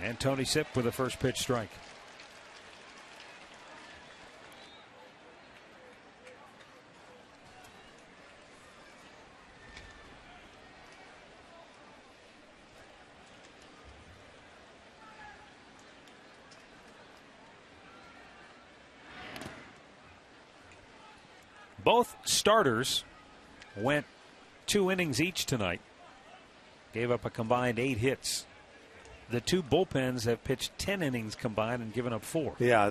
Speaker 6: And Tony Sipp with the first pitch strike. Both starters went 2 innings each tonight. Gave up a combined 8 hits. The 2 bullpens have pitched 10 innings combined and given up 4.
Speaker 3: Yeah,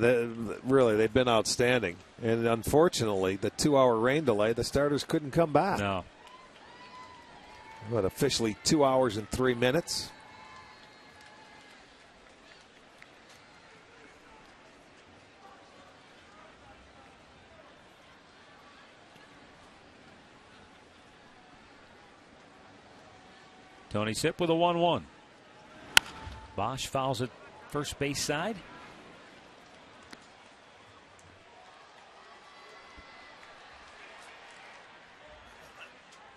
Speaker 3: really, they've been outstanding. And unfortunately, the 2-hour rain delay, the starters couldn't come back.
Speaker 6: No.
Speaker 3: But officially 2 hours and 3 minutes.
Speaker 6: Tony Sipp with a 1-1. Bosch fouls it first base side.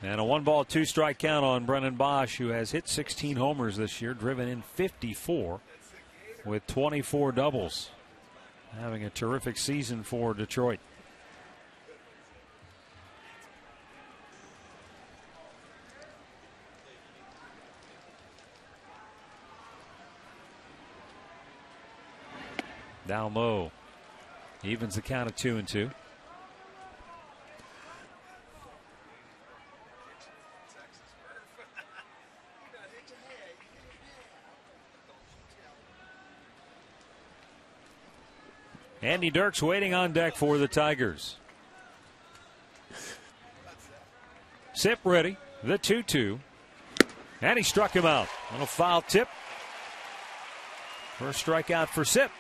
Speaker 6: And a 1-ball, 2-strike count on Brendan Bosch, who has hit 16 homers this year, driven in 54 with 24 doubles. Having a terrific season for Detroit. Down low. Evens the count of 2-2. Andy Dirks waiting on deck for the Tigers. Sipp ready. The 2-2. And he struck him out. On a foul tip. First strikeout for Sipp.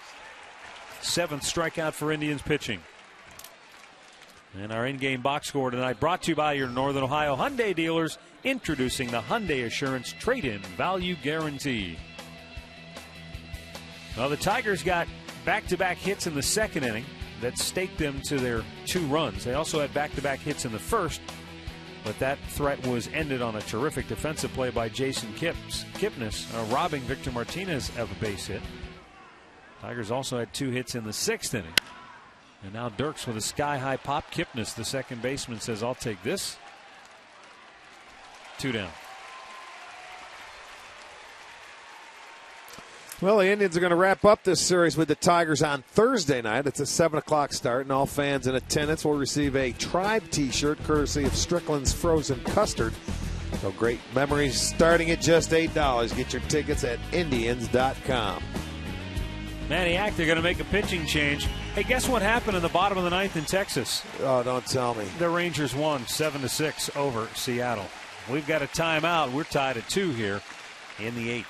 Speaker 6: 7th strikeout for Indians pitching. And our in-game box score tonight brought to you by your Northern Ohio Hyundai dealers, introducing the Hyundai Assurance Trade-In Value Guarantee. Well, the Tigers got back-to-back hits in the second inning that staked them to their 2 runs. They also had back-to-back hits in the first, but that threat was ended on a terrific defensive play by Jason Kipnis, robbing Victor Martinez of a base hit. Tigers also had 2 hits in the 6th inning. And now Dirks with a sky-high pop. Kipnis, the second baseman, says, I'll take this. 2 down.
Speaker 3: Well, the Indians are going to wrap up this series with the Tigers on Thursday night. It's a 7 o'clock start, and all fans in attendance will receive a Tribe T-shirt courtesy of Strickland's Frozen Custard. So great memories starting at just $8. Get your tickets at Indians.com.
Speaker 6: Maniac, they're going to make a pitching change. Hey, guess what happened in the bottom of the 9th in Texas?
Speaker 3: Oh, don't tell me.
Speaker 6: The Rangers won 7-6 over Seattle. We've got a timeout. We're tied at 2 here in the 8th.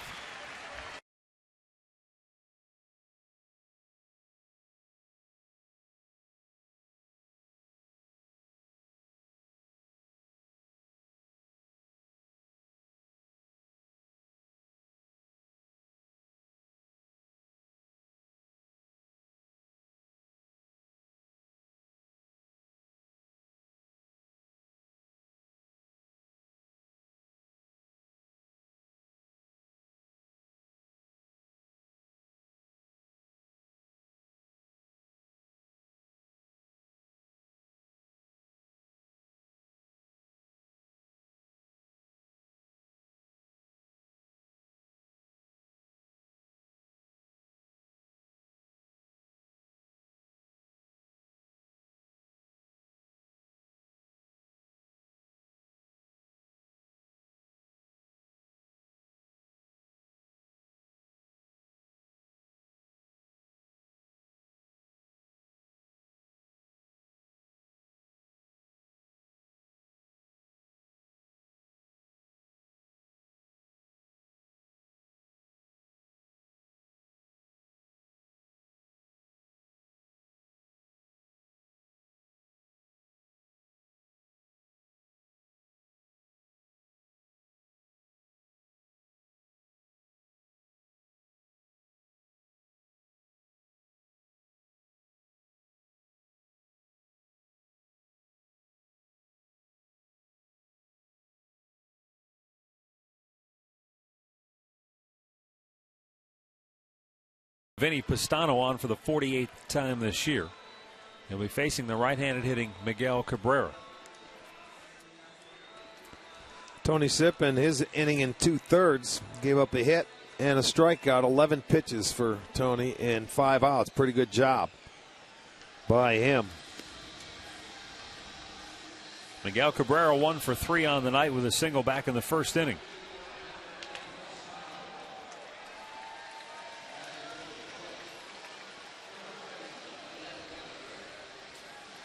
Speaker 6: Vinny Pistano on for the 48th time this year. He'll be facing the right-handed hitting Miguel Cabrera.
Speaker 3: Tony Sipp in his inning in 2/3 gave up a hit and a strikeout. 11 pitches for Tony and 5 outs. Pretty good job by him.
Speaker 6: Miguel Cabrera 1 for 3 on the night with a single back in the first inning.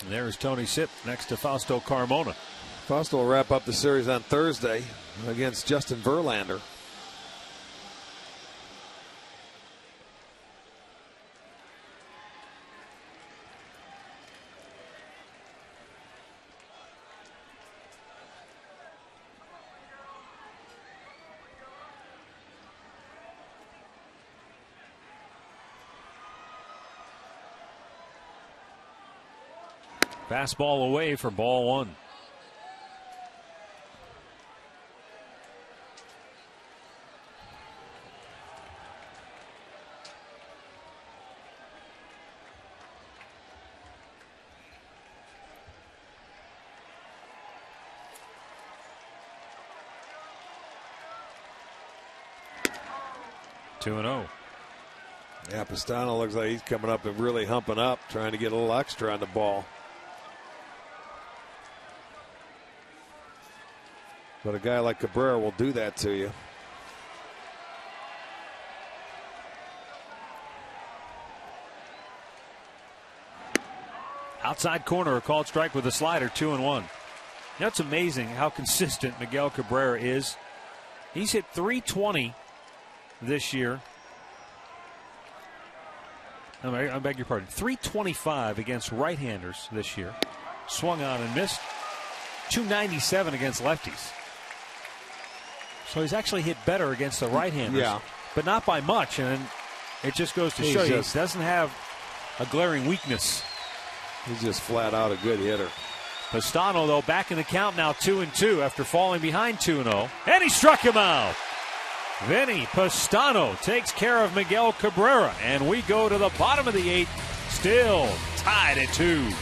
Speaker 6: And there's Tony Sipp next to Fausto Carmona.
Speaker 3: Fausto will wrap up the series on Thursday against Justin Verlander.
Speaker 6: Fastball away for ball 1. Two and 0.
Speaker 3: Yeah, Pistano looks like he's coming up and really humping up, trying to get a little extra on the ball. But a guy like Cabrera will do that to you.
Speaker 6: Outside corner, a called strike with a slider, 2-1. Now it's amazing how consistent Miguel Cabrera is. He's hit .320 this year. I beg your pardon. .325 against right-handers this year. Swung on and missed. .297 against lefties. So he's actually hit better against the right-handers, but not by much. And it just goes to show you he doesn't have a glaring weakness.
Speaker 3: He's just flat out a good hitter.
Speaker 6: Pistano, though, back in the count now, 2-2 after falling behind 2-0. And he struck him out. Vinny Pistano takes care of Miguel Cabrera. And we go to the bottom of the 8th, still tied at 2.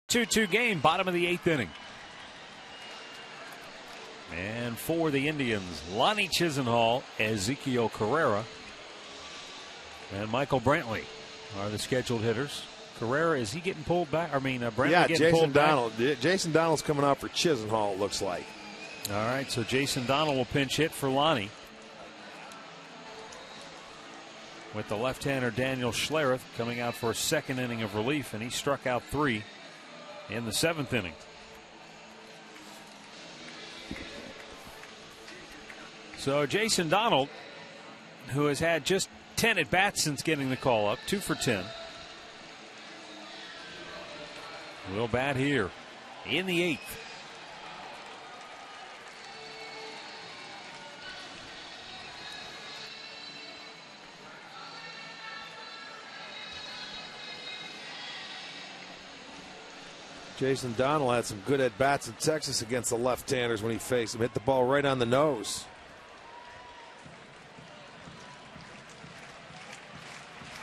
Speaker 6: Two game, bottom of the 8th inning. And for the Indians, Lonnie Chisenhall, Ezekiel Carrera, and Michael Brantley are the scheduled hitters. Carrera, is he getting pulled back? Brantley getting pulled back?
Speaker 3: Jason Donald's coming out for Chisenhall, it looks like.
Speaker 6: All right, so Jason Donald will pinch hit for Lonnie. With the left-hander Daniel Schlereth coming out for a second inning of relief, and he struck out 3 in the 7th inning. So Jason Donald, who has had just 10 at-bats since getting the call up, 2 for 10. Will bat here in the 8th.
Speaker 3: Jason Donald had some good at-bats in Texas against the left-handers when he faced him. Hit the ball right on the nose.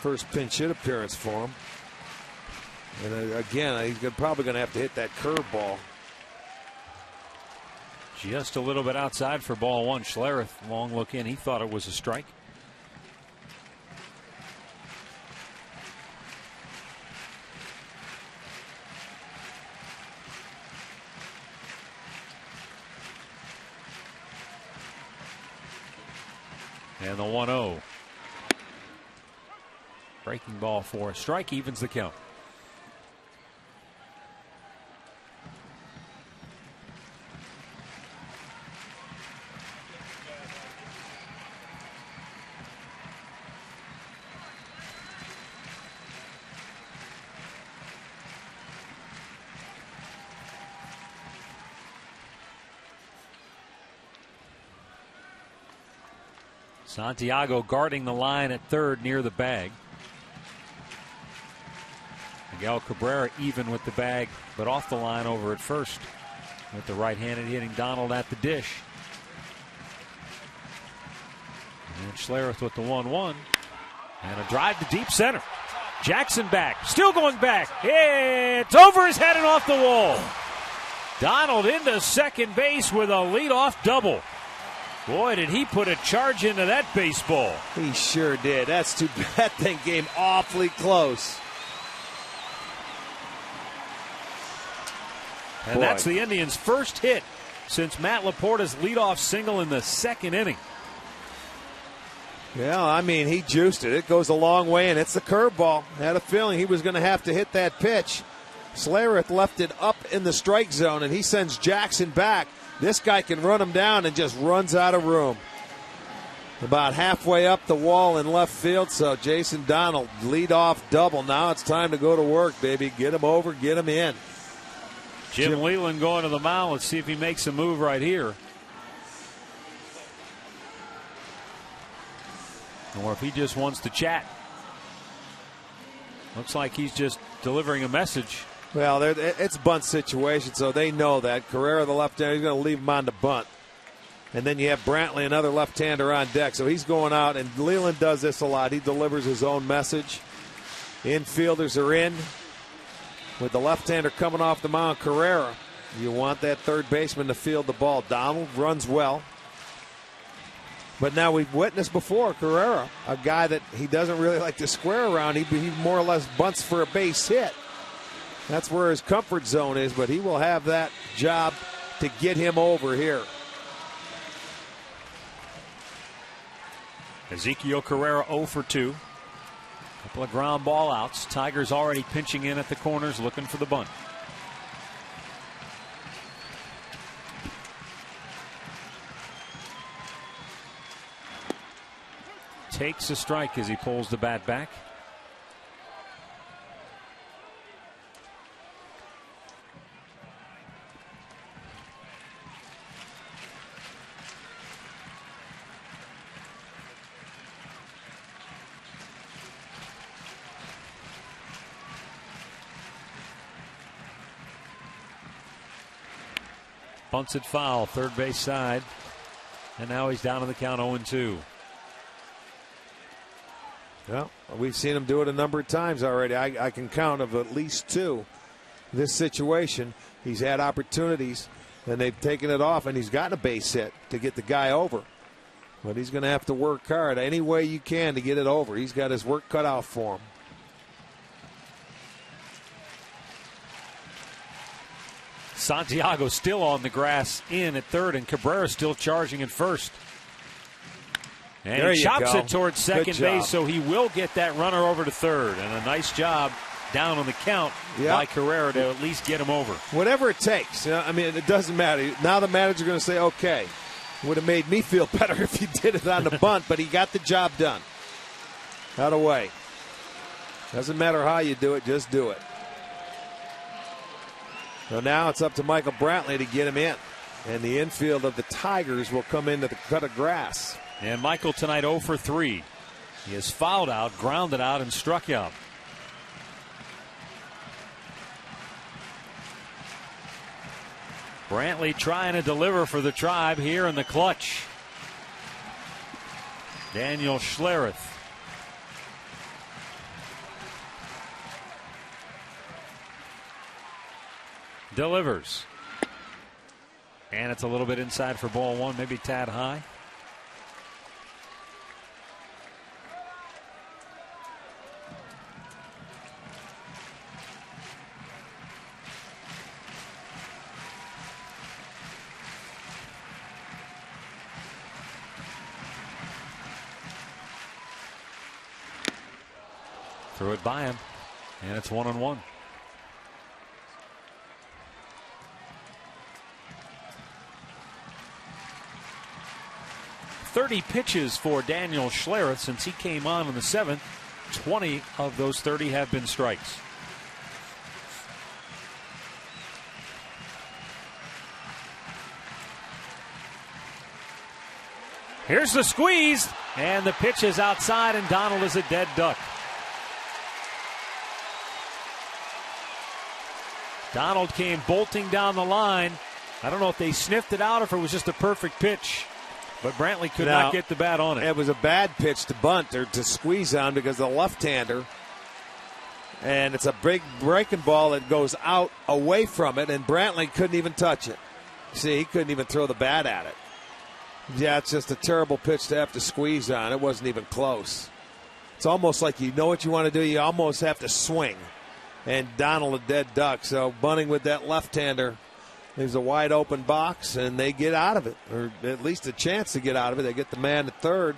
Speaker 3: First pinch hit appearance for him. And again, he's probably going to have to hit that curveball.
Speaker 6: Just a little bit outside for ball 1. Schlereth, long look in. He thought it was a strike. And the 1-0. Breaking ball for a strike, evens the count. Santiago guarding the line at third near the bag. Miguel Cabrera even with the bag, but off the line over at first with the right-handed hitting Donald at the dish. And Schlereth with the 1-1 and a drive to deep center. Jackson back, still going back. It's over his head and off the wall. Donald into second base with a leadoff double. Boy, did he put a charge into that baseball.
Speaker 3: He sure did. That's too bad. That thing came awfully close.
Speaker 6: And that's the Indians' first hit since Matt Laporta's leadoff single in the 2nd inning.
Speaker 3: Yeah, I mean, he juiced it. It goes a long way, and it's a curveball. Had a feeling he was going to have to hit that pitch. Schlereth left it up in the strike zone, and he sends Jackson back. This guy can run him down and just runs out of room. About halfway up the wall in left field, so Jason Donald, leadoff double. Now it's time to go to work, baby. Get him over, get him in.
Speaker 6: Jim Leyland going to the mound. Let's see if he makes a move right here. Or if he just wants to chat. Looks like he's just delivering a message.
Speaker 3: Well, it's bunt situation, so they know that. Carrera, the left-hander, he's going to leave him on the bunt. And then you have Brantley, another left-hander on deck. So he's going out, and Leland does this a lot. He delivers his own message. Infielders are in. With the left-hander coming off the mound, Carrera, you want that third baseman to field the ball. Donald runs well. But now we've witnessed before, Carrera, a guy that he doesn't really like to square around. He more or less bunts for a base hit. That's where his comfort zone is, but he will have that job to get him over here.
Speaker 6: Ezekiel Carrera 0 for 2. Couple of ground ball outs. Tigers already pinching in at the corners looking for the bunt. Takes a strike as he pulls the bat back. Bunts it foul, third base side. And now he's down to the count 0-2.
Speaker 3: Well, we've seen him do it a number of times already. I can count of at least 2. This situation, he's had opportunities, and they've taken it off, and he's gotten a base hit to get the guy over. But he's going to have to work hard any way you can to get it over. He's got his work cut out for him.
Speaker 6: Santiago still on the grass in at third, and Cabrera still charging at first. And he chops it towards second base, so he will get that runner over to third. And a nice job down on the count by Carrera to at least get him over.
Speaker 3: Whatever it takes. I mean, it doesn't matter. Now the manager's going to say, okay, would have made me feel better if he did it on the bunt, but he got the job done. Out of the way. Doesn't matter how you do it, just do it. So now it's up to Michael Brantley to get him in. And the infield of the Tigers will come into the cut of grass.
Speaker 6: And Michael tonight 0 for 3. He has fouled out, grounded out, and struck out. Brantley trying to deliver for the Tribe here in the clutch. Daniel Schlereth. Delivers. And it's a little bit inside for ball one, maybe tad high. Threw it by him, and it's 1-1. .30 pitches for Daniel Schlereth since he came on in the 7th. 20 of those 30 have been strikes. Here's the squeeze, and the pitch is outside, and Donald is a dead duck. Donald came bolting down the line. I don't know if they sniffed it out or if it was just a perfect pitch, but Brantley could not get the bat on it.
Speaker 3: It was a bad pitch to bunt or to squeeze on because of the left-hander. And it's a big breaking ball that goes out away from it, and Brantley couldn't even touch it. See, he couldn't even throw the bat at it. Yeah, it's just a terrible pitch to have to squeeze on. It wasn't even close. It's almost like you know what you want to do. You almost have to swing. And Donald a dead duck. So bunting with that left-hander leaves a wide open box, and they get out of it, or at least a chance to get out of it. They get the man at third.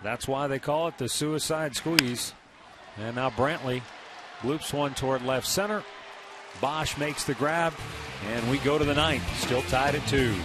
Speaker 6: That's why they call it the suicide squeeze. And now Brantley loops one toward left center. Bosch makes the grab, and we go to the 9th. Still tied at 2.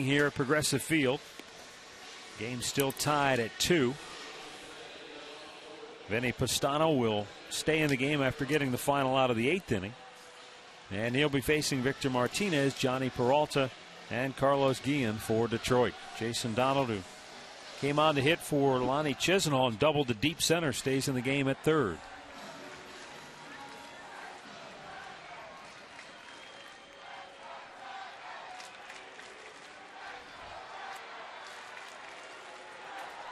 Speaker 6: Here at Progressive Field. Game still tied at 2. Vinny Pastano will stay in the game after getting the final out of the 8th inning. And he'll be facing Victor Martinez, Johnny Peralta, and Carlos Guillen for Detroit. Jason Donald, who came on to hit for Lonnie Chisenhall and doubled the deep center, stays in the game at third.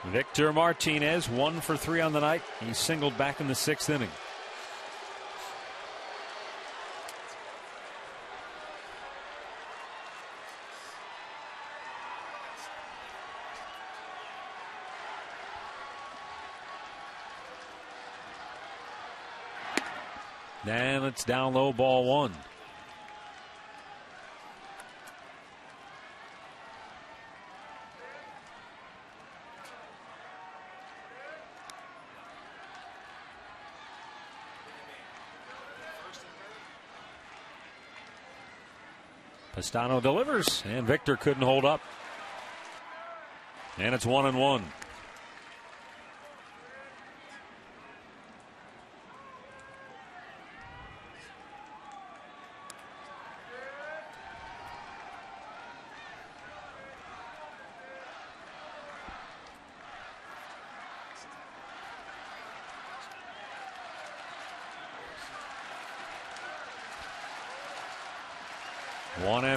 Speaker 6: Victor Martinez, 1 for 3 on the night. He singled back in the 6th inning. And it's down low, ball 1. Pastano delivers, and Victor couldn't hold up. And it's 1-1.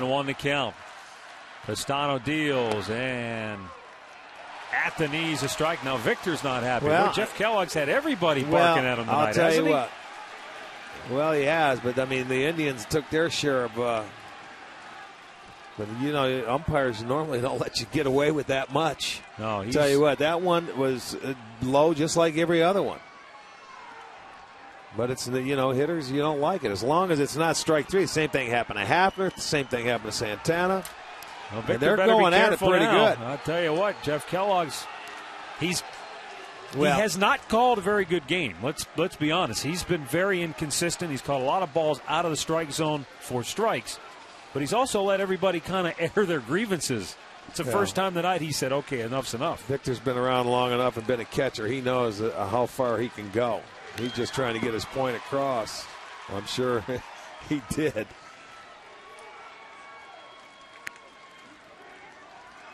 Speaker 6: One to count. Pastano deals, and at the knees a strike. Now Victor's not happy.
Speaker 3: Well,
Speaker 6: Jeff Kellogg's had everybody barking at him tonight.
Speaker 3: I'll tell you
Speaker 6: he?
Speaker 3: what. Well, he has, but I mean the Indians took their share of. But you know, umpires normally don't let you get away with that much.
Speaker 6: No,
Speaker 3: I'll tell you what, that one was low, just like every other one. But it's the hitters, you don't like it as long as it's not strike 3. Same thing happened to Hafner. The same thing happened to Santana.
Speaker 6: Well,
Speaker 3: and they're going at it pretty good.
Speaker 6: I'll tell you what, Jeff Kellogg's he has not called a very good game. Let's be honest. He's been very inconsistent. He's caught a lot of balls out of the strike zone for strikes, but he's also let everybody kind of air their grievances. It's the first time tonight he said, "Okay, enough's enough."
Speaker 3: Victor's been around long enough and been a catcher. He knows how far he can go. He's just trying to get his point across. I'm sure he did.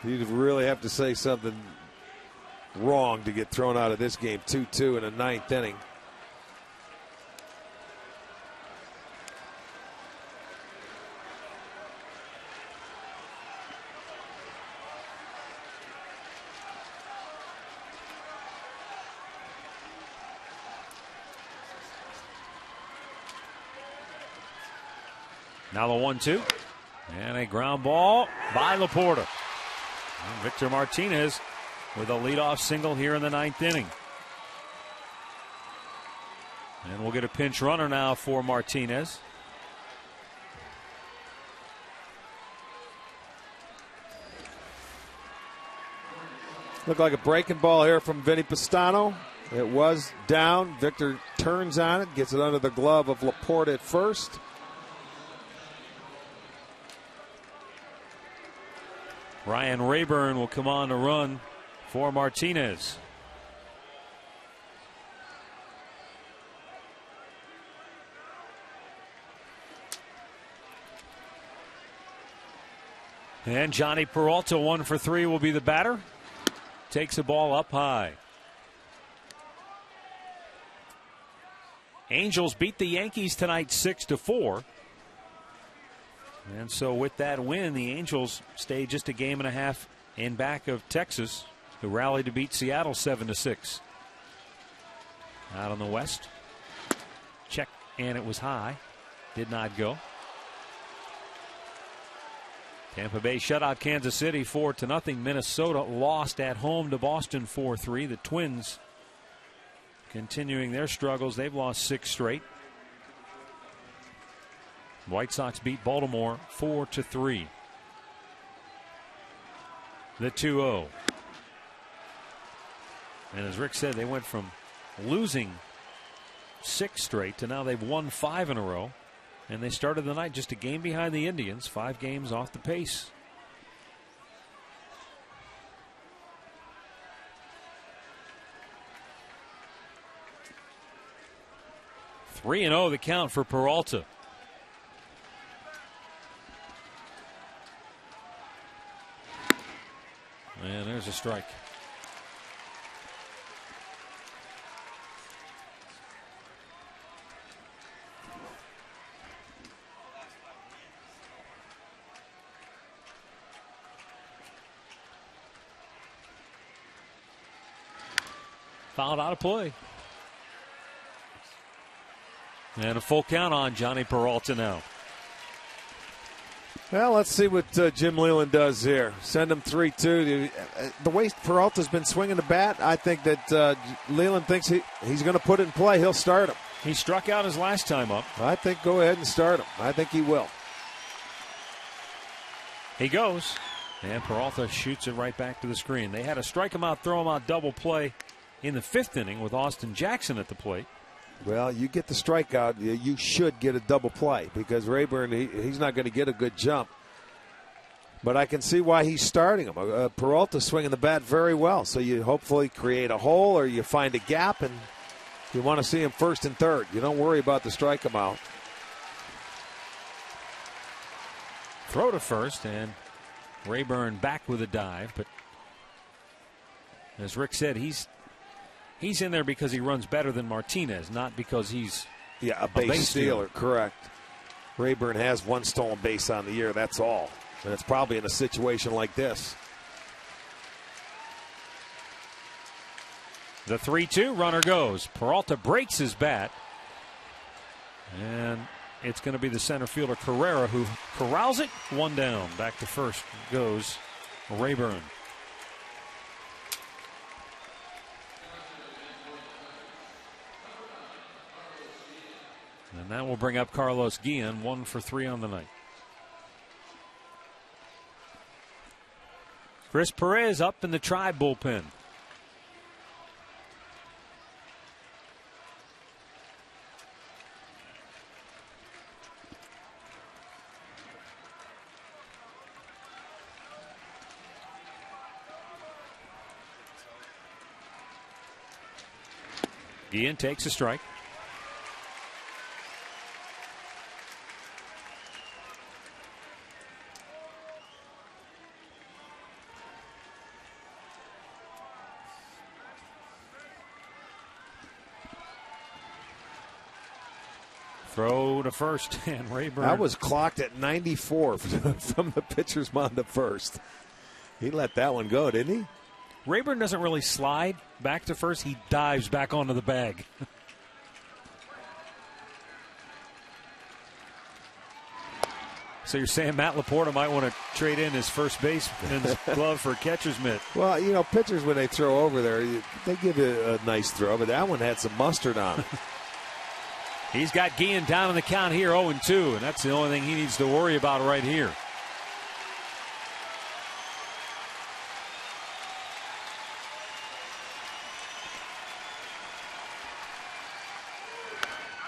Speaker 3: You'd really have to say something wrong to get thrown out of this game. 2-2 in the 9th inning.
Speaker 6: Now the 1-2. And a ground ball by Laporta. And Victor Martinez with a leadoff single here in the 9th inning. And we'll get a pinch runner now for Martinez.
Speaker 3: Looked like a breaking ball here from Vinny Pastano. It was down. Victor turns on it, gets it under the glove of Laporta at first.
Speaker 6: Ryan Rayburn will come on to run for Martinez. And Johnny Peralta, 1 for 3, will be the batter. Takes the ball up high. Angels beat the Yankees tonight 6-4. And so with that win, the Angels stay just a game and a half in back of Texas, who rallied to beat Seattle 7-6. Out on the west. Check, and it was high. Did not go. Tampa Bay shut out Kansas City 4-0. Minnesota lost at home to Boston 4-3. The Twins continuing their struggles. They've lost 6 straight. White Sox beat Baltimore 4-3. The 2-0. And as Rick said, they went from losing 6 straight to now they've won 5 in a row. And they started the night just a game behind the Indians, 5 games off the pace. Three and 0 the count for Peralta. And there's a strike. Fouled out of play. And a full count on Johnny Peralta now.
Speaker 3: Well, let's see what Jim Leland does here. Send him 3-2. The way Peralta's been swinging the bat, I think that Leland thinks he's going to put it in play. He'll start him.
Speaker 6: He struck out his last time up.
Speaker 3: I think go ahead and start him. I think he will.
Speaker 6: He goes. And Peralta shoots it right back to the screen. They had to strike him out, throw him out double play in the 5th inning with Austin Jackson at the plate.
Speaker 3: Well, you get the strikeout, you should get a double play because Rayburn, he's not going to get a good jump. But I can see why he's starting him. Peralta's swinging the bat very well, so you hopefully create a hole or you find a gap, and you want to see him 1st and 3rd. You don't worry about the strike him out.
Speaker 6: Throw to 1st, and Rayburn back with a dive. But as Rick said, he's in there because he runs better than Martinez, not because he's
Speaker 3: a base stealer. Correct. Rayburn has 1 stolen base on the year. That's all. And it's probably in a situation like this.
Speaker 6: The 3-2 runner goes. Peralta breaks his bat. And it's going to be the center fielder Carrera who corrals it. 1 down. Back to 1st goes Rayburn. And that will bring up Carlos Guillen, 1 for 3 on the night. Chris Perez up in the Tribe bullpen. Guillen takes a strike. Throw to 1st, and Rayburn.
Speaker 3: That was clocked at 94 from the pitcher's mound to 1st. He let that one go, didn't he?
Speaker 6: Rayburn doesn't really slide back to 1st. He dives back onto the bag. So you're saying Matt Laporta might want to trade in his first baseman's glove for a catcher's mitt?
Speaker 3: Well, you know, pitchers, when they throw over there, they give it a nice throw, but that one had some mustard on it.
Speaker 6: He's got Guillen down in the count here, 0-2, and that's the only thing he needs to worry about right here.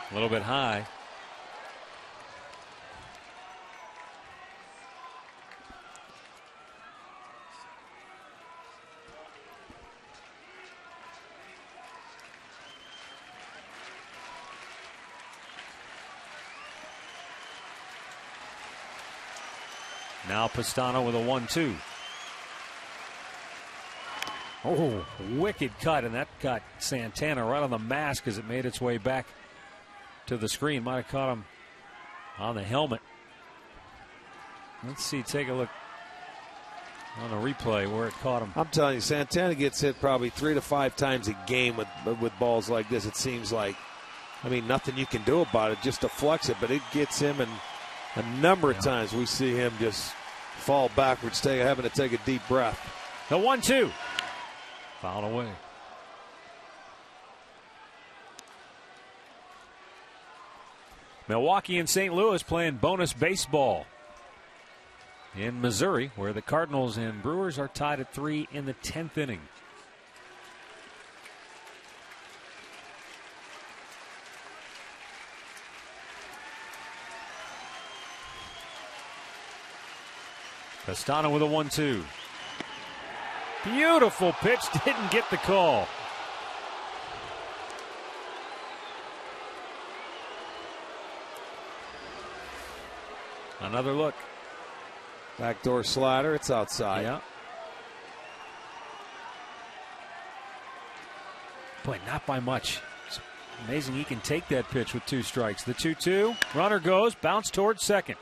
Speaker 6: A little bit high. Now Pastano with a 1-2. Oh, wicked cut, and that got Santana right on the mask as it made its way back to the screen. Might have caught him on the helmet. Let's see, take a look on a replay where it caught him.
Speaker 3: I'm telling you, Santana gets hit probably 3 to 5 times a game with balls like this. It seems like, I mean, nothing you can do about it, just to flex it, but it gets him, and a number of times we see him just fall backwards, having to take a deep breath.
Speaker 6: The 1-2. Fouled away. Milwaukee and St. Louis playing bonus baseball in Missouri, where the Cardinals and Brewers are tied at 3 in the 10th inning. Castano with a 1-2. Beautiful pitch, didn't get the call. Another look.
Speaker 3: Backdoor slider, it's outside.
Speaker 6: Yeah. Boy, not by much. It's amazing he can take that pitch with 2 strikes. The 2-2, runner goes, bounce towards 2nd.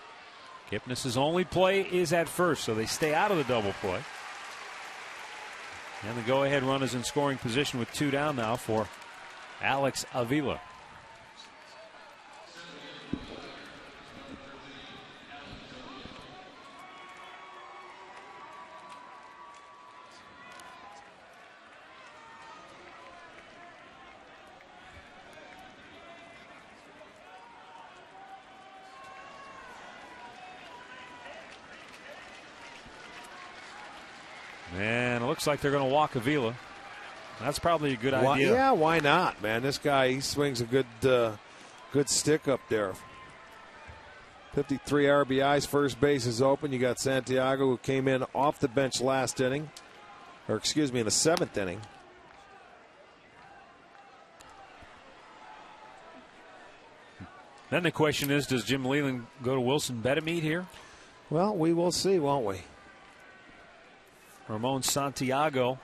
Speaker 6: Kipnis' only play is at 1st, so they stay out of the double play. And the go-ahead run is in scoring position with 2 down now for Alex Avila. And it looks like they're going to walk Avila. That's probably a good idea.
Speaker 3: Yeah, why not, man? This guy, he swings a good stick up there. 53 RBIs, first base is open. You got Santiago, who came in off the bench last inning, or excuse me, in the 7th inning.
Speaker 6: Then the question is, does Jim Leland go to Wilson Betemeat here?
Speaker 3: Well, we will see, won't we?
Speaker 6: Ramon Santiago,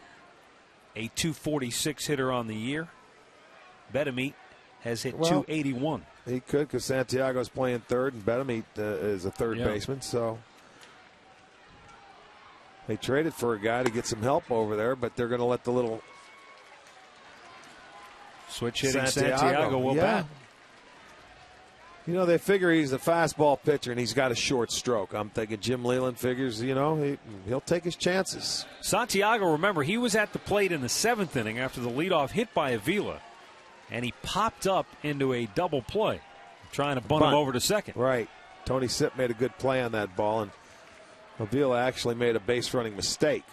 Speaker 6: a 246 hitter on the year. Betemeat has hit 281.
Speaker 3: He could, because Santiago's playing third and Betemeat is a third baseman. So they traded for a guy to get some help over there, but they're going to let the little
Speaker 6: switch hitting Santiago will bat.
Speaker 3: You know, they figure he's a fastball pitcher and he's got a short stroke. I'm thinking Jim Leland figures, you know, he'll take his chances.
Speaker 6: Santiago, remember, he was at the plate in the 7th inning after the leadoff hit by Avila, and he popped up into a double play, trying to bunt him over to second.
Speaker 3: Right. Tony Sipp made a good play on that ball, and Avila actually made a base running mistake.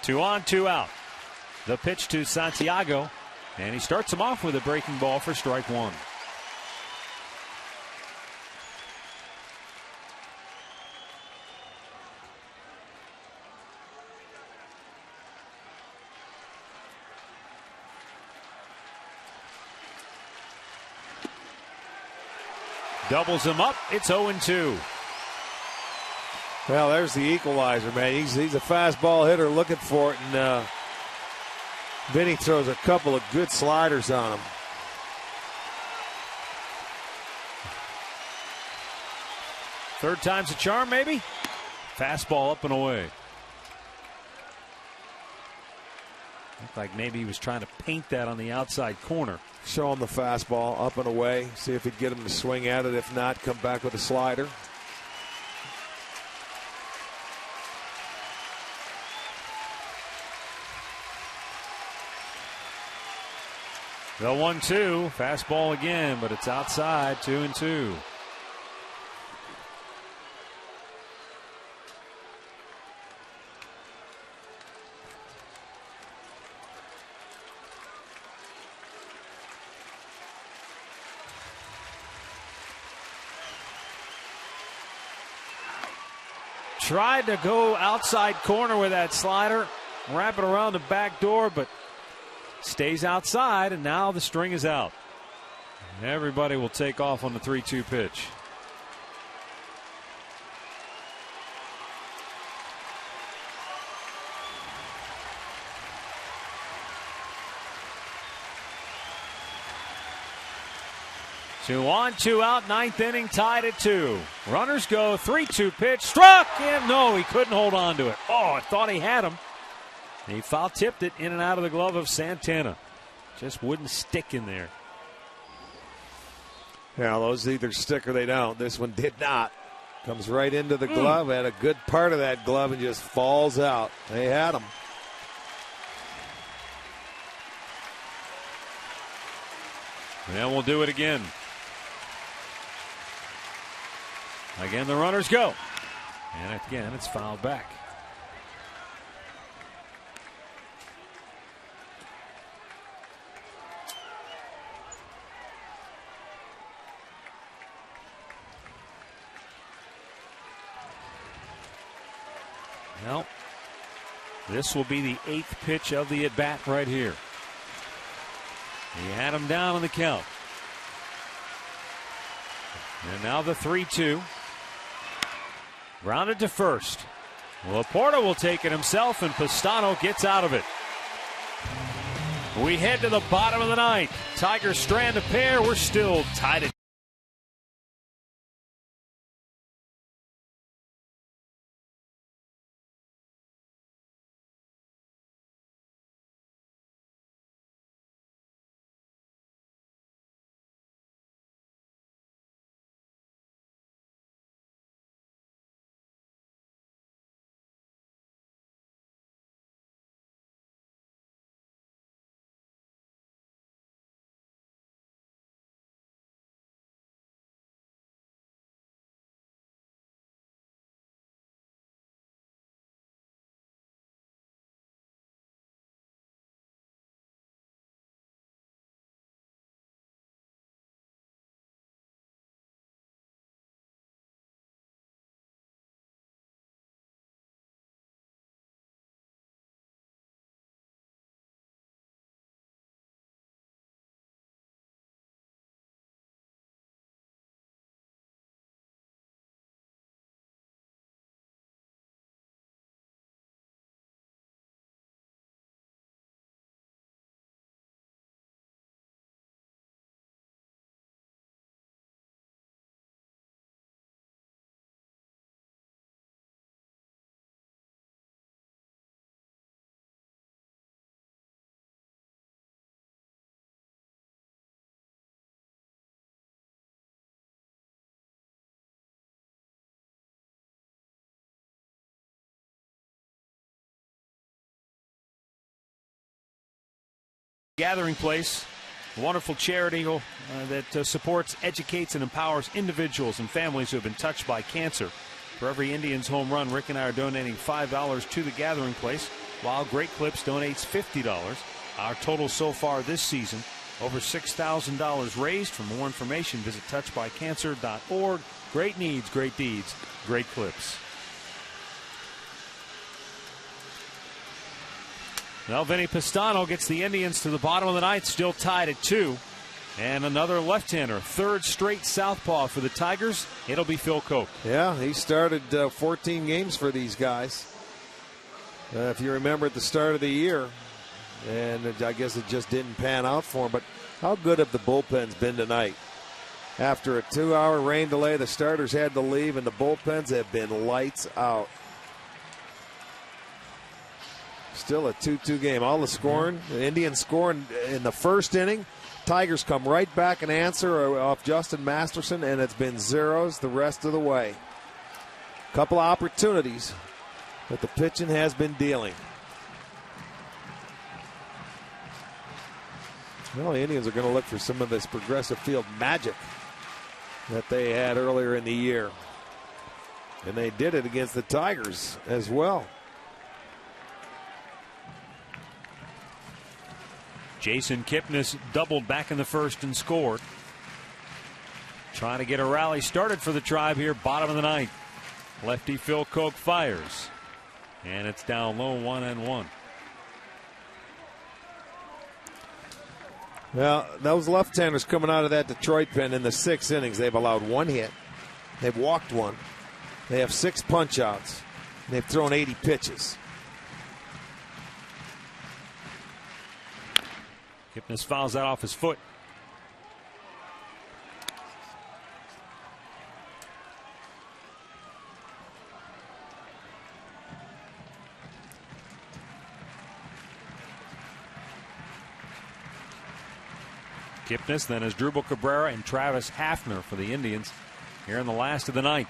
Speaker 6: Two on, two out. The pitch to Santiago, and he starts him off with a breaking ball for strike 1. Doubles him up. It's 0-2.
Speaker 3: Well, there's the equalizer, man. He's a fastball hitter looking for it, and Vinny throws a couple of good sliders on him.
Speaker 6: Third time's a charm, maybe? Fastball up and away. Looked like maybe he was trying to paint that on the outside corner.
Speaker 3: Show him the fastball up and away. See if he'd get him to swing at it. If not, come back with a slider.
Speaker 6: The 1-2, fastball again, but it's outside, 2-2. Tried to go outside corner with that slider, wrap it around the back door, but stays outside, and now the string is out. Everybody will take off on the 3-2 pitch. Two on, two out, 9th inning, tied at 2. Runners go, 3-2 pitch, struck him. No, he couldn't hold on to it. Oh, I thought he had him. He foul tipped it in and out of the glove of Santana. Just wouldn't stick in there.
Speaker 3: Yeah, those either stick or they don't. This one did not. Comes right into the glove, had a good part of that glove and just falls out. They had him.
Speaker 6: And we'll do it again. Again, the runners go. And again, it's fouled back. Well, this will be the 8th pitch of the at-bat right here. He had him down on the count. And now the 3-2. Grounded to first. Laporta will take it himself, and Pistano gets out of it. We head to the bottom of the ninth. Tigers strand a pair. We're still tied at Gathering Place, a wonderful charity that supports, educates, and empowers individuals and families who have been touched by cancer. For every Indians home run, Rick and I are donating $5 to the Gathering Place, while Great Clips donates $50. Our total so far this season, over $6,000 raised. For more information, visit touchedbycancer.org. Great needs, great deeds, Great Clips. Well, Vinny Pistano gets the Indians to the bottom of the ninth, still tied at 2. And another left-hander, third straight southpaw for the Tigers. It'll be Phil Koch.
Speaker 3: Yeah, he started 14 games for these guys. If you remember at the start of the year, and I guess it just didn't pan out for him. But how good have the bullpens been tonight? After a 2-hour rain delay, the starters had to leave, and the bullpens have been lights out. Still a 2-2 game. All the scoring, the Indians scoring in the first inning. Tigers come right back and answer off Justin Masterson, and it's been zeros the rest of the way. Couple of opportunities, but the pitching has been dealing. Well, the Indians are going to look for some of this Progressive Field magic that they had earlier in the year. And they did it against the Tigers as well.
Speaker 6: Jason Kipnis doubled back in the first and scored. Trying to get a rally started for the Tribe here, bottom of the ninth. Lefty Phil Koch fires. And it's down low, 1-1.
Speaker 3: Well, those left-handers coming out of that Detroit pen in the 6 innings, they've allowed 1 hit. They've walked 1. They have 6 punch-outs. They've thrown 80 pitches.
Speaker 6: Kipnis fouls that off his foot. Kipnis, then is Drupal Cabrera and Travis Hafner for the Indians here in the last of the ninth.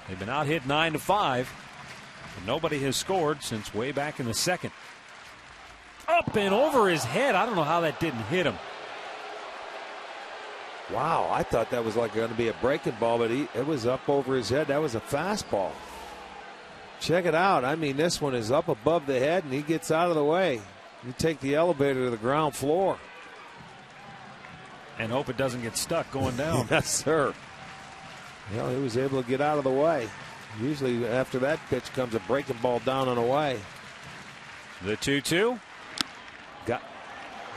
Speaker 6: They've been out hit 9-5, and nobody has scored since way back in the second. Up and over his head. I don't know how that didn't hit him.
Speaker 3: Wow, I thought that was like going to be a breaking ball, but it was up over his head. That was a fastball. Check it out. I mean, this one is up above the head, and he gets out of the way. You take the elevator to the ground floor.
Speaker 6: And hope it doesn't get stuck going down.
Speaker 3: Yes, sir. Well, he was able to get out of the way. Usually after that pitch comes a breaking ball down and away.
Speaker 6: The 2-2.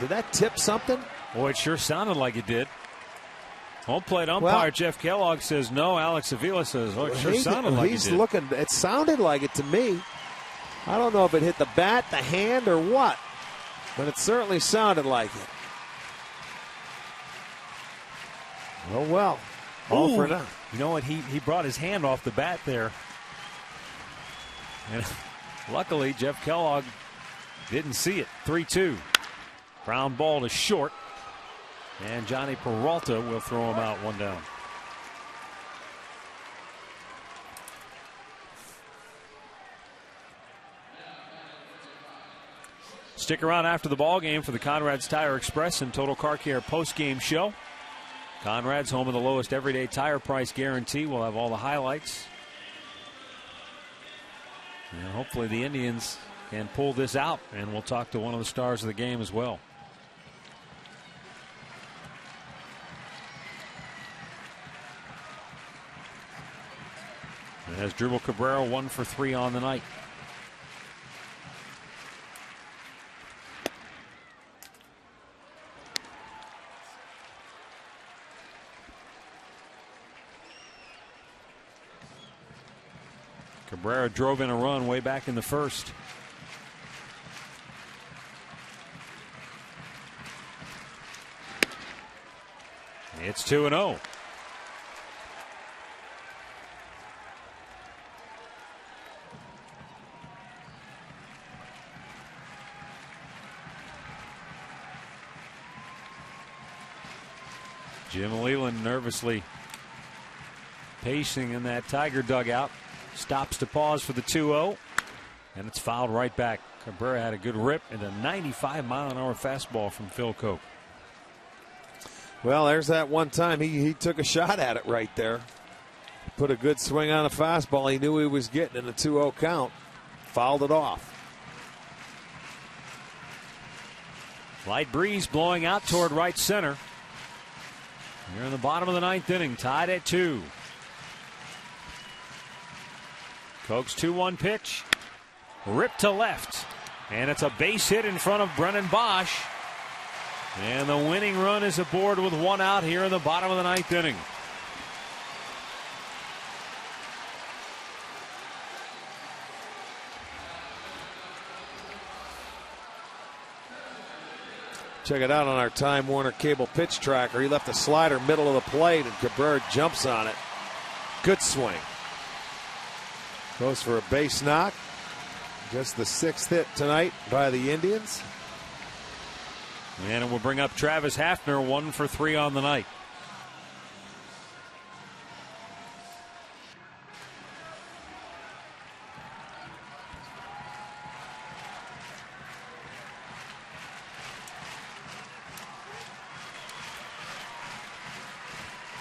Speaker 3: Did that tip something?
Speaker 6: Boy, it sure sounded like it did. Home plate umpire Jeff Kellogg says no. Alex Avila says, oh, it sure sounded like
Speaker 3: he's
Speaker 6: it did.
Speaker 3: looking. It sounded like it to me. I don't know if it hit the bat, the hand, or what, but it certainly sounded like it. Oh, well. All for now.
Speaker 6: You know what? He brought his hand off the bat there. And luckily, Jeff Kellogg didn't see it. 3-2. Ground ball to short. And Johnny Peralta will throw him out, one down. Stick around after the ball game for the Conrad's Tire Express and Total Car Care post-game show. Conrad's, home of the lowest everyday tire price guarantee. We'll have all the highlights. And hopefully the Indians can pull this out, and we'll talk to one of the stars of the game as well. It has Dribble Cabrera 1 for 3 on the night. Cabrera drove in a run way back in the first. It's 2-0. Jim Leland nervously pacing in that Tiger dugout. Stops to pause for the 2-0, and it's fouled right back. Cabrera had a good rip and a 95-mile-an-hour fastball from Phil Cope.
Speaker 3: Well, there's that one time he took a shot at it right there. Put a good swing on a fastball he knew he was getting in the 2-0 count. Fouled it off.
Speaker 6: Light breeze blowing out toward right center. Here in the bottom of the ninth inning, tied at 2. Koch's 2-1 pitch. Ripped to left. And it's a base hit in front of Brennan Bosch. And the winning run is aboard with 1 out here in the bottom of the ninth inning.
Speaker 3: Check it out on our Time Warner Cable pitch tracker. He left a slider middle of the plate, and Cabrera jumps on it. Good swing. Goes for a base knock. Just the 6th hit tonight by the Indians.
Speaker 6: And it will bring up Travis Hafner, 1 for 3 on the night.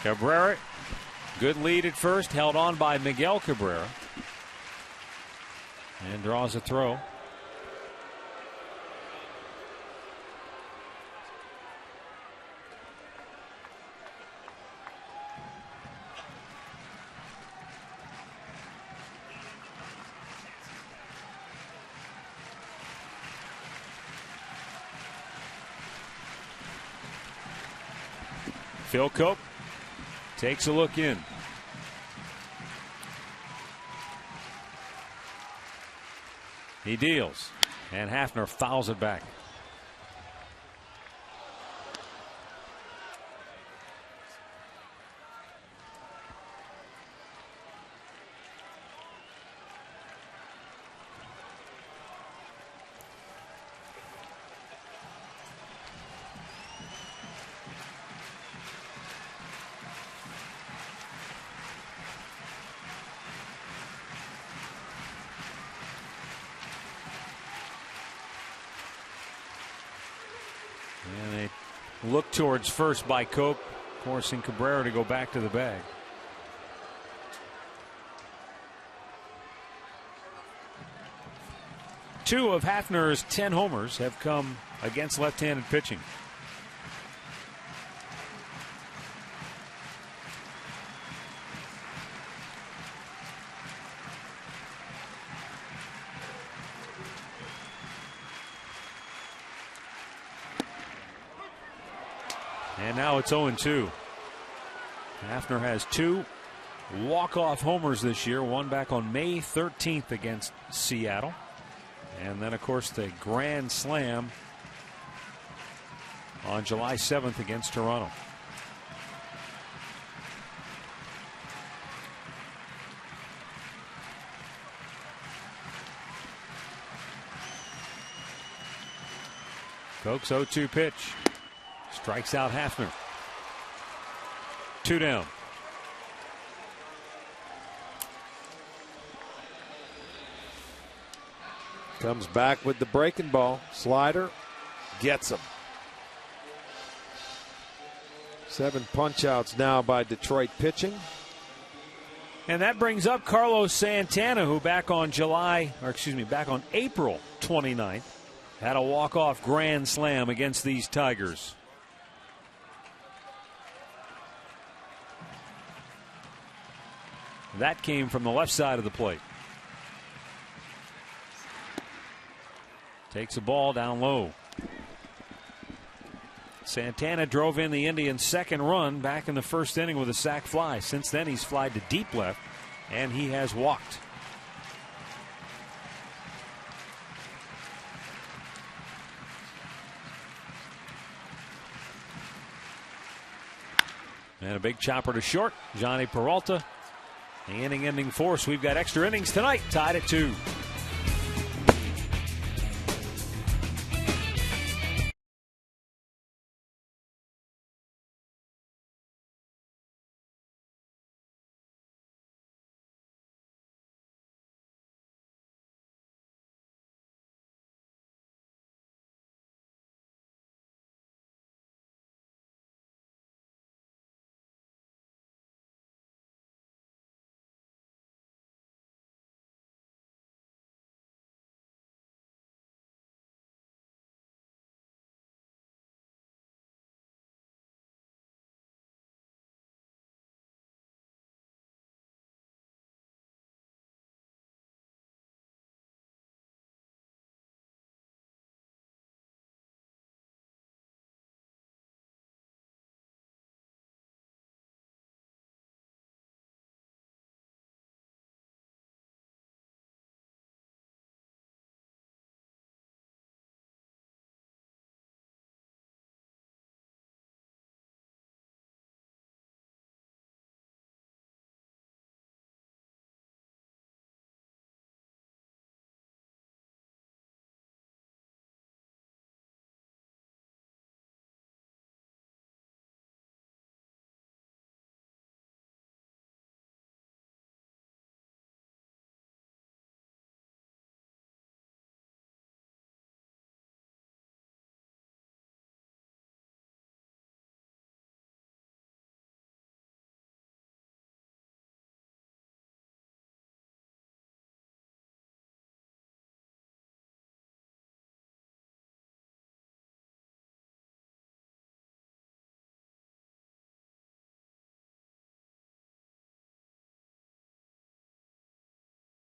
Speaker 6: Cabrera, good lead at first, held on by Miguel Cabrera. And draws a throw. Phil Cope takes a look in. He deals, and Hafner fouls it back. Look towards first by Cope, forcing Cabrera to go back to the bag. Two of Hafner's 10 homers have come against left-handed pitching. And now it's 0-2. Hafner has 2 walk-off homers this year, one back on May 13th against Seattle. And then, of course, the grand slam on July 7th against Toronto. Koch's 0-2 pitch. Strikes out Hafner. 2 down.
Speaker 3: Comes back with the breaking ball. Slider. Gets him. 7 punch-outs now by Detroit pitching.
Speaker 6: And that brings up Carlos Santana, who back on April 29th had a walk-off grand slam against these Tigers. That came from the left side of the plate. Takes a ball down low. Santana drove in the Indians' second run back in the first inning with a sac fly. Since then, he's flied to deep left, and he has walked. And a big chopper to short. Johnny Peralta. The inning-ending force. We've got extra innings tonight, tied at 2.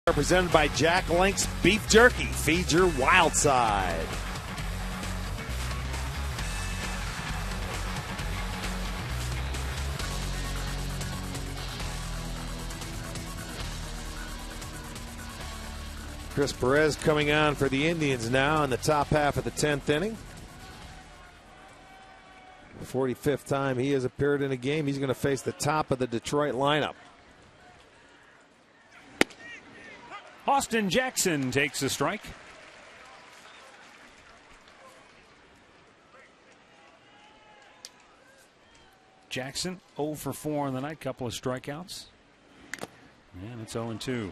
Speaker 3: Represented by Jack Link's Beef Jerky. Feed your wild side. Chris Perez coming on for the Indians now in the top half of the 10th inning. 45th time he has appeared in a game. He's going to face the top of the Detroit lineup.
Speaker 6: Austin Jackson takes a strike. Jackson 0 for 4 on the night, couple of strikeouts. And it's 0-2.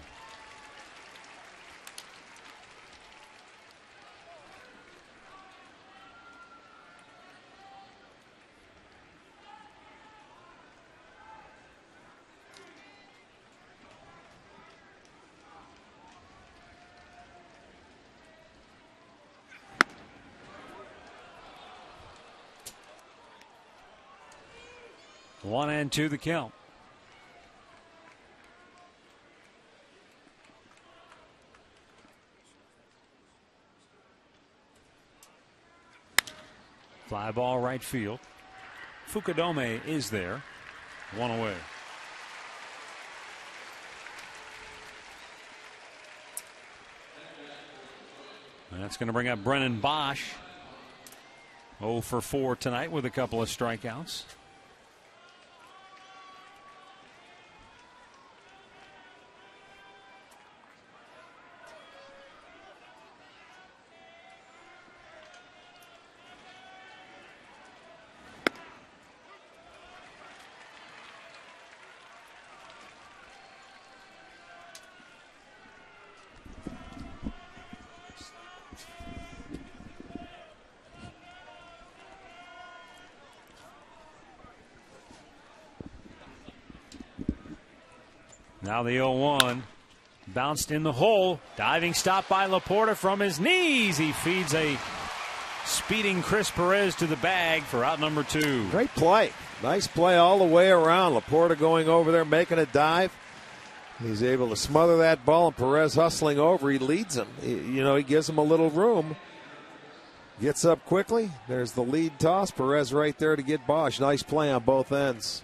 Speaker 6: One and 2 the count. Fly ball right field. Fukudome is there. One away. And that's going to bring up Brennan Bosch. 0 for 4 tonight with a couple of strikeouts. Now the 0-1. Bounced in the hole. Diving stop by Laporta from his knees. He feeds a speeding Chris Perez to the bag for out number 2.
Speaker 3: Great play. Nice play all the way around. Laporta going over there, making a dive. He's able to smother that ball, and Perez hustling over. He leads him. He gives him a little room. Gets up quickly. There's the lead toss. Perez right there to get Bosch. Nice play on both ends.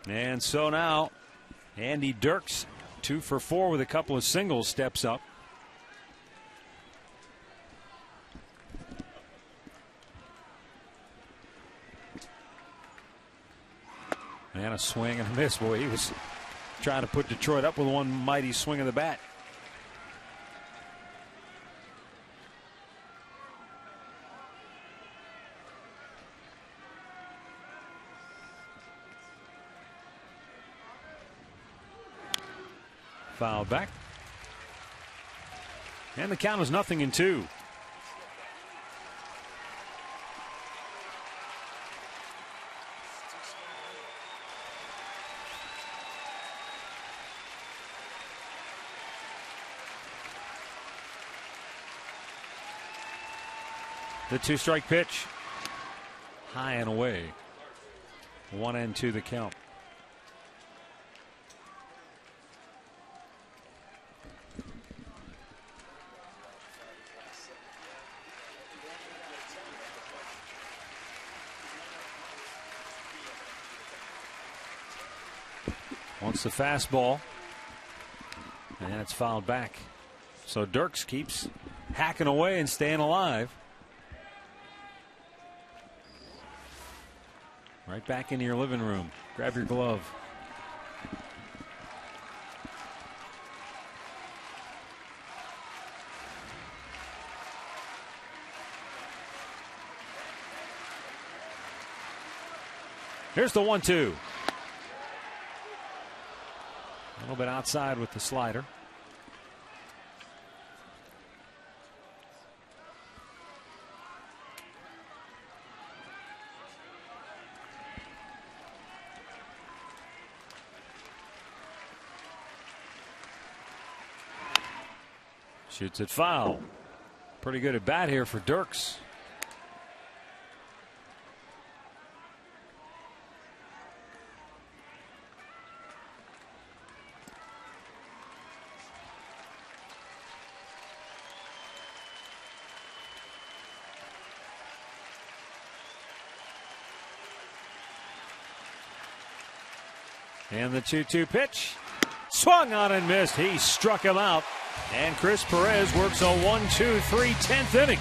Speaker 6: And so now, Andy Dirks, 2 for 4 with a couple of singles, steps up. And a swing and a miss. Boy, he was trying to put Detroit up with one mighty swing of the bat. Foul back. And the count is 0-2. The 2-strike pitch. High and away. 1-2 the count. Wants the fastball, and it's fouled back. So Dirks keeps hacking away and staying alive. Right back into your living room. Grab your glove. Here's the 1-2. A little bit outside with the slider. Shoots it foul. Pretty good at bat here for Dirks. And the 2-2 pitch. Swung on and missed. He struck him out. And Chris Perez works a 1-2-3 10th inning.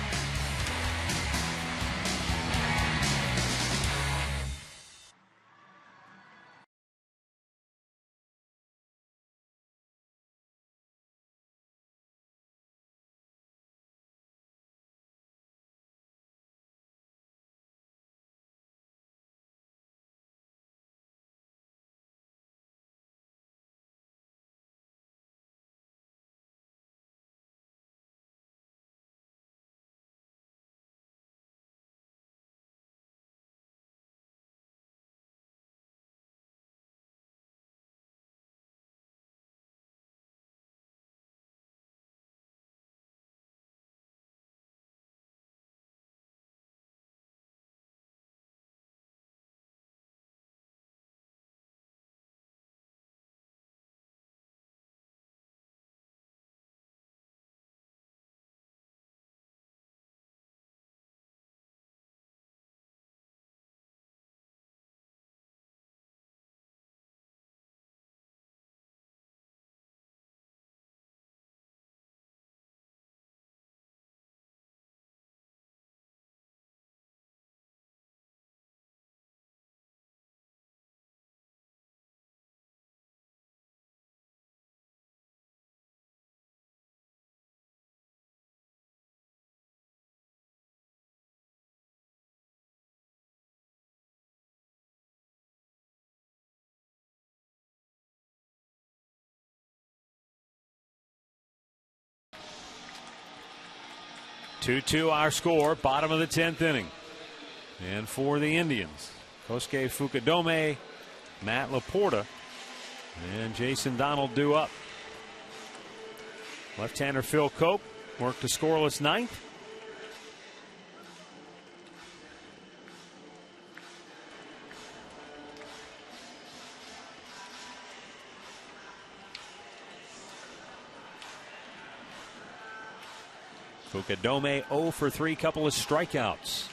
Speaker 6: 2-2 our score, bottom of the 10th inning. And for the Indians, Kosuke Fukudome, Matt Laporta, and Jason Donald due up. Left-hander Phil Cope worked a scoreless ninth. Fukudome 0 for 3, couple of strikeouts.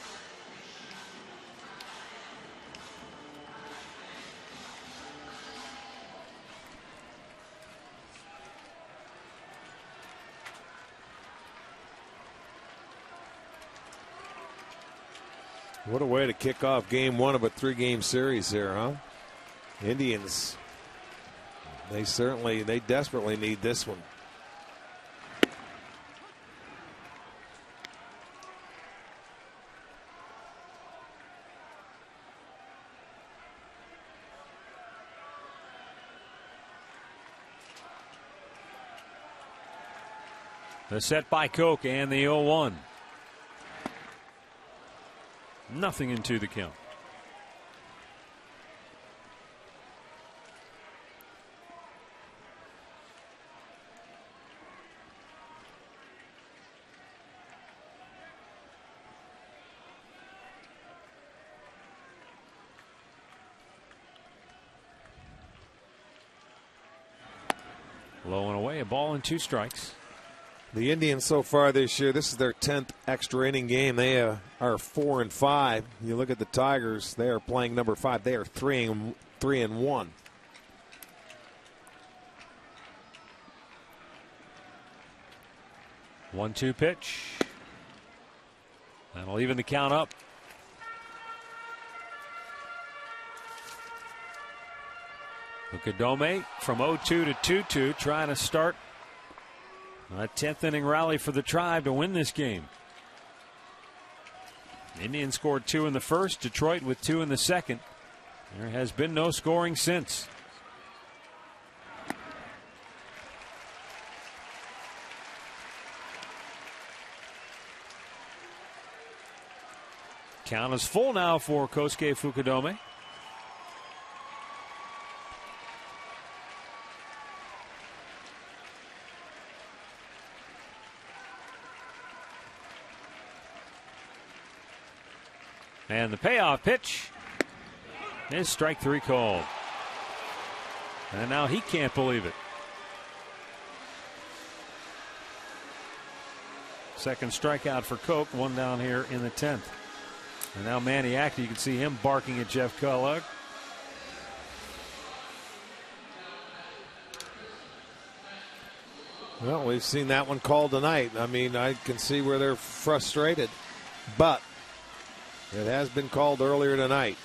Speaker 3: What a way to kick off game one of a 3-game series here, huh? Indians, they desperately need this one.
Speaker 6: The set by Koch and the 0-1. Nothing into the count. Low and away, a ball and 2 strikes.
Speaker 3: The Indians so far this year, this is their 10th extra inning game. They are 4-5. You look at the Tigers, they are playing number 5. They are 3-1.
Speaker 6: 1-2 pitch. That'll even the count up. Fukudome from 0-2 to 2-2, trying to start a 10th inning rally for the Tribe to win this game. Indians scored 2 in the first, Detroit with 2 in the second. There has been no scoring since. Count is full now for Kosuke Fukudome. And the payoff pitch is strike 3 called. And now he can't believe it. Second strikeout for Koch, 1 down here in the 10th. And now Manny Acta, you can see him barking at Jeff Kellogg.
Speaker 3: Well, we've seen that one called tonight. I mean, I can see where they're frustrated, but it has been called earlier tonight.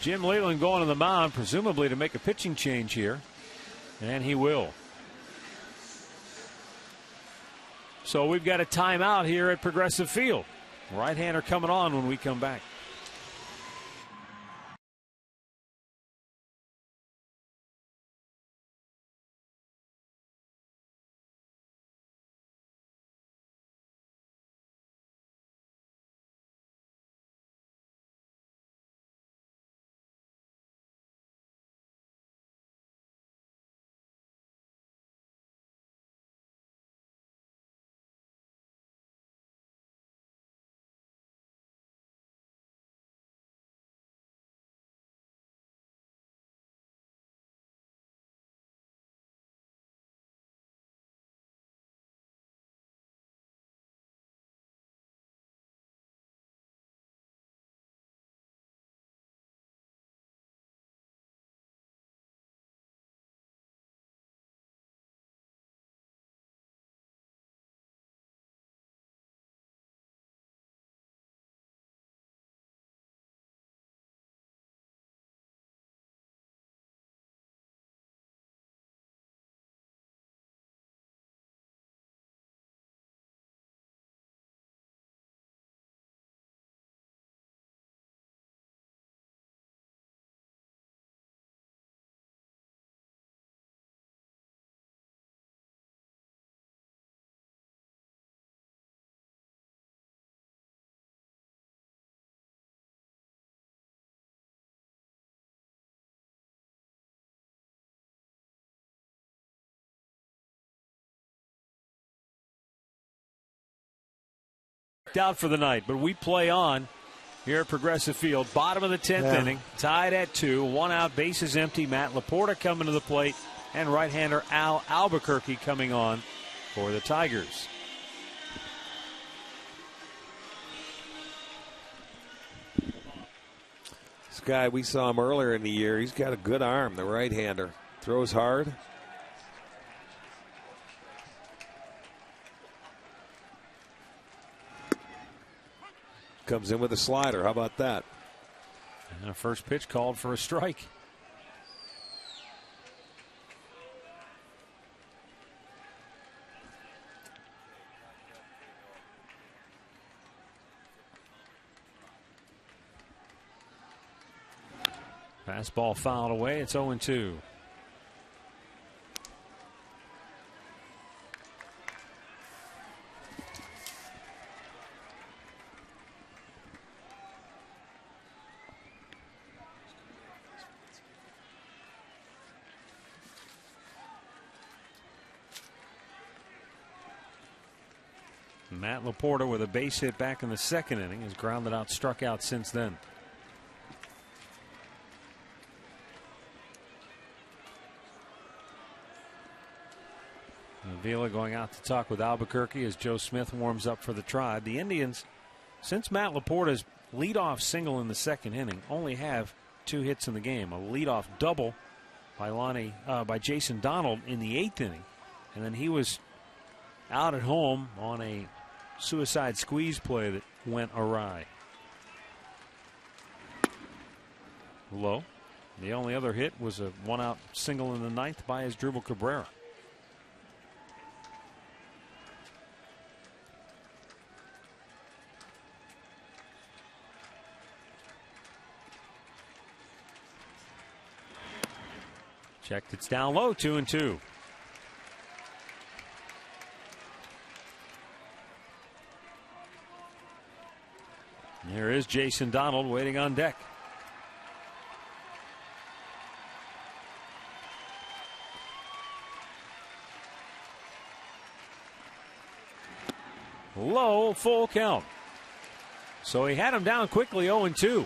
Speaker 6: Jim Leyland going to the mound, presumably to make a pitching change here, and he will. So we've got a timeout here at Progressive Field. Right-hander coming on when we come back. out for the night, but we play on here at Progressive Field. Bottom of the 10th inning, tied at 2, 1 out, bases empty. Matt Laporta coming to the plate, and right-hander Al Albuquerque coming on for the Tigers.
Speaker 3: This guy, we saw him earlier in the year. He's got a good arm, the right-hander. Throws hard. Comes in with a slider. How about that?
Speaker 6: And a first pitch called for a strike. Fastball fouled away. It's 0-2. Matt Laporta with a base hit back in the second inning has grounded out, struck out since then. Avila going out to talk with Albuquerque as Joe Smith warms up for the Tribe. The Indians, since Matt Laporta's leadoff single in the second inning, only have 2 hits in the game. A leadoff double by Jason Donald in the 8th inning, and then he was out at home on a suicide squeeze play that went awry. Low. The only other hit was a 1-out single in the 9th by Asdrubal Cabrera. Checked, it's down low, 2-2. Here is Jason Donald waiting on deck. Low, full count. So he had him down quickly, 0-2.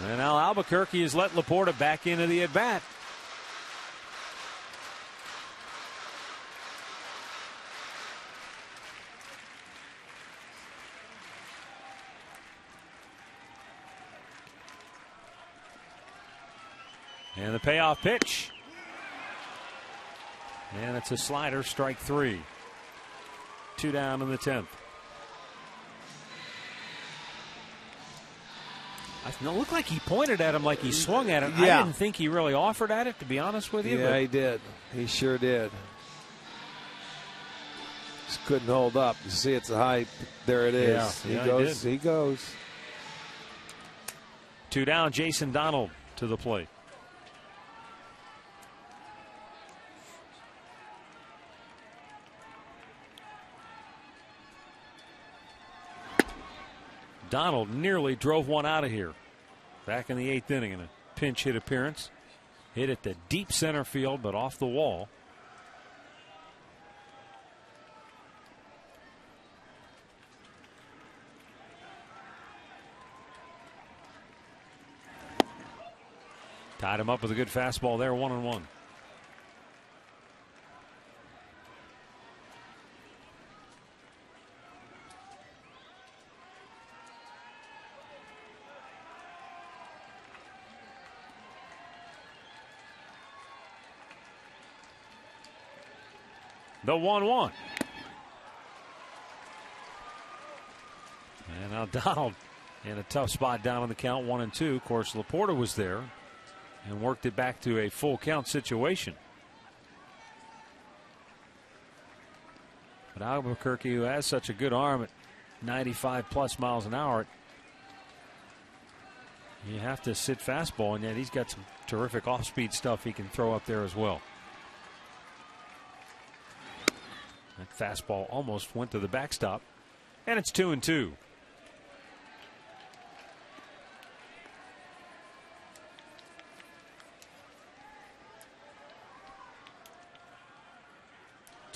Speaker 6: And now Albuquerque has let Laporta back into the at-bat. And the payoff pitch. And it's a slider, strike 3. 2 down in the 10th. It looked like he pointed at him like he swung at it.
Speaker 3: Yeah.
Speaker 6: I didn't think he really offered at it, to be honest with you.
Speaker 3: Yeah, he did. He sure did. Just couldn't hold up. You see, it's a high. There it is.
Speaker 6: Yeah,
Speaker 3: he goes. He goes.
Speaker 6: 2 down, Jason Donald to the plate. Donald nearly drove one out of here back in the 8th inning in a pinch hit appearance. Hit at the deep center field, but off the wall. Tied him up with a good fastball there, 1-1. The 1-1. And now Donald in a tough spot down on the count, 1-2. Of course, Laporta was there and worked it back to a full count situation. But Albuquerque, who has such a good arm at 95 plus miles an hour, you have to sit fastball, and yet he's got some terrific off-speed stuff he can throw up there as well. That fastball almost went to the backstop, and it's 2-2.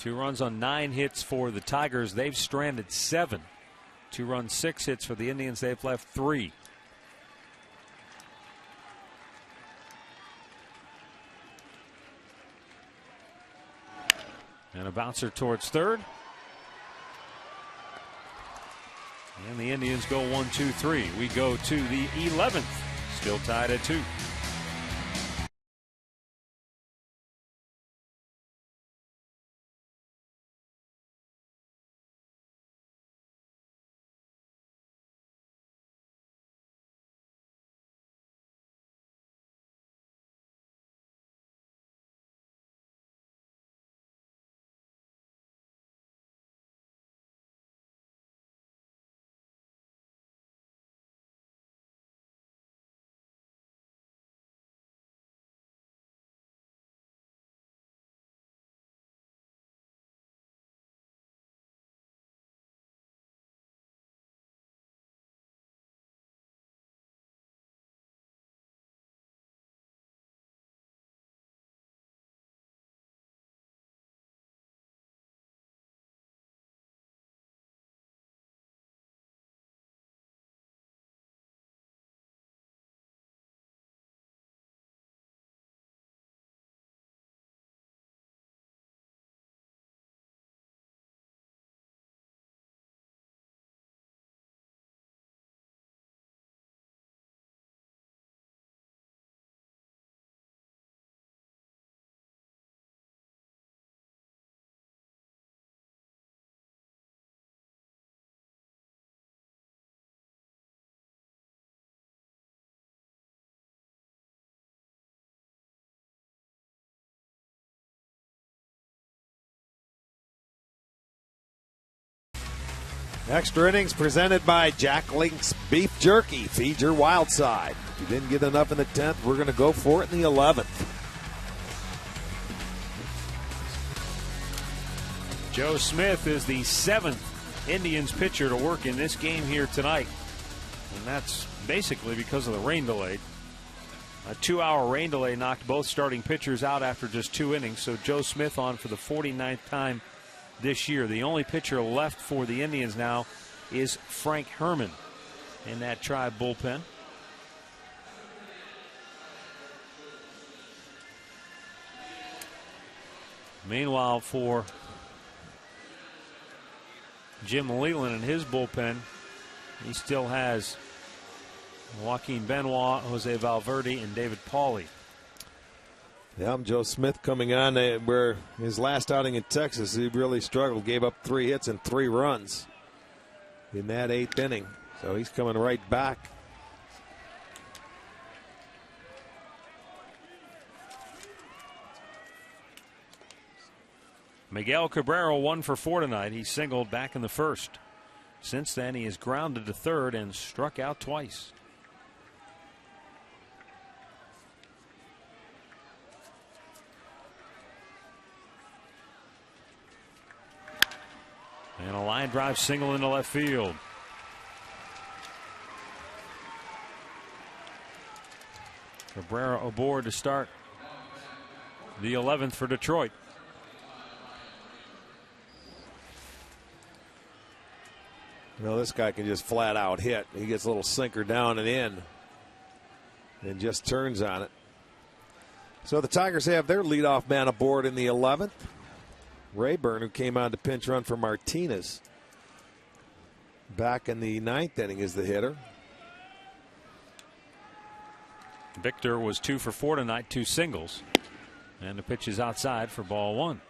Speaker 6: 2 runs on 9 hits for the Tigers. They've stranded 7. 2 runs, 6 hits for the Indians. They've left 3. And a bouncer towards third. And the Indians go 1-2-3. We go to the 11th. Still tied at 2.
Speaker 3: Extra innings presented by Jack Link's Beef Jerky. Feed your wild side. If you didn't get enough in the 10th, we're going to go for it in the 11th.
Speaker 6: Joe Smith is the 7th Indians pitcher to work in this game here tonight. And that's basically because of the rain delay. A 2-hour rain delay knocked both starting pitchers out after just 2 innings. So Joe Smith on for the 49th time this year. The only pitcher left for the Indians now is Frank Herman in that Tribe bullpen. Meanwhile, for Jim Leland and his bullpen, he still has Joaquin Benoit, Jose Valverde, and David Pauly.
Speaker 3: Yeah, Joe Smith coming on where his last outing in Texas, he really struggled. Gave up 3 hits and 3 runs in that 8th inning. So he's coming right back.
Speaker 6: Miguel Cabrera 1 for 4 tonight. He singled back in the 1st. Since then, he has grounded to third and struck out twice. And a line drive single into left field. Cabrera aboard to start the 11th for Detroit.
Speaker 3: You know, this guy can just flat out hit. He gets a little sinker down and in and just turns on it. So the Tigers have their leadoff man aboard in the 11th. Rayburn, who came on to pinch run for Martinez. Back in the 9th inning is the hitter.
Speaker 6: Victor was 2 for 4 tonight, 2 singles. And the pitch is outside for ball 1.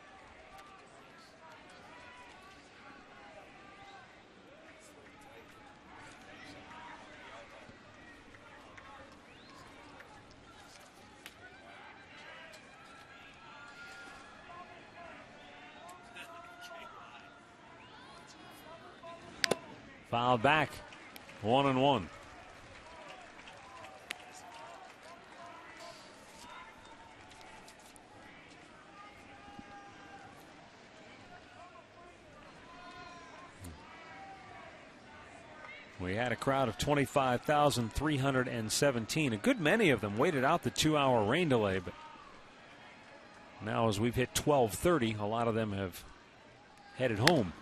Speaker 6: Fouled back, 1-1. We had a crowd of 25,317. A good many of them waited out the 2-hour rain delay, but now as we've hit 12:30, a lot of them have headed home.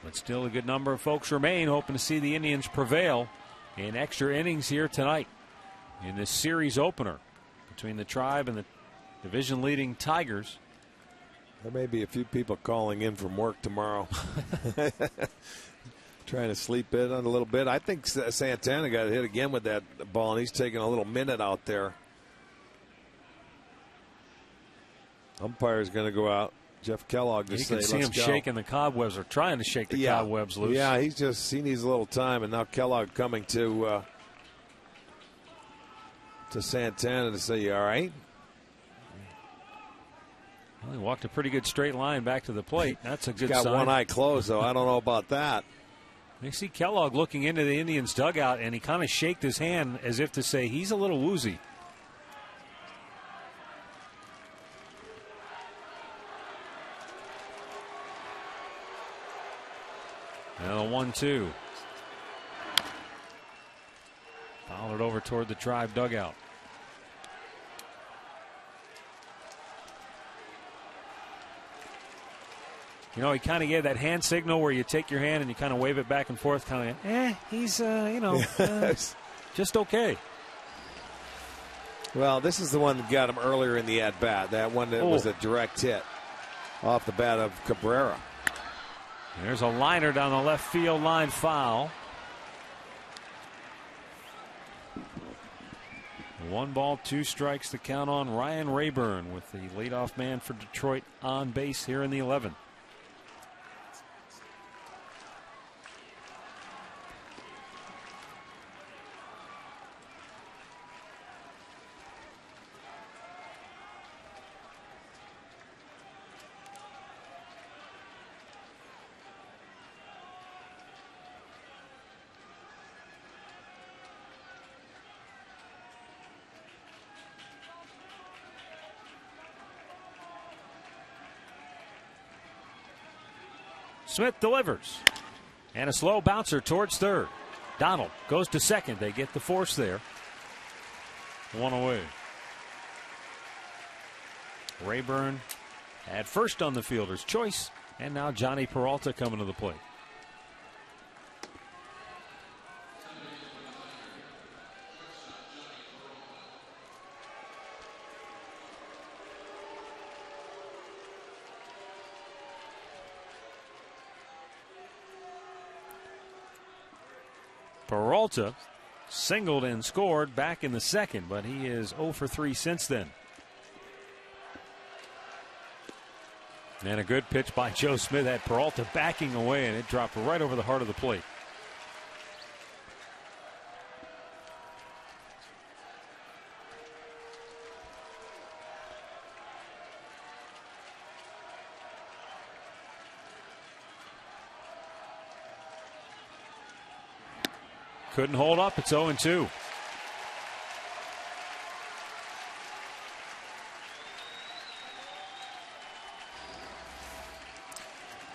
Speaker 6: But still a good number of folks remain hoping to see the Indians prevail in extra innings here tonight in this series opener between the Tribe and the division-leading Tigers.
Speaker 3: There may be a few people calling in from work tomorrow. Trying to sleep in on a little bit. I think Santana got hit again with that ball, and he's taking a little minute out there. Umpire's going to go out. Jeff Kellogg just
Speaker 6: you can see him shaking the cobwebs, or trying to shake the cobwebs loose.
Speaker 3: Yeah, he's just he needs a little time, and now Kellogg coming to Santana to say, "You all right?"
Speaker 6: Well, he walked a pretty good straight line back to the plate. That's a good
Speaker 3: sign.
Speaker 6: Got
Speaker 3: one eye closed, though. I don't know about that.
Speaker 6: You see Kellogg looking into the Indians' dugout, and he kind of shaked his hand as if to say he's a little woozy. Now the 1-2. Fouled it over toward the Tribe dugout. You know, he kind of gave that hand signal where you take your hand and you kind of wave it back and forth, kind of, he's, just okay.
Speaker 3: Well, this is the one that got him earlier in the at-bat. That one that was a direct hit off the bat of Cabrera.
Speaker 6: There's a liner down the left field line, foul. 1 ball, 2 strikes to count on Ryan Rayburn with the leadoff man for Detroit on base here in the 11th. Smith delivers. And a slow bouncer towards third. Donald goes to second. They get the force there. 1 away. Rayburn at first on the fielder's choice. And now Johnny Peralta coming to the plate. Peralta singled and scored back in the second, but he is 0 for 3 since then. And a good pitch by Joe Smith had Peralta backing away, and it dropped right over the heart of the plate. Couldn't hold up. It's 0-2.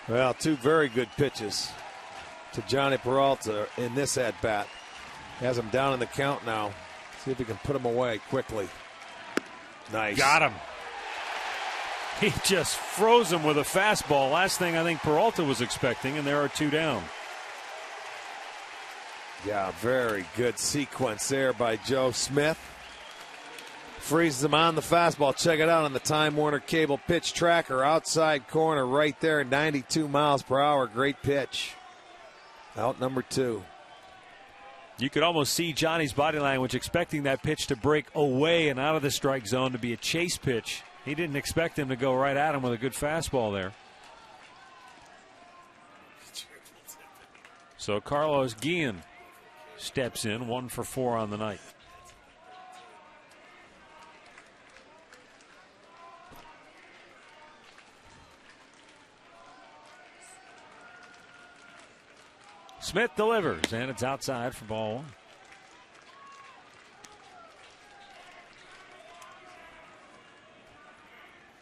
Speaker 3: Well, 2 very good pitches to Johnny Peralta in this at-bat. Has him down in the count now. See if he can put him away quickly. Nice.
Speaker 6: Got him. He just froze him with a fastball. Last thing I think Peralta was expecting, and there are 2 down.
Speaker 3: Yeah, very good sequence there by Joe Smith. Freezes him on the fastball. Check it out on the Time Warner Cable pitch tracker. Outside corner right there, 92 miles per hour. Great pitch. Out number 2.
Speaker 6: You could almost see Johnny's body language expecting that pitch to break away and out of the strike zone to be a chase pitch. He didn't expect him to go right at him with a good fastball there. So Carlos Guillen steps in, 1 for 4 on the night. Smith delivers, and it's outside for ball 1.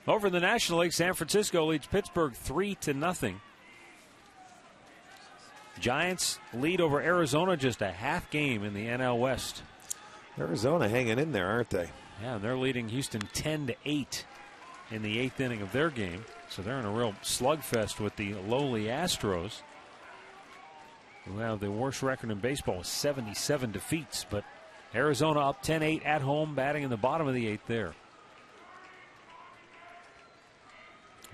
Speaker 6: Over in the National League, San Francisco leads Pittsburgh 3-0. Giants lead over Arizona just a half game in the NL West.
Speaker 3: Arizona hanging in there, aren't they?
Speaker 6: Yeah, they're leading Houston 10-8. in the 8th inning of their game. So they're in a real slugfest with the lowly Astros, who have the worst record in baseball with 77 defeats. But Arizona up 10-8 at home, batting in the bottom of the 8th there.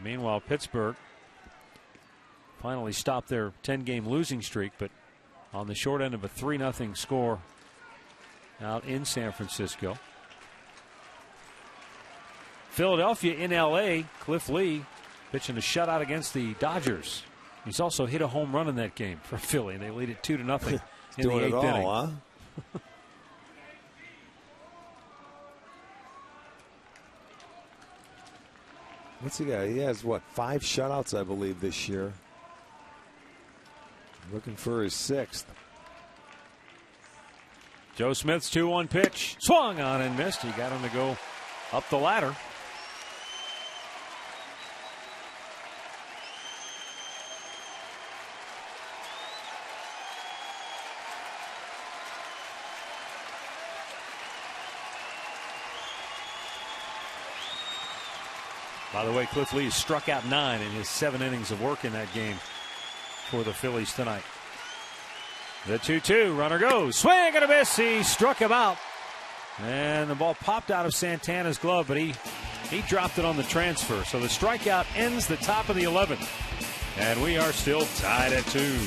Speaker 6: Meanwhile, Pittsburgh finally stopped their 10-game losing streak, but on the short end of a 3-0 score out in San Francisco. Philadelphia in L.A., Cliff Lee pitching a shutout against the Dodgers. He's also hit a home run in that game for Philly. They lead it 2-0 in the 8th inning.
Speaker 3: Huh? What's he got? He has, what, 5 shutouts, I believe, this year. Looking for his 6th.
Speaker 6: Joe Smith's 2-1 pitch. Swung on and missed. He got him to go up the ladder. By the way, Cliff Lee struck out 9 in his 7 innings of work in that game for the Phillies tonight. The 2-2, runner goes, swing and a miss. He struck him out, and the ball popped out of Santana's glove, but he dropped it on the transfer. So the strikeout ends the top of the 11th, and we are still tied at 2.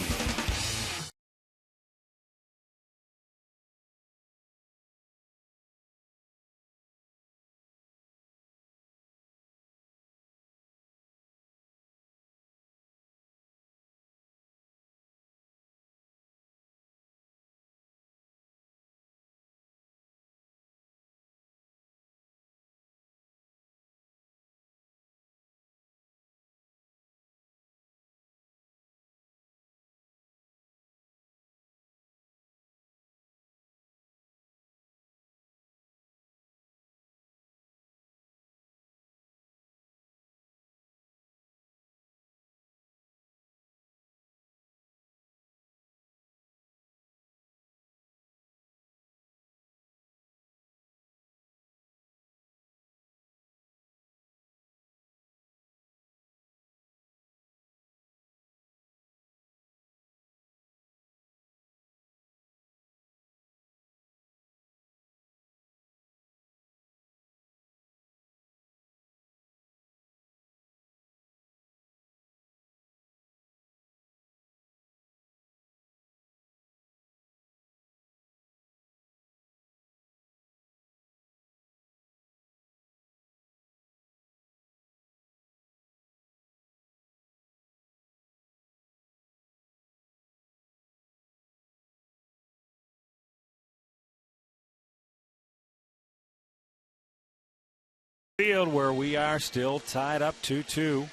Speaker 6: Field where we are still tied up 2-2.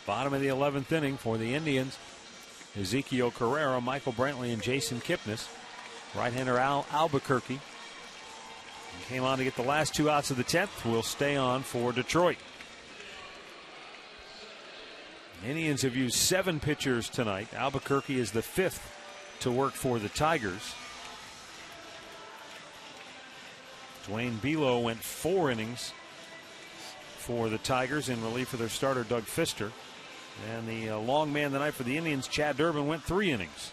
Speaker 6: Bottom of the 11th inning for the Indians. Ezekiel Carrera, Michael Brantley, and Jason Kipnis. Right-hander Al Albuquerque came on to get the last 2 outs of the 10th. Will stay on for Detroit. Indians have used 7 pitchers tonight. Albuquerque is the 5th to work for the Tigers. Dwayne Belo went 4 innings for the Tigers in relief of their starter Doug Fister. And the long man tonight for the Indians, Chad Durbin, went 3 innings.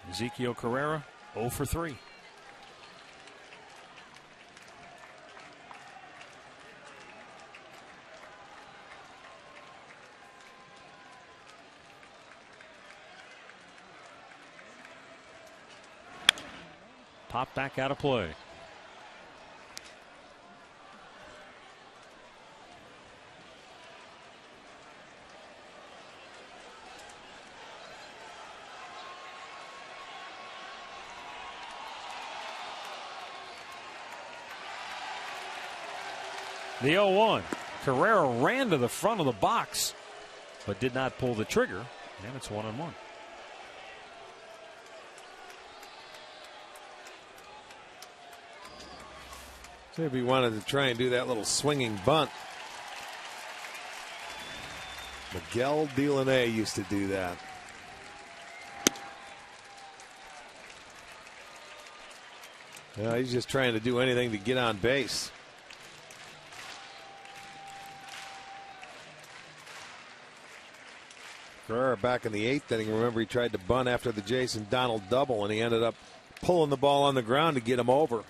Speaker 6: Ezekiel Carrera 0 for 3. Pop back out of play. The 0-1. Carrera ran to the front of the box, but did not pull the trigger, and it's 1-1.
Speaker 3: So if he wanted to try and do that little swinging bunt. Miguel Delaney used to do that. Yeah, he's just trying to do anything to get on base. Carrera back in the 8th inning. Remember, he tried to bunt after the Jason Donald double, and he ended up pulling the ball on the ground to get him over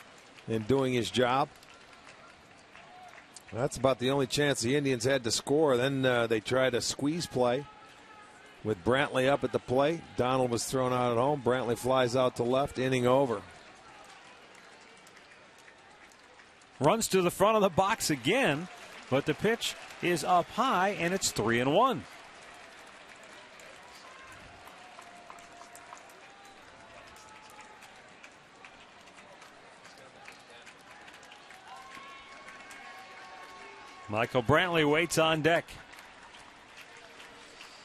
Speaker 3: and doing his job. That's about the only chance the Indians had to score. Then they tried a squeeze play with Brantley up at the plate. Donald was thrown out at home. Brantley flies out to left. Inning over.
Speaker 6: Runs to the front of the box again, but the pitch is up high, and it's 3-1. Michael Brantley waits on deck.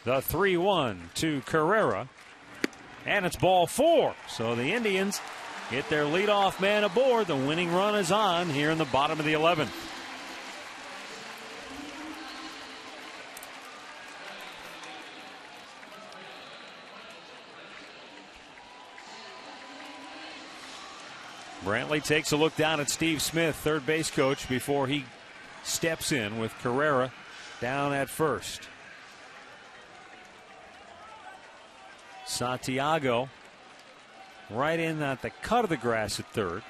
Speaker 6: The 3-1 to Carrera, and it's ball 4. So the Indians get their leadoff man aboard. The winning run is on here in the bottom of the 11th. Brantley takes a look down at Steve Smith, third base coach, before he steps in with Carrera down at first. Santiago right in at the cut of the grass at third.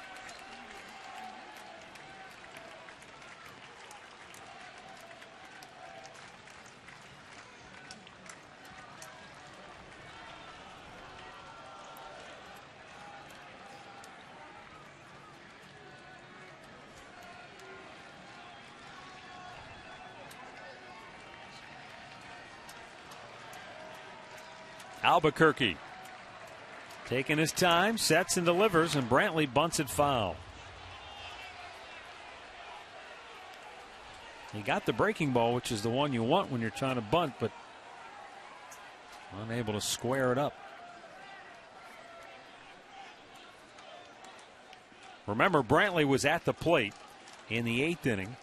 Speaker 6: Albuquerque taking his time, sets and delivers, and Brantley bunts it foul. He got the breaking ball, which is the one you want when you're trying to bunt, but unable to square it up. Remember, Brantley was at the plate in the 8th inning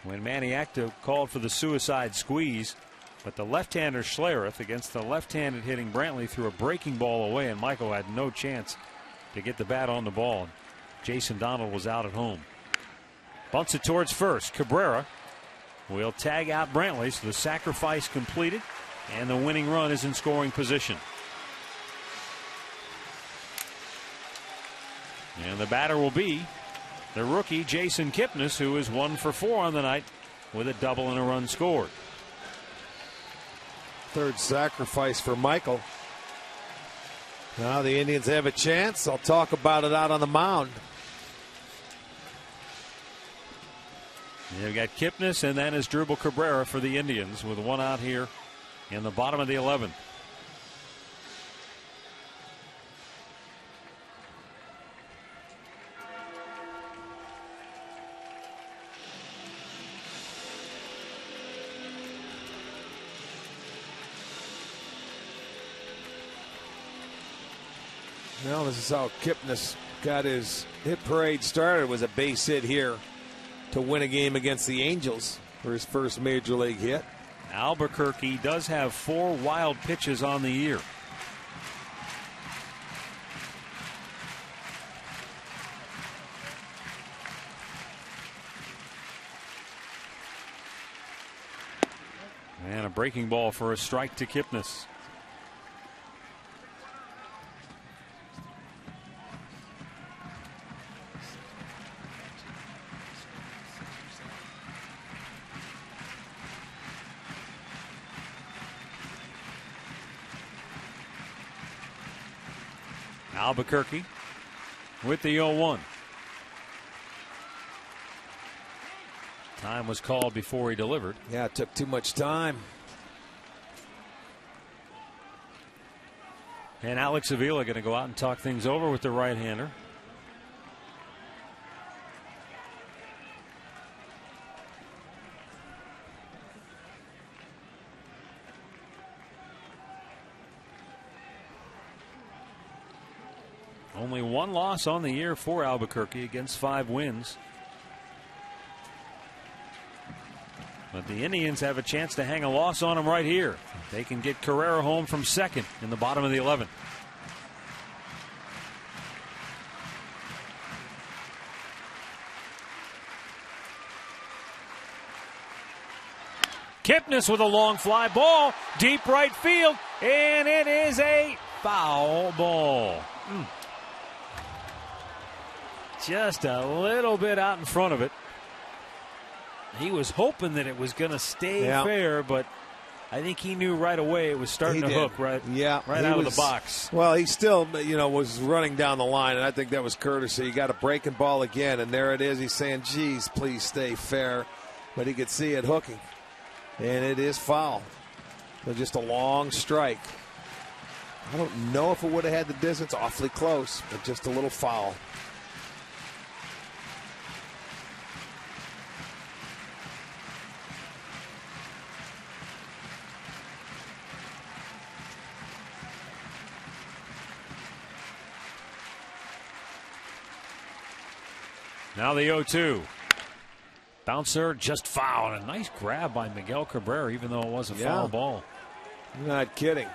Speaker 6: when Maniacta called for the suicide squeeze. But the left-hander Schlereth against the left-handed hitting Brantley threw a breaking ball away, and Michael had no chance to get the bat on the ball. Jason Donald was out at home. Bunts it towards first. Cabrera will tag out Brantley, so the sacrifice completed, and the winning run is in scoring position. And the batter will be the rookie Jason Kipnis, who is 1 for 4 on the night with a double and a run scored.
Speaker 3: Third sacrifice for Michael. Now the Indians have a chance. I'll talk about it out on the mound.
Speaker 6: You've got Kipnis and then Asdrubal Cabrera for the Indians with one out here in the bottom of the 11th.
Speaker 3: Well, this is how Kipnis got his hit parade started. Was a base hit here to win a game against the Angels for his first major league hit.
Speaker 6: Albuquerque does have 4 wild pitches on the year. And a breaking ball for a strike to Kipnis. Albuquerque with the 0-1. Time was called before he delivered.
Speaker 3: Yeah, it took too much time.
Speaker 6: And Alex Avila going to go out and talk things over with the right-hander. Only 1 loss on the year for Albuquerque against 5 wins. But the Indians have a chance to hang a loss on them right here. They can get Carrera home from second in the bottom of the 11th. Kipnis with a long fly ball, deep right field, and it is a foul ball. Just a little bit out in front of it. He was hoping that it was going to stay fair, but I think he knew right away it was starting to hook right out of the box.
Speaker 3: Well, he still, was running down the line, and I think that was courtesy. He got a breaking ball again, and there it is. He's saying, geez, please stay fair. But he could see it hooking, and it is foul. So just a long strike. I don't know if it would have had the distance. Awfully close, but just a little foul.
Speaker 6: Now the 0-2. Bouncer just foul. And a nice grab by Miguel Cabrera, even though it was a foul ball.
Speaker 3: You're not kidding.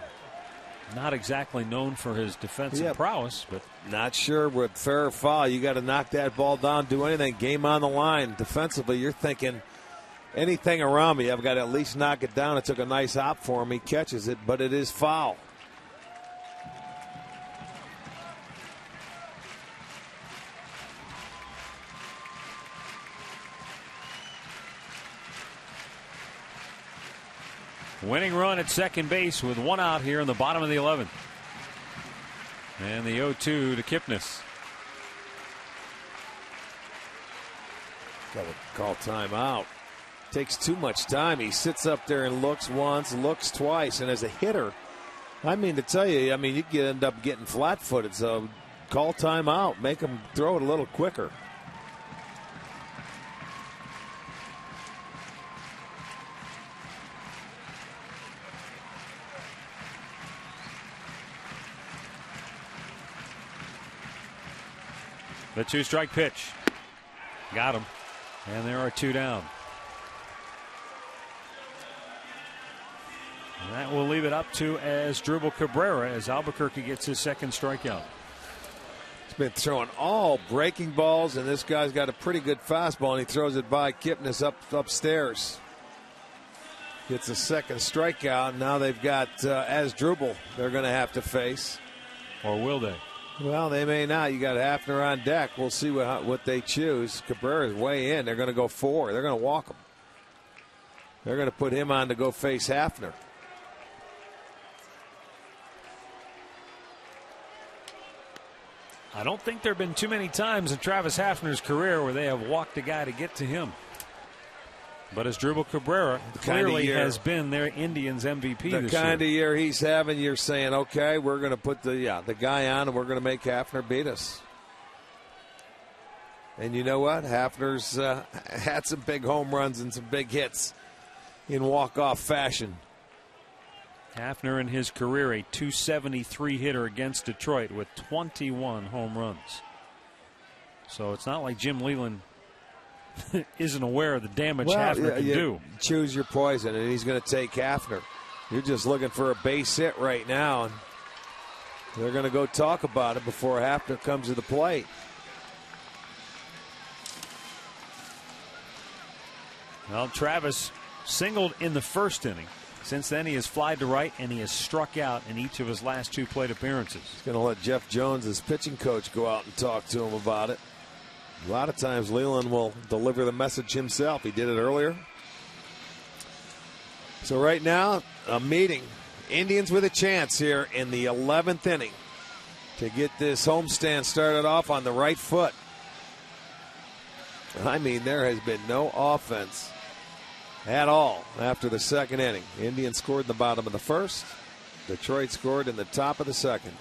Speaker 6: Not exactly known for his defensive prowess, but
Speaker 3: not sure with fair or foul. You got to knock that ball down, do anything. Game on the line. Defensively, you're thinking anything around me, I've got to at least knock it down. It took a nice hop for him. He catches it, but it is foul.
Speaker 6: Winning run at second base with one out here in the bottom of the 11th. And the 0-2 to Kipnis.
Speaker 3: Got to call timeout. Takes too much time. He sits up there and looks once, looks twice. And as a hitter, I mean to tell you, you could end up getting flat-footed. So call timeout. Make him throw it a little quicker.
Speaker 6: The 2-strike pitch. Got him. And there are 2 down. And that will leave it up to Asdrubal Cabrera as Albuquerque gets his second strikeout.
Speaker 3: He's been throwing all breaking balls, and this guy's got a pretty good fastball, and he throws it by Kipnis upstairs. Gets a second strikeout. Now they've got Asdrubal they're going to have to face.
Speaker 6: Or will they?
Speaker 3: Well, they may not. You got Hafner on deck. We'll see what they choose. Cabrera's way in. They're going to go 4. They're going to walk him. They're going to put him on to go face Hafner.
Speaker 6: I don't think there have been too many times in Travis Hafner's career where they have walked a guy to get to him. But Asdrubal Cabrera clearly has been their Indians MVP this year.
Speaker 3: The kind of year he's having, you're saying, okay, we're going to put the guy on and we're going to make Hafner beat us. And you know what? Hafner's had some big home runs and some big hits in walk-off fashion.
Speaker 6: Hafner in his career a .273 hitter against Detroit with 21 home runs. So it's not like Jim Leyland isn't aware of the damage Hafner can do.
Speaker 3: Choose your poison, and he's going to take Hafner. You're just looking for a base hit right now, and they're going to go talk about it before Hafner comes to the plate.
Speaker 6: Well, Travis singled in the first inning. Since then, he has flied to right, and he has struck out in each of his last 2 plate appearances.
Speaker 3: He's going to let Jeff Jones, his pitching coach, go out and talk to him about it. A lot of times Leland will deliver the message himself. He did it earlier. So right now, a meeting. Indians with a chance here in the 11th inning to get this homestand started off on the right foot. I mean, there has been no offense at all after the second inning. Indians scored in the bottom of the first. Detroit scored in the top of the second.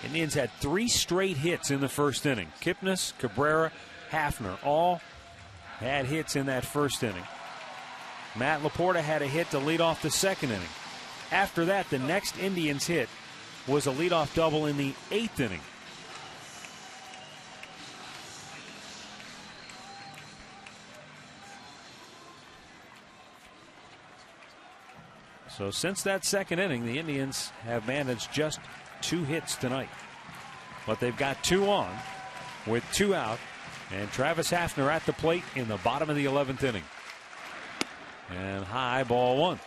Speaker 6: Indians had 3 straight hits in the first inning. Kipnis, Cabrera, Hafner all had hits in that first inning. Matt Laporta had a hit to lead off the second inning. After that, the next Indians hit was a leadoff double in the 8th inning. So since that second inning, the Indians have managed just 2 hits tonight. But they've got 2 on with 2 out. And Travis Hafner at the plate in the bottom of the 11th inning. And high, ball one.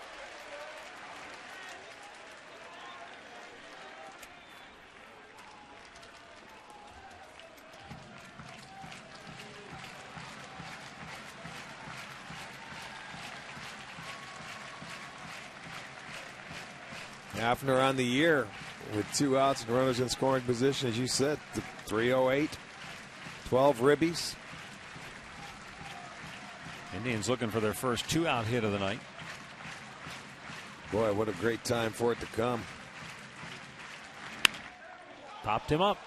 Speaker 3: Hafner on the year with 2 outs and runners in scoring position, as you said, 308, 12 ribbies.
Speaker 6: Indians looking for their first 2-out hit of the night.
Speaker 3: Boy, what a great time for it to come.
Speaker 6: Popped him up.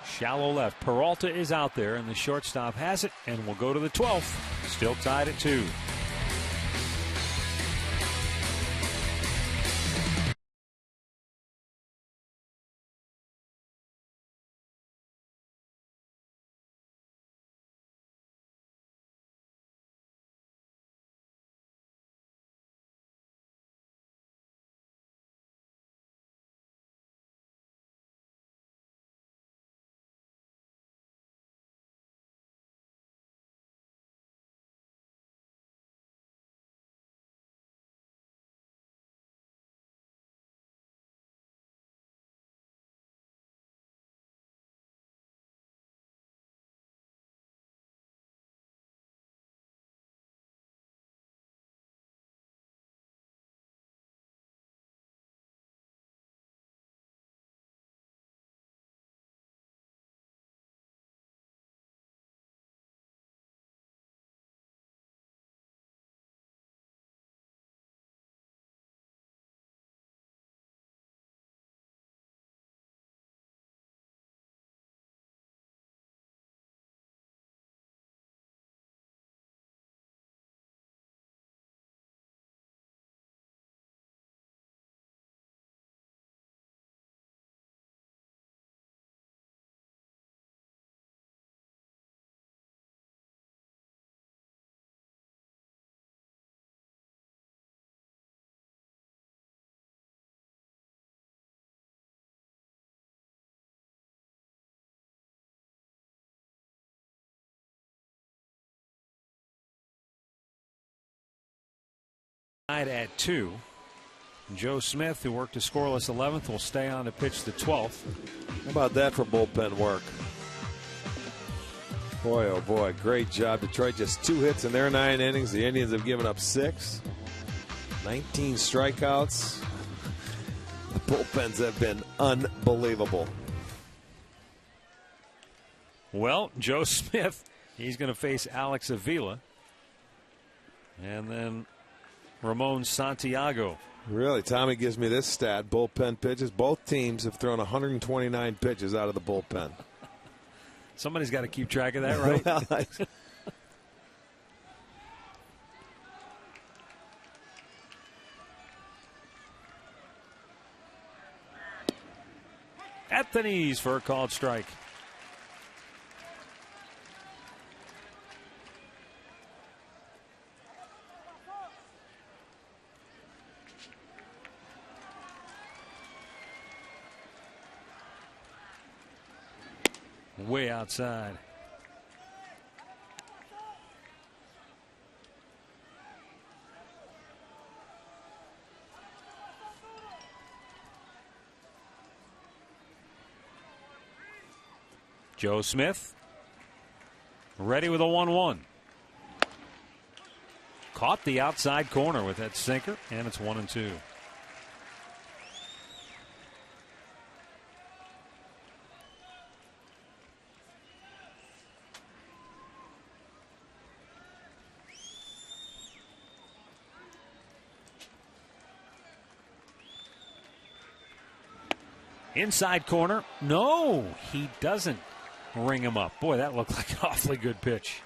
Speaker 6: Shallow left. Peralta is out there, and the shortstop has it and will go to the 12th. Still tied at 2. Tied at 2. Joe Smith, who worked a scoreless 11th, will stay on to pitch the 12th.
Speaker 3: How about that for bullpen work? Boy, oh boy, great job. Detroit just 2 hits in their 9 innings. The Indians have given up 6. 19 strikeouts. The bullpens have been unbelievable.
Speaker 6: Well, Joe Smith, he's going to face Alex Avila. And then Ramon Santiago.
Speaker 3: Really, Tommy gives me this stat. Bullpen pitches. Both teams have thrown 129 pitches out of the bullpen.
Speaker 6: Somebody's got to keep track of that, right? At the knees for a called strike. Way outside. Joe Smith ready with a 1-1. Caught the outside corner with that sinker, and it's 1-2. Inside corner. No, he doesn't ring him up. Boy, that looked like an awfully good pitch.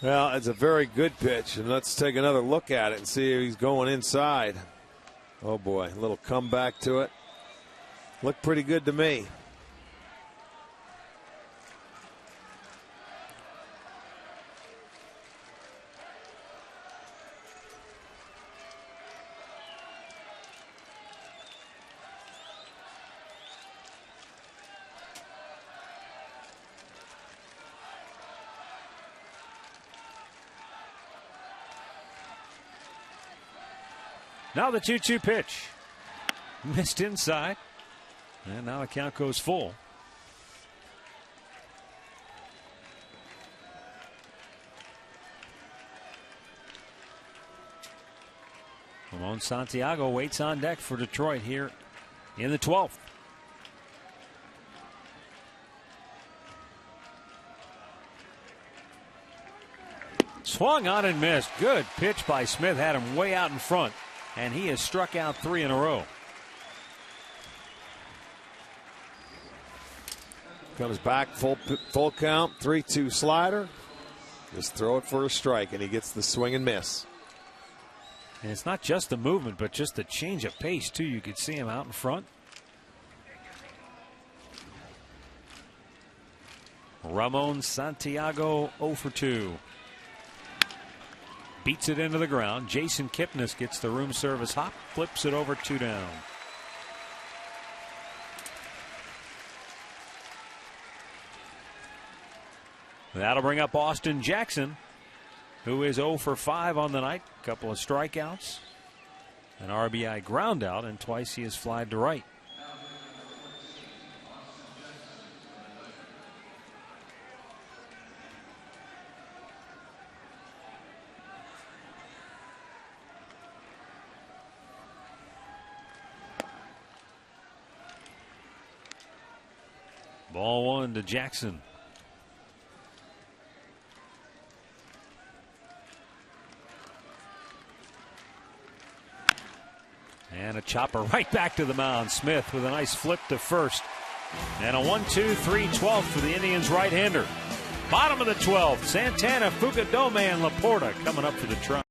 Speaker 3: Well, it's a very good pitch, and let's take another look at it and see if he's going inside. Oh boy, a little comeback to it. Looked pretty good to me.
Speaker 6: Now the 2-2 pitch. Missed inside. And now the count goes full. Ramon Santiago waits on deck for Detroit here in the 12th. Swung on and missed. Good pitch by Smith. Had him way out in front. And he has struck out 3 in a row.
Speaker 3: Comes back, full count, 3-2 slider. Just throw it for a strike, and he gets the swing and miss.
Speaker 6: And it's not just the movement, but just the change of pace, too. You could see him out in front. Ramon Santiago 0 for 2. Beats it into the ground. Jason Kipnis gets the room service hop, flips it over, 2 down. That'll bring up Austin Jackson, who is 0 for 5 on the night. A couple of strikeouts, an RBI ground out, and twice he has flied to right. Ball 1 to Jackson. And a chopper right back to the mound. Smith with a nice flip to first. And a 1-2-3 12th for the Indians right-hander. Bottom of the 12th. Santana, Fukudome, and Laporta coming up for the try.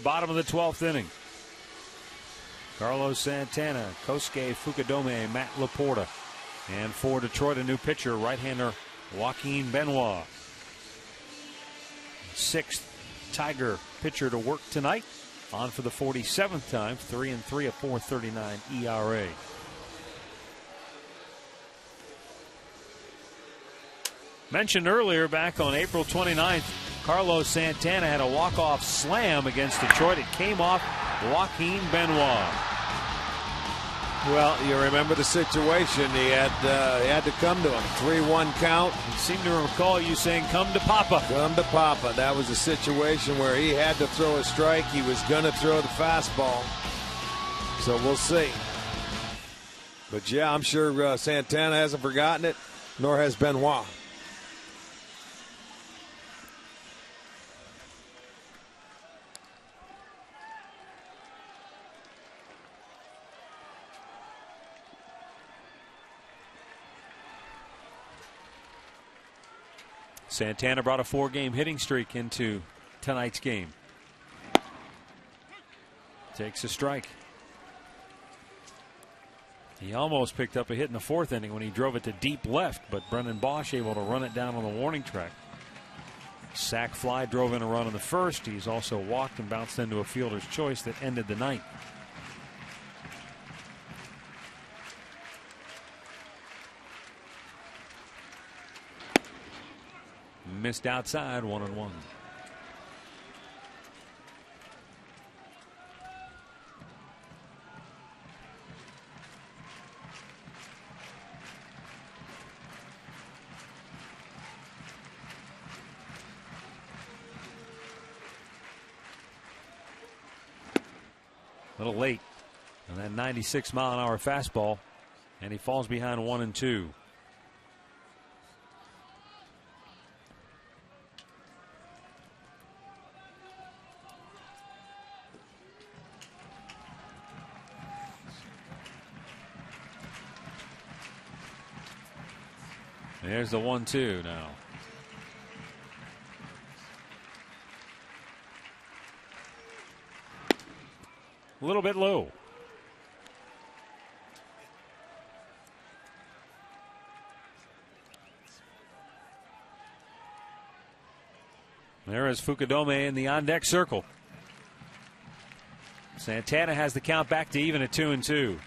Speaker 6: Bottom of the 12th inning. Carlos Santana, Kosuke Fukudome, Matt Laporta. And for Detroit, a new pitcher, right-hander Joaquin Benoit. 6th Tiger pitcher to work tonight. On for the 47th time, 3-3, a 4.39 ERA. Mentioned earlier, back on April 29th, Carlos Santana had a walk-off slam against Detroit. It came off Joaquin Benoit.
Speaker 3: Well, you remember the situation. He had to come to him. 3-1 count.
Speaker 6: I seem to recall you saying, "Come to Papa."
Speaker 3: Come to Papa. That was a situation where he had to throw a strike. He was going to throw the fastball. So we'll see. But yeah, I'm sure Santana hasn't forgotten it, nor has Benoit.
Speaker 6: Santana brought a 4-game hitting streak into tonight's game. Takes a strike. He almost picked up a hit in the 4th inning when he drove it to deep left, but Brennan Bosch able to run it down on the warning track. Sac fly drove in a run in the 1st. He's also walked and bounced into a fielder's choice that ended the 9th. Missed outside, 1-1. A little late on that 96-mile-an-hour fastball, and he falls behind 1-2. There's the 1-2 now. A little bit low. There is Fukudome in the on-deck circle. Santana has the count back to even at 2-2.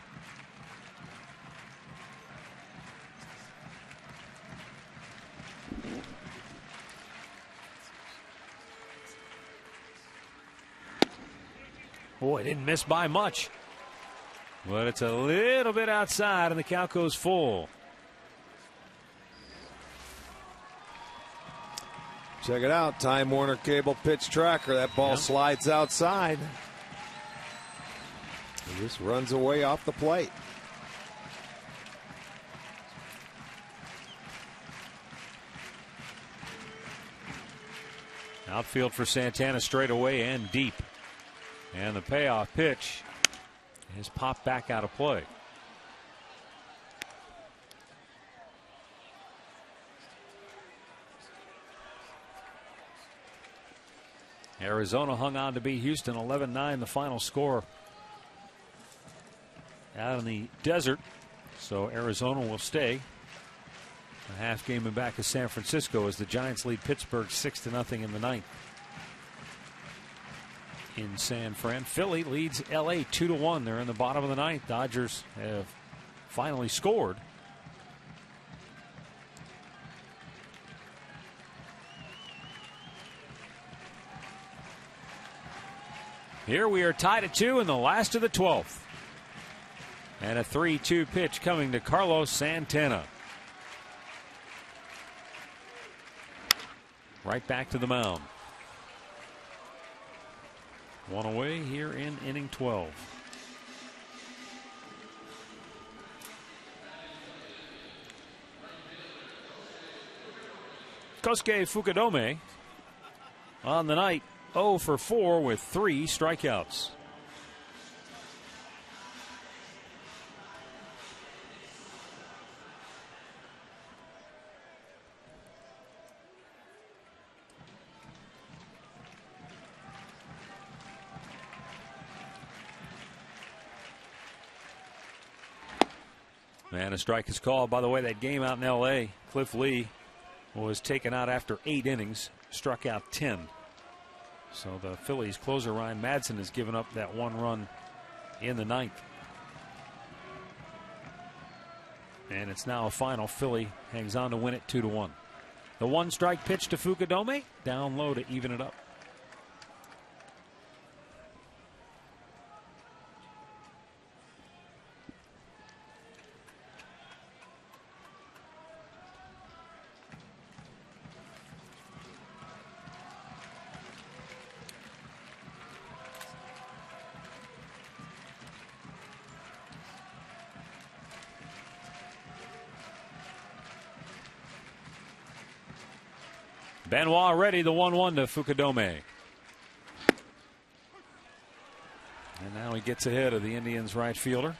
Speaker 6: Boy, didn't miss by much. But it's a little bit outside, and the count goes full.
Speaker 3: Check it out. Time Warner Cable pitch tracker. That ball slides outside. He just runs away off the plate.
Speaker 6: Outfield for Santana straight away and deep. And the payoff pitch is popped back out of play. Arizona hung on to beat Houston 11-9, the final score out in the desert. So Arizona will stay a half game in back of San Francisco as the Giants lead Pittsburgh 6-0 in the 9th. In San Fran, Philly leads LA 2-1. They're in the bottom of the 9th. Dodgers have finally scored. Here we are tied at 2 in the last of the 12th. And a 3-2 pitch coming to Carlos Santana. Right back to the mound. One away here in inning 12. Kosuke Fukudome on the night 0 for 4 with 3 strikeouts. And a strike is called. By the way, that game out in L.A., Cliff Lee was taken out after 8 innings, struck out 10. So the Phillies closer Ryan Madsen has given up that 1 run in the 9th. And it's now a final. Philly hangs on to win it 2-1. The 1-strike pitch to Fukudome, down low to even it up. Benoit ready, the 1-1 to Fukudome. And now he gets ahead of the Indians' right fielder.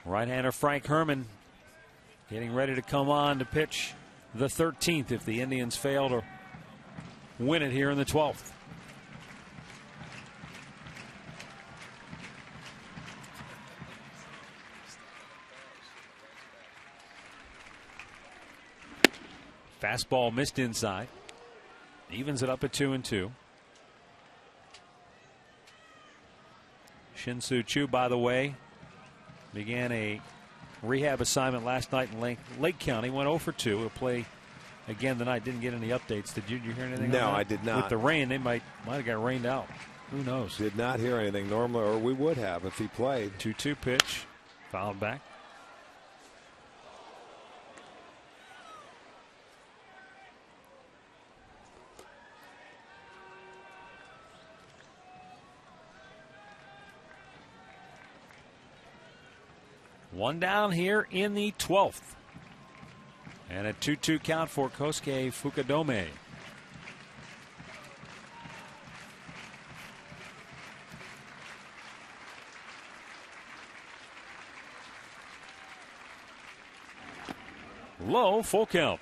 Speaker 6: Right-hander Frank Herman getting ready to come on to pitch the 13th if the Indians fail to win it here in the 12th. Fastball missed inside. Evens it up at 2-2. Shin-Soo Choo, by the way, began a rehab assignment last night in Lake County. Went 0 for 2. He'll play again tonight. Didn't get any updates. Did you hear anything?
Speaker 3: No,
Speaker 6: on that?
Speaker 3: I did not.
Speaker 6: With the rain, they might have got rained out. Who knows?
Speaker 3: Did not hear anything normally, or we would have if he played.
Speaker 6: 2-2 pitch. Fouled back. One down here in the 12th. And a 2-2 count for Kosuke Fukudome. Low, full count.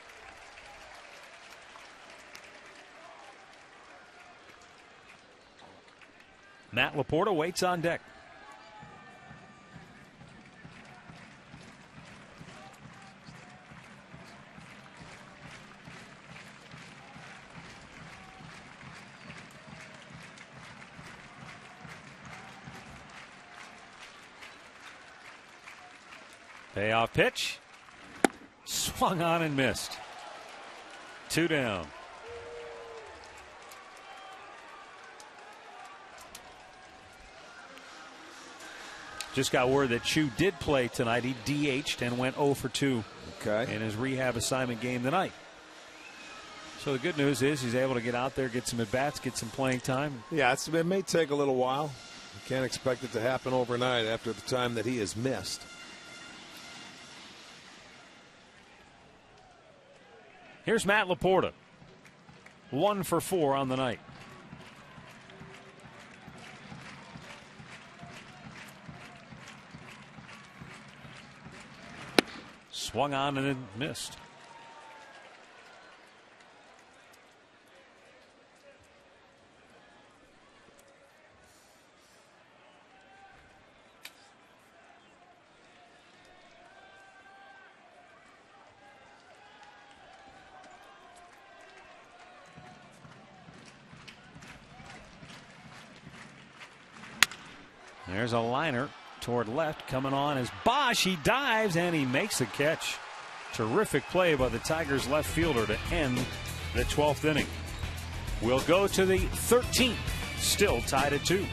Speaker 6: Matt Laporta waits on deck. Payoff pitch. Swung on and missed. 2 down. Just got word that Chu did play tonight. He DH'd and went 0 for 2 in his rehab assignment game tonight. So the good news is he's able to get out there, get some at-bats, get some playing time.
Speaker 3: Yeah, it may take a little while. You can't expect it to happen overnight after the time that he has missed.
Speaker 6: Here's Matt Laporta. 1 for 4 on the night. Swung on and it missed. There's a liner toward left coming on as Bosch. He dives and he makes the catch. Terrific play by the Tigers left fielder to end the 12th inning. We'll go to the 13th, still tied at 2.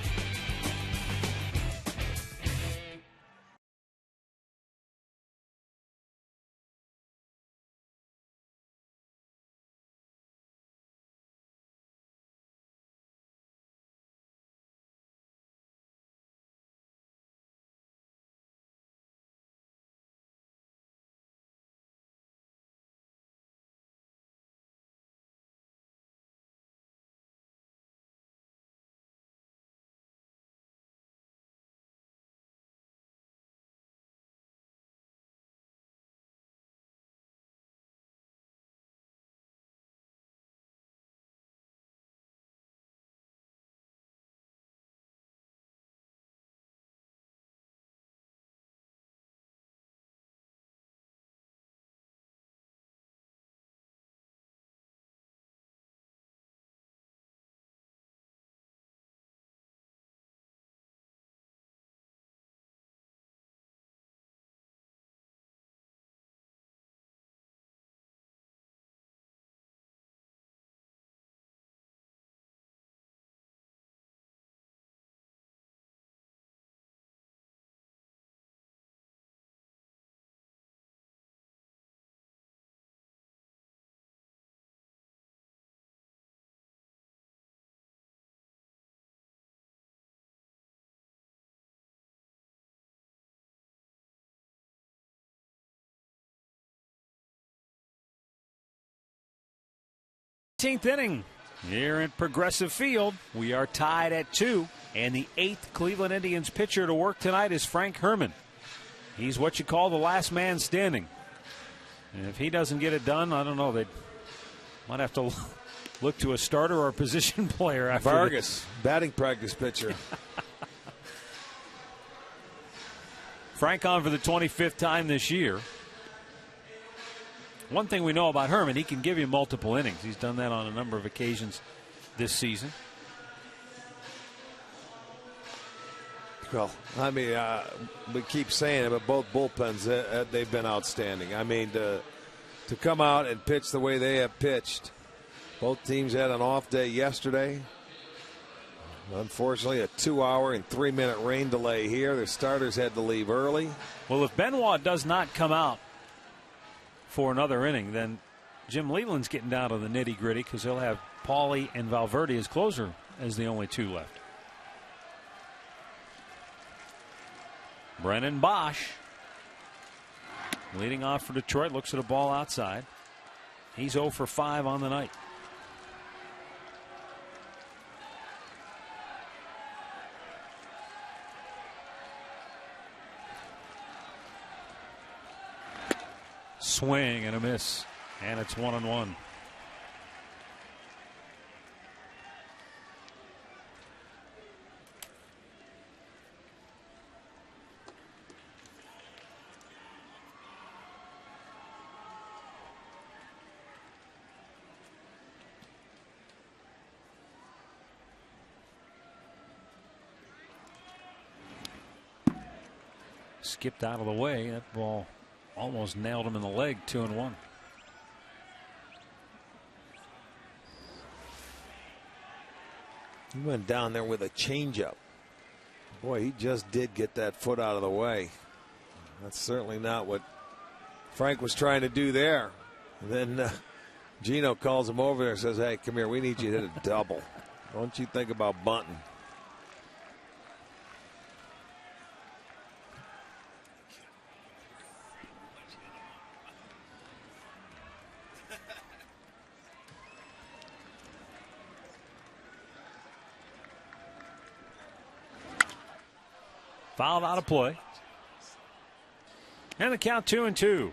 Speaker 6: Inning here at Progressive Field. We are tied at 2, and the 8th Cleveland Indians pitcher to work tonight is Frank Herrmann. He's what you call the last man standing. And if he doesn't get it done, I don't know, they might have to look to a starter or a position player after
Speaker 3: Vargas, batting practice pitcher.
Speaker 6: Frank on for the 25th time this year. One thing we know about Herman, he can give you multiple innings. He's done that on a number of occasions this season.
Speaker 3: Well, I mean, we keep saying it, but both bullpens, they've been outstanding. I mean, to come out and pitch the way they have pitched. Both teams had an off day yesterday. Unfortunately, a 2-hour and 3-minute rain delay here. The starters had to leave early.
Speaker 6: Well, if Benoit does not come out for another inning, then Jim Leland's getting down to the nitty-gritty because he'll have Paulie and Valverde as closer as the only two left. Brennan Bosch leading off for Detroit, looks at a ball outside. He's 0 for 5 on the night. Swing and a miss, and it's 1-1. Skipped out of the way. That ball almost nailed him in the leg. 2-1.
Speaker 3: He went down there with a changeup. Boy, he just did get that foot out of the way. That's certainly not what Frank was trying to do there. And then Gino calls him over there and says, "Hey, come here. We need you to hit a double. Don't you think about bunting."
Speaker 6: Fouled out of play. And the count 2-2.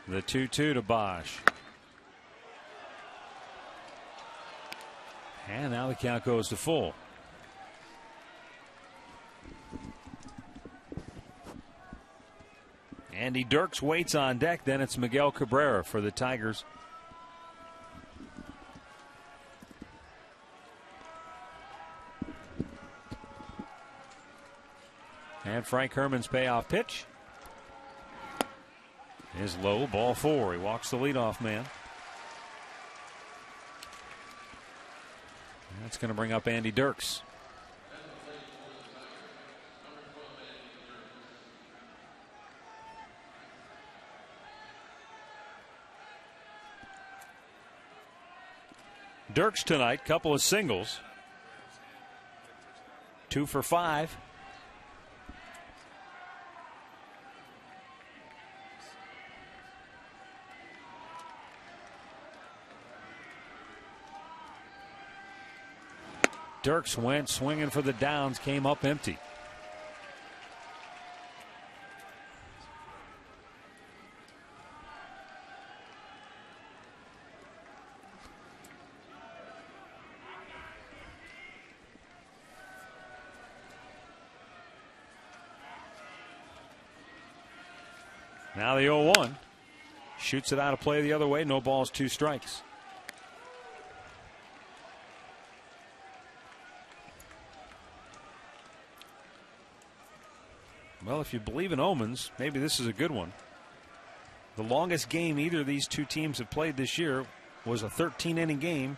Speaker 6: The 2-2 to Bosch. And now the count goes to full. Andy Dirks waits on deck. Then it's Miguel Cabrera for the Tigers. And Frank Herman's payoff pitch is low, ball 4. He walks the leadoff man. That's going to bring up Andy Dirks. Dirks tonight, couple of singles. 2 for 5. Dirks went swinging for the downs, came up empty. Now the 0-1. Shoots it out of play the other way. No balls, 2 strikes. Well, if you believe in omens, maybe this is a good one. The longest game either of these two teams have played this year was a 13-inning game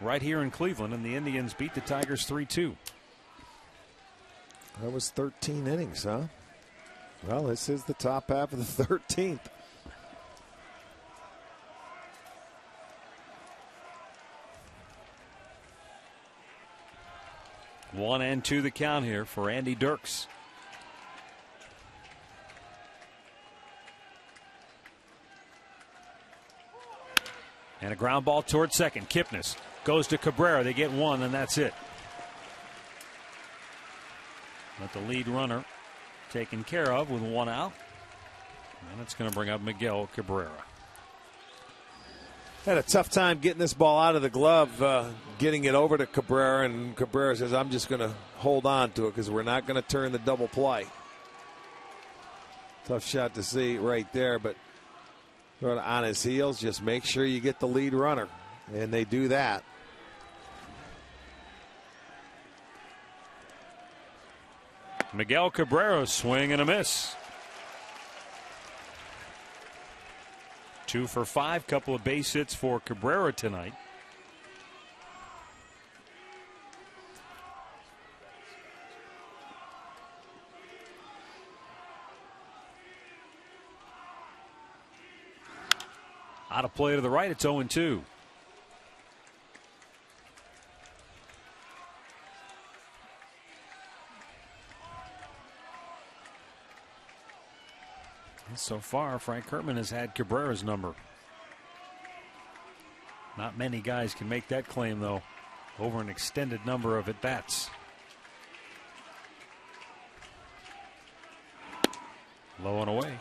Speaker 6: right here in Cleveland, and the Indians beat the Tigers 3-2.
Speaker 3: That was 13 innings, huh? Well, this is the top half of the 13th.
Speaker 6: One and 2 the count here for Andy Dirks. And a ground ball toward second. Kipnis goes to Cabrera. They get 1, and that's it. But the lead runner taken care of with 1 out. And it's going to bring up Miguel Cabrera.
Speaker 3: Had a tough time getting this ball out of the glove, getting it over to Cabrera, and Cabrera says, I'm just going to hold on to it because we're not going to turn the double play. Tough shot to see right there, but on his heels, just make sure you get the lead runner, and they do that.
Speaker 6: Miguel Cabrera, swing and a miss. 2 for 5, couple of base hits for Cabrera tonight. Out of play to the right, it's 0-2. So far, Frank Herman has had Cabrera's number. Not many guys can make that claim, though, over an extended number of at-bats. Low and away.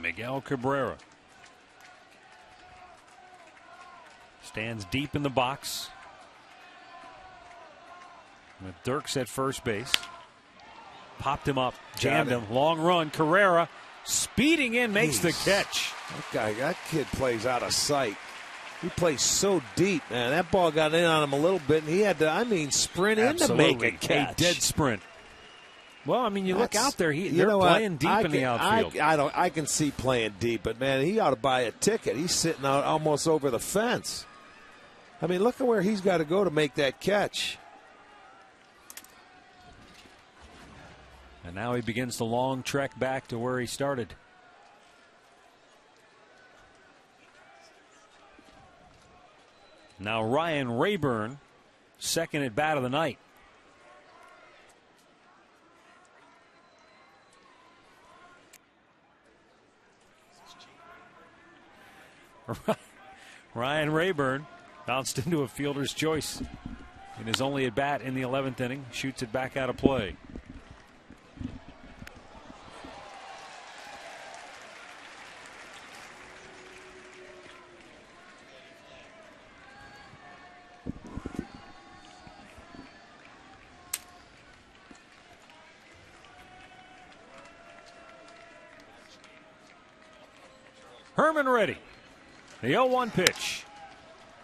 Speaker 6: Miguel Cabrera stands deep in the box with Dirks at first base. Popped him up, jammed him, long run. Carrera speeding in, makes the catch.
Speaker 3: That kid plays out of sight. He plays so deep, man. That ball got in on him a little bit, and he had to, sprint in to make a catch.
Speaker 6: A dead sprint. Well, I mean, you look out there. They're playing deep in the outfield.
Speaker 3: I can see playing deep, but, man, he ought to buy a ticket. He's sitting out almost over the fence. I mean, look at where he's got to go to make that catch.
Speaker 6: And now he begins the long trek back to where he started. Now Ryan Rayburn, second at bat of the night. Ryan Rayburn bounced into a fielder's choice in his only at bat in the 11th inning. Shoots it back out of play. Herman ready. The 0-1 pitch.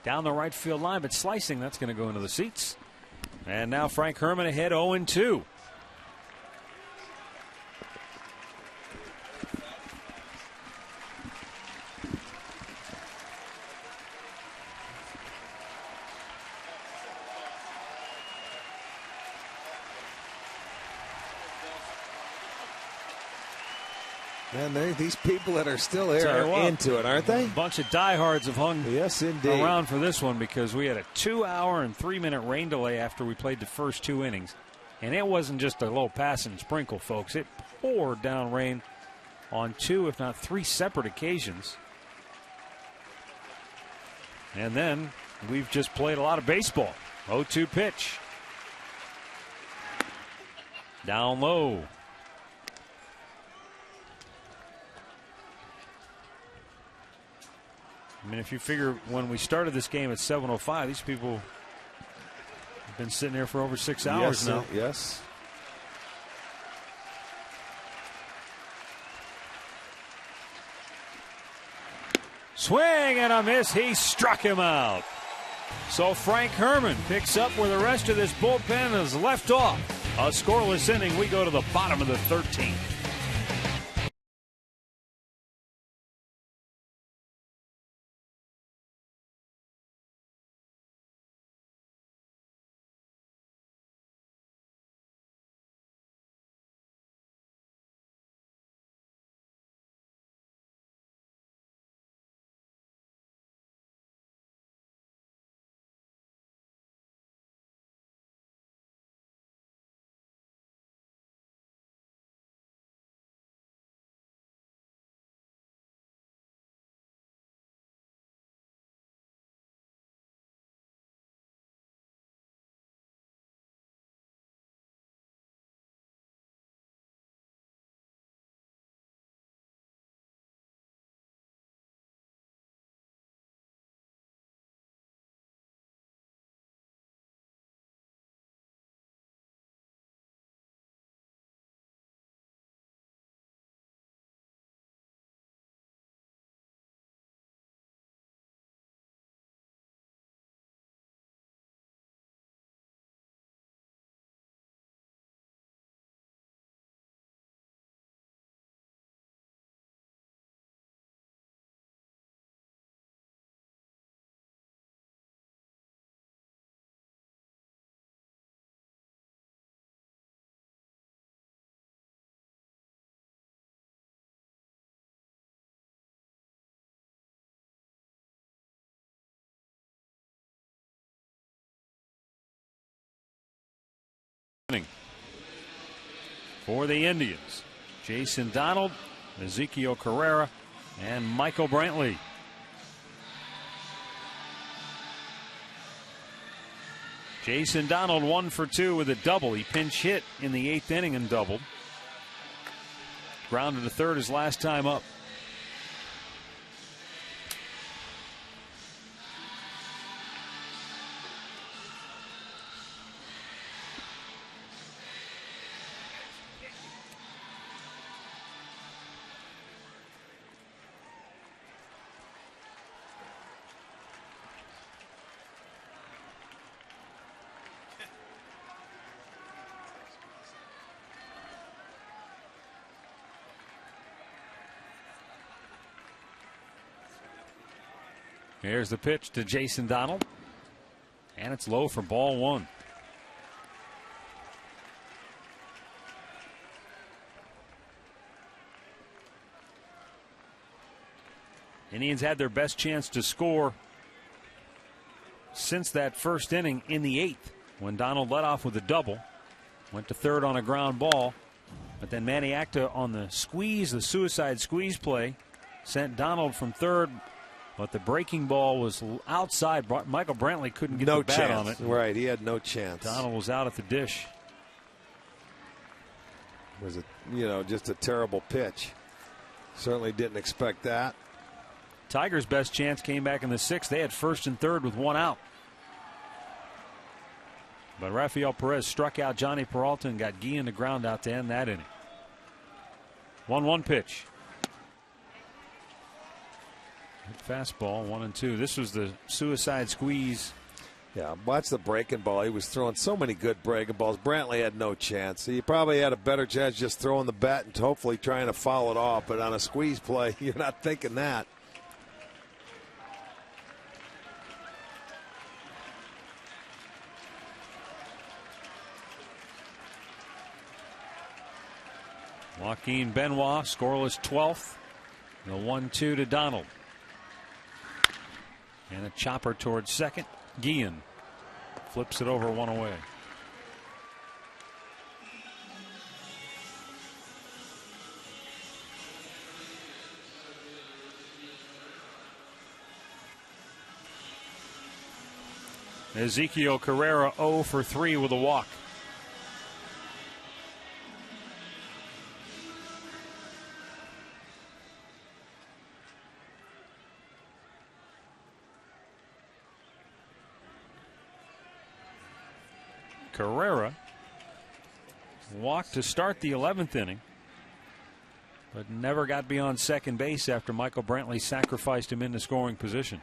Speaker 6: Down the right field line, but slicing, that's going to go into the seats. And now Frank Herman ahead 0-2.
Speaker 3: Man, these people that are still here are into it, aren't they?
Speaker 6: A bunch of diehards have hung around for this one because we had a 2-hour and 3-minute rain delay after we played the first 2 innings. And it wasn't just a little pass and sprinkle, folks. It poured down rain on 2, if not 3 separate occasions. And then we've just played a lot of baseball. 0-2 pitch. Down low. I mean, if you figure when we started this game at 7:05, these people have been sitting there for over 6 hours now.
Speaker 3: Yes.
Speaker 6: Swing and a miss. He struck him out. So Frank Herman picks up where the rest of this bullpen is left off. A scoreless inning. We go to the bottom of the 13th. for the Indians. Jason Donald, Ezekiel Carrera, and Michael Brantley. Jason Donald 1 for 2 with a double. He pinch hit in the 8th inning and doubled. Grounded to third his last time up. Here's the pitch to Jason Donald. And it's low for ball 1. Indians had their best chance to score since that first inning in the 8th when Donald led off with a double. Went to third on a ground ball. But then Manny Acta on the squeeze, the suicide squeeze play, sent Donald from third. But the breaking ball was outside. Michael Brantley couldn't get the bat on it.
Speaker 3: Right, he had no chance.
Speaker 6: Donald was out at the dish.
Speaker 3: It was just a terrible pitch. Certainly didn't expect that.
Speaker 6: Tigers' best chance came back in the 6th. They had first and third with 1 out. But Rafael Perez struck out Johnny Peralta and got Guillen to ground out to end that inning. 1-1 pitch. Fastball 1-2. This was the suicide squeeze.
Speaker 3: Yeah, watch the breaking ball. He was throwing so many good breaking balls. Brantley had no chance. He probably had a better chance just throwing the bat and hopefully trying to foul it off. But on a squeeze play, you're not thinking that.
Speaker 6: Joaquin Benoit, scoreless 12th. The 1-2 to Donald. And a chopper towards second. Guillen flips it over, 1 away. Ezekiel Carrera 0 for 3 with a walk. Carrera walked to start the 11th inning, but never got beyond second base after Michael Brantley sacrificed him into scoring position.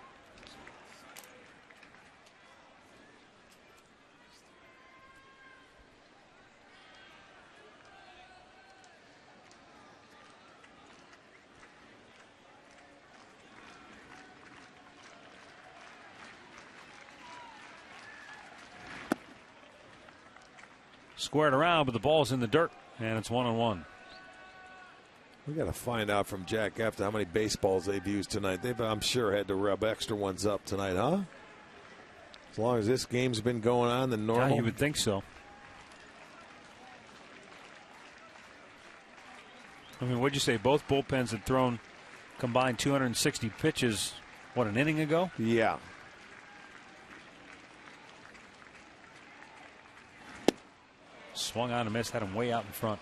Speaker 6: Squared around, but the ball's in the dirt, and it's 1-1.
Speaker 3: We got to find out from Jack after how many baseballs they've used tonight. They've, I'm sure, had to rub extra ones up tonight, huh? As long as this game's been going on, then normal.
Speaker 6: Yeah, you would think so. I mean, what'd you say? Both bullpens had thrown combined 260 pitches, what, an inning ago?
Speaker 3: Yeah.
Speaker 6: Swung on and missed, had him way out in front.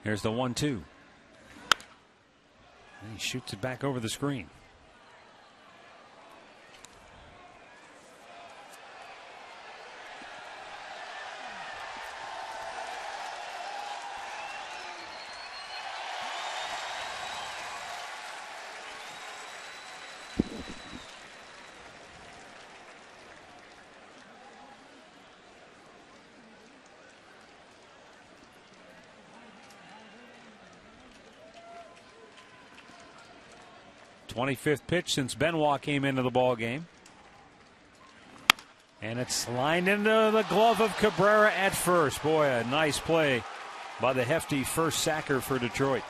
Speaker 6: Here's the 1-2. And he shoots it back over the screen. 25th pitch since Benoit came into the ball game. And it's lined into the glove of Cabrera at first. Boy, a nice play by the hefty first sacker for Detroit.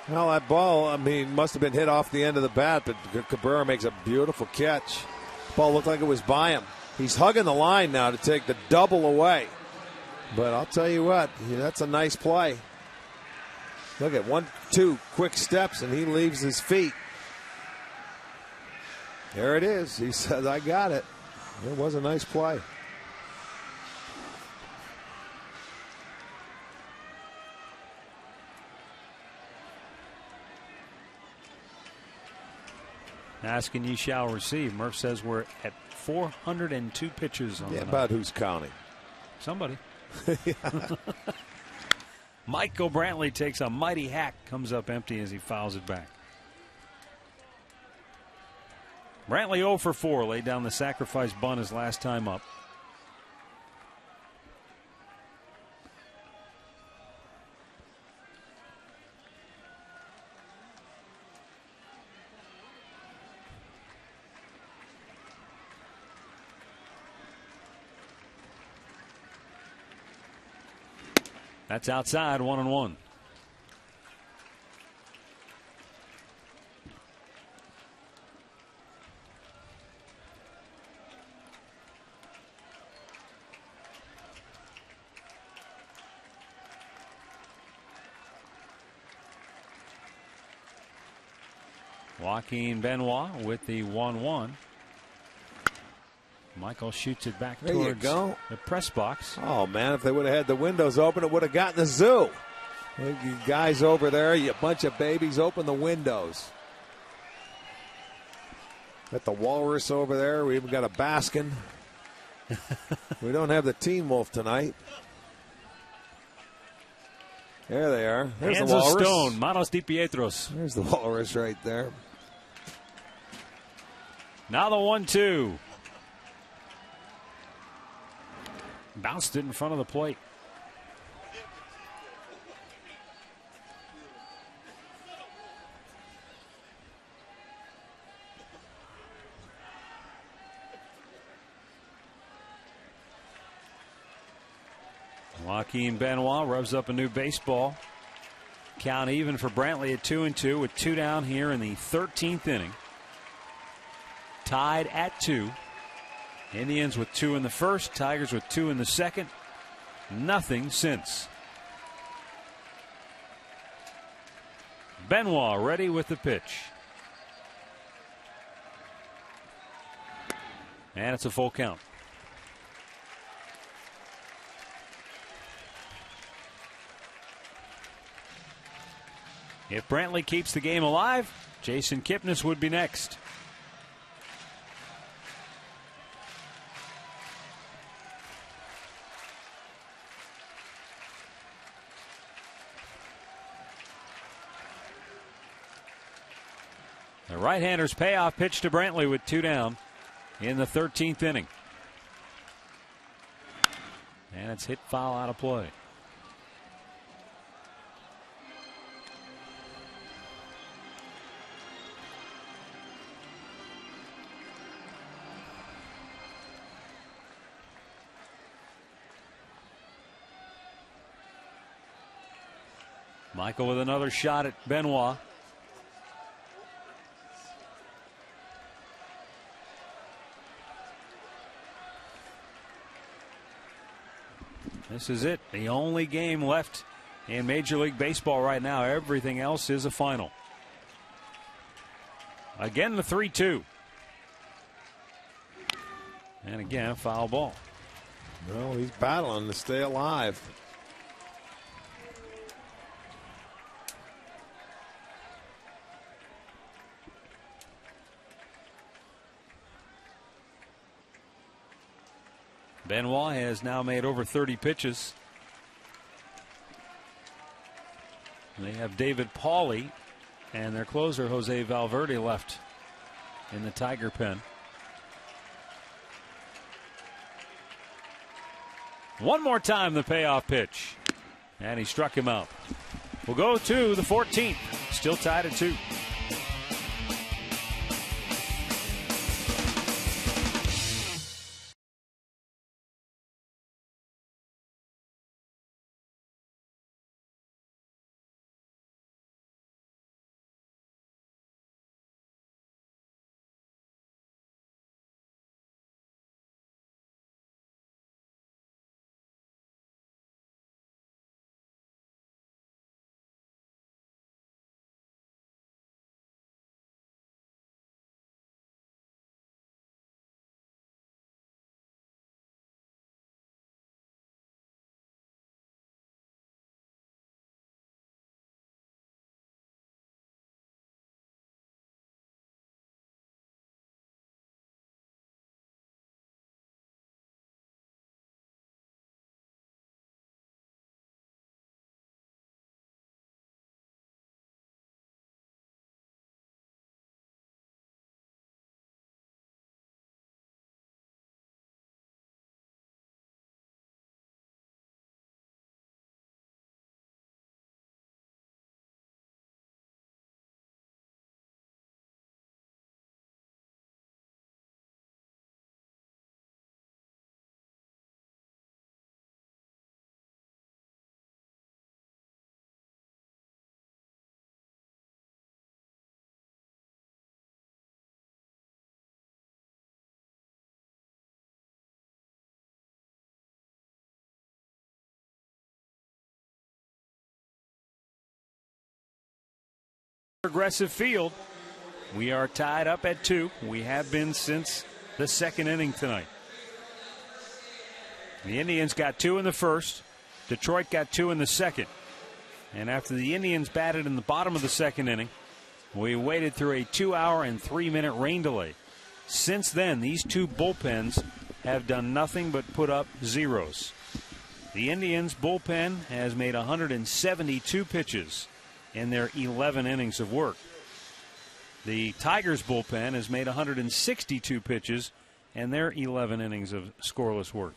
Speaker 3: Well, that ball, I mean, must have been hit off the end of the bat, but Cabrera makes a beautiful catch. The ball looked like it was by him. He's hugging the line now to take the double away. But I'll tell you what, that's a nice play. Look at 1, 2 quick steps, and he leaves his feet. There it is. He says, I got it. It was a nice play.
Speaker 6: Asking ye shall receive. Murph says we're at 402 pitches on the night.
Speaker 3: About who's counting?
Speaker 6: Somebody. Michael Brantley takes a mighty hack, comes up empty as he fouls it back. Brantley 0 for 4, laid down the sacrifice bunt his last time up. That's outside, 1-1. Joaquin Benoit with the 1-1. Michael shoots it back towards the press box.
Speaker 3: Oh, man, if they would have had the windows open, it would have gotten the zoo. You guys over there, you bunch of babies, open the windows. Got the walrus over there. We even got a Baskin. We don't have the Teen Wolf tonight. There they are. There's
Speaker 6: Hands
Speaker 3: the walrus.
Speaker 6: of stone, Manos Di Pietros.
Speaker 3: There's the walrus right there.
Speaker 6: Now the 1-2. Bounced it in front of the plate. Joaquin Benoit revs up a new baseball. Count even for Brantley at 2-2 with 2 down here in the 13th inning. Tied at 2. Indians with 2 in the first, Tigers with 2 in the second. Nothing since. Benoit ready with the pitch. And it's a full count. If Brantley keeps the game alive, Jason Kipnis would be next. The right-hander's payoff pitch to Brantley with 2 down in the 13th inning. And it's hit foul out of play. Michael with another shot at Benoit. This is it. The only game left in Major League Baseball right now. Everything else is a final. Again, the 3-2. And again, a foul ball.
Speaker 3: Well, he's battling to stay alive.
Speaker 6: Benoit has now made over 30 pitches. They have David Pauly and their closer Jose Valverde left in the Tiger pen. One more time the payoff pitch. And he struck him out. We'll go to the 14th. Still tied at 2. aggressive field. We are tied up at 2. We have been since the second inning tonight. The Indians got 2 in the first. Detroit got 2 in the second. And after the Indians batted in the bottom of the second inning, we waited through a 2-hour and 3-minute rain delay. Since then, these two bullpens have done nothing but put up zeros. The Indians bullpen has made 172 pitches in their 11 innings of work. The Tigers bullpen has made 162 pitches in their 11 innings of scoreless work.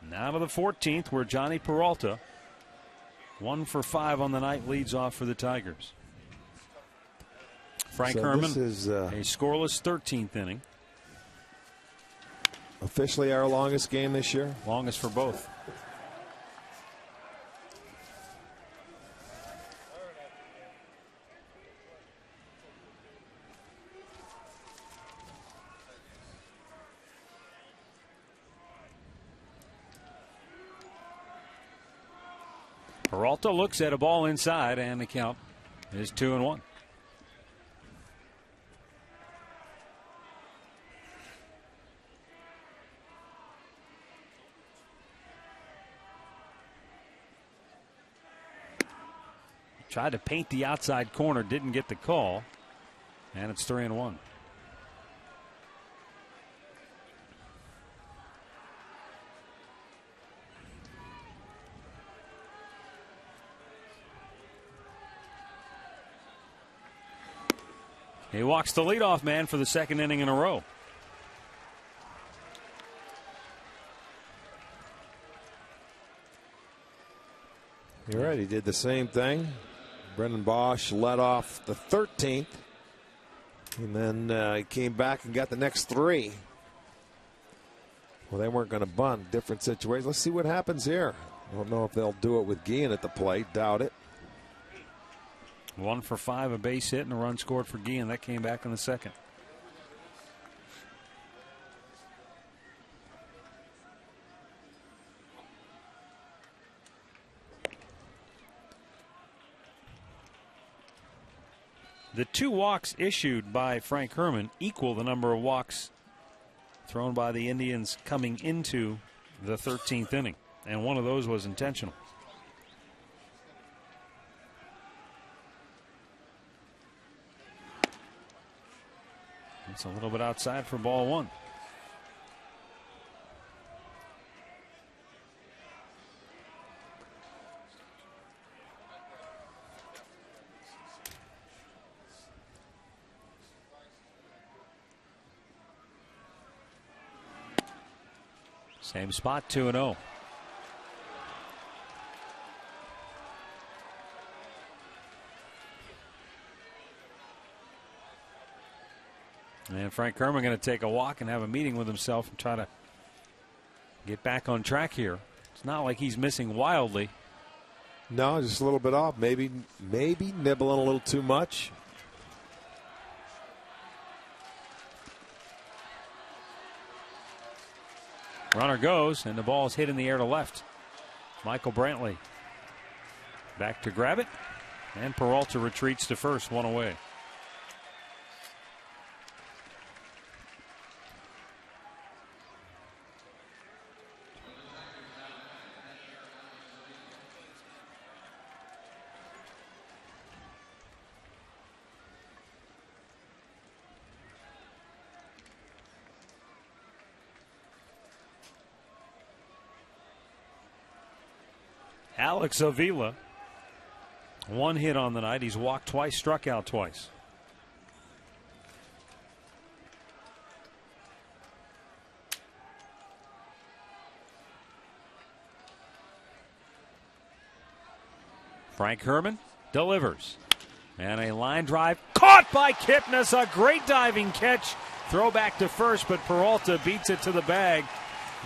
Speaker 6: Now to the 14th, where Johnny Peralta, 1 for 5 on the night, leads off for the Tigers. Frank Herman,
Speaker 3: is
Speaker 6: a scoreless 13th inning.
Speaker 3: Officially our longest game this year.
Speaker 6: Longest for both. Peralta looks at a ball inside, and the count is 2-1. Tried to paint the outside corner, didn't get the call, and it's 3-1. He walks the leadoff man for the second inning in a row.
Speaker 3: You're right, he did the same thing. Brendan Bosch led off the 13th, and then he came back and got the next 3. Well, they weren't going to bunt. Different situation. Let's see what happens here. I don't know if they'll do it with Guillen at the plate. Doubt it.
Speaker 6: 1 for 5, a base hit, and a run scored for Guillen. That came back in the second. The 2 walks issued by Frank Herman equal the number of walks thrown by the Indians coming into the 13th inning, and one of those was intentional. It's a little bit outside for ball 1. Same spot, 2-0. And Frank Herman going to take a walk and have a meeting with himself and try to get back on track here. It's not like he's missing wildly.
Speaker 3: No, just a little bit off. Maybe nibbling a little too much.
Speaker 6: Runner goes, and the ball is hit in the air to left. Michael Brantley back to grab it, and Peralta retreats to first, 1 away. Alex Avila, 1 hit on the night. He's walked twice, struck out twice. Frank Herman delivers. And a line drive caught by Kipnis. A great diving catch. Throw back to first, but Peralta beats it to the bag.